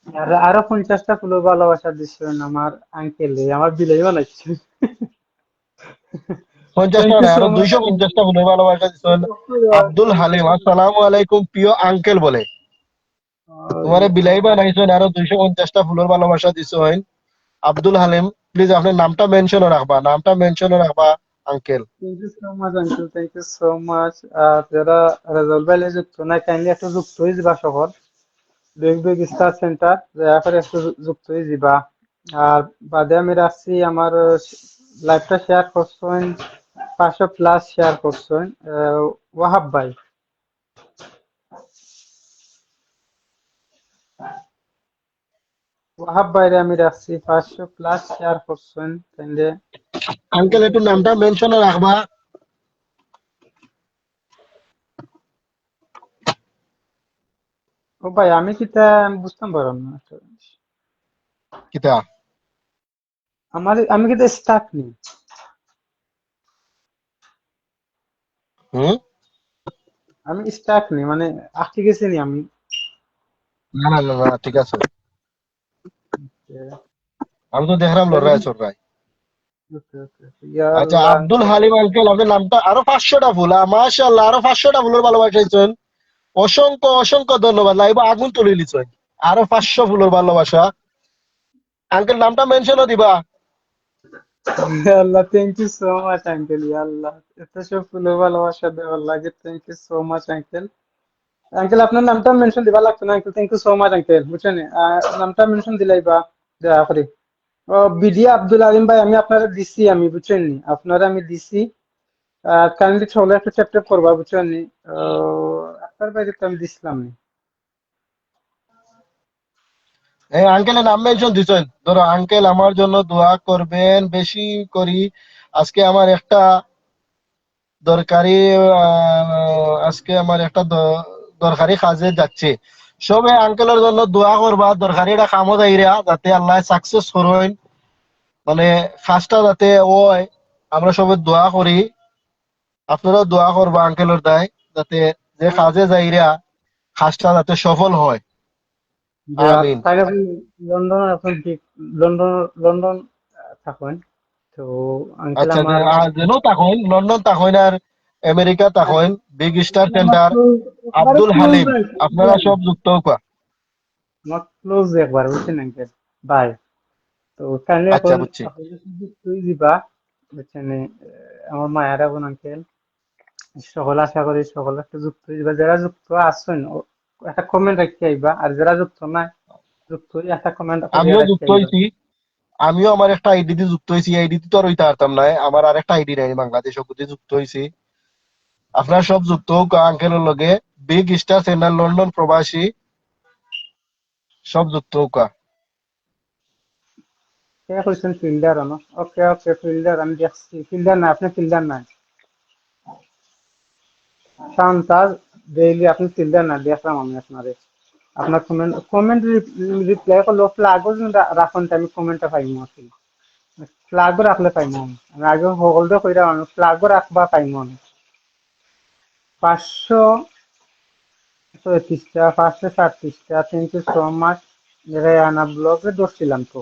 আর আরো 50টা ফুলের ভালোবাসা দিচ্ছেন আমার আঙ্কেলে আমার বিলাই বানাইছে 50টা থ্যাংক ইউ না, সো আরো মাচ 250টা ফুলের ভালোবাসা দিচ্ছেন। আব্দুল হালিম, আসসালামু আলাইকুম প্রিয় আঙ্কেল বলে তোমারে বিলাই বানাইছেন, আরো 250টা ফুলের ভালোবাসা দিচ্ছেন। আব্দুল হালিম, প্লিজ আপনার নামটা মেনশনও রাখবা, নামটা মেনশনও রাখবা uncle. Thank you so much uncle thank you so much আর যারা রেজাল্ট ভাইলে যুক্ত না কাইন্ডলি একটু যুক্ত হয়ে যাবা শহর বেগ স্টার সেন্টার দয়া করে একটু যুক্ত হয়ে যাবা আর বাদে আমি রাখছি আমার লাইভটা শেয়ার করছেন 500+ শেয়ার করছেন ওয়াহাব ভাই ওয়াহাব ভাইরে আমি রাখছি 500+ শেয়ার করছেন কাইন্ডলি আঙ্কেল একটু নামটা মেনশনও রাখবা। ও ভাই আমি কিতা আমি বুঝতাম পারলাম না একটা জিনিস। কিতা? আমি কিতা স্টাক নেই হুম? আমি স্টাক নেই মানে আটকে গেছি নি আমি না না না না, ঠিক আছে, আমি তো দেখলাম লড়াই চড়াই। ইয়া আচ্ছা, আল্লাহ আব্দুল হালিম আঙ্কেল, আপনার নামটা আরো 500টা ফুল, মাশাআল্লাহ, আরো 500টা ফুলের ভালোবাসা। অসংখ্য অসংখ্য ধন্যবাদ, লাইভ আগুন তুলে দিচ্ছেন। আরো 500 ফুলের ভালোবাসা। আঙ্কেল নামটা মেনশনও দিবা। ইয়া আল্লাহ thank you so much uncle ইয়া আল্লাহ এত সব ফুলের ভালোবাসা দেওয়ার লাগে thank you so much uncle uncle আপনার নামটা মেনশন দিবা লাগতো না uncle thank you so much uncle বুঝছেন নামটা মেনশন দিলাই বা দয়া করে ও বিডিয়া আব্দুল আলিম ভাই আমি আপনারা দিছি আমি বুঝছেন নি আপনারা আমি দিছি কাইন্ডলি চলে একটা চ্যাপ্টার করবা বুঝছেন নি আপনার বাইরে তো আমি দিছিলাম নি এই আঙ্কেলের নাম মেনশন দিচ্ছেন, ধরো আঙ্কেল আমার জন্য দোয়া করবেন বেশি করি। আজকে আমার একটা দরকারি আজকে আমার একটা দরকারি কাজে যাচ্ছে। সবে আঙ্কেলের জন্য দোয়া করবা, দরকারি একটা কামও যাইরা যাতে আল্লাহ সাকসেস করুন, মানে কাজটা যাতে ওই আমরা সবাই দোয়া করি। আপনারাও দোয়া করবা আঙ্কেলের দায়, যাতে যে কাজে যাইরা কাজটা যাতে সফল হয়। আমিন। তাহলে আপনি লন্ডন এখন লন্ডন লন্ডন থাকেন তো আঙ্কেল আচ্ছা, আমার যেন তাকইন লন্ডন তাকইন আর আমেরিকা তাকইন বিগ স্টার সেন্টার আমার আব্দুল ক্লোজ হালিম, আপনারা সব যুক্ত হোক। আমার ক্লোজ একবার বুঝছেন আঙ্কেল বাই তো কাইন্ডলি আচ্ছা, এখন বুঝছি। আপনি যদি তুই দিবা বুঝছেন আমার মায়ের এখন আঙ্কেল সকল আশা করি সকল একটা যুক্ত হয়ে যাবা যারা যুক্ত আছেন একটা কমেন্ট রাখতে আইবা আর যারা যুক্ত নাই যুক্ত হয়ে একটা কমেন্ট করে আমিও রাখতে যুক্ত আইবা হয়েছি, আমিও আমার একটা আইডি দিয়ে যুক্ত হয়েছি, এই আইডি তো আর হইতে পারতাম না, আমার আর একটা আইডি নাই, বাংলাদেশ অকুতে যুক্ত হয়েছি। আপনারা সব যুক্ত হোক আঙ্কেলের লগে, বিগ স্টার সেন্টার লন্ডন প্রবাসী সব যুক্ত হোক। কে কইছেন ফিল্ডার আনো ওকে ওকে ফিল্ডার আমি দেখছি ফিল্ডার না আপনি ফিল্ডার নাই শান্তাজ ডেইলি আপনি ফিল্ডার না দেখলাম আমি আপনারে আপনার কমেন্ট রিপ্লাই করলে ফ্ল্যাগও রাখুন আমি কমেন্টটা পাইমু আসলে ফ্ল্যাগও রাখলে পাইমু আমি আগে হলদে কইরা আমি ফ্ল্যাগও রাখবা পাইমু আমি 537টা থ্যাংক ইউ সো মাচ রেয়ানা ব্লগে দোষছিলাম তো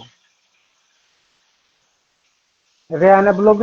রেয়ানা ব্লগে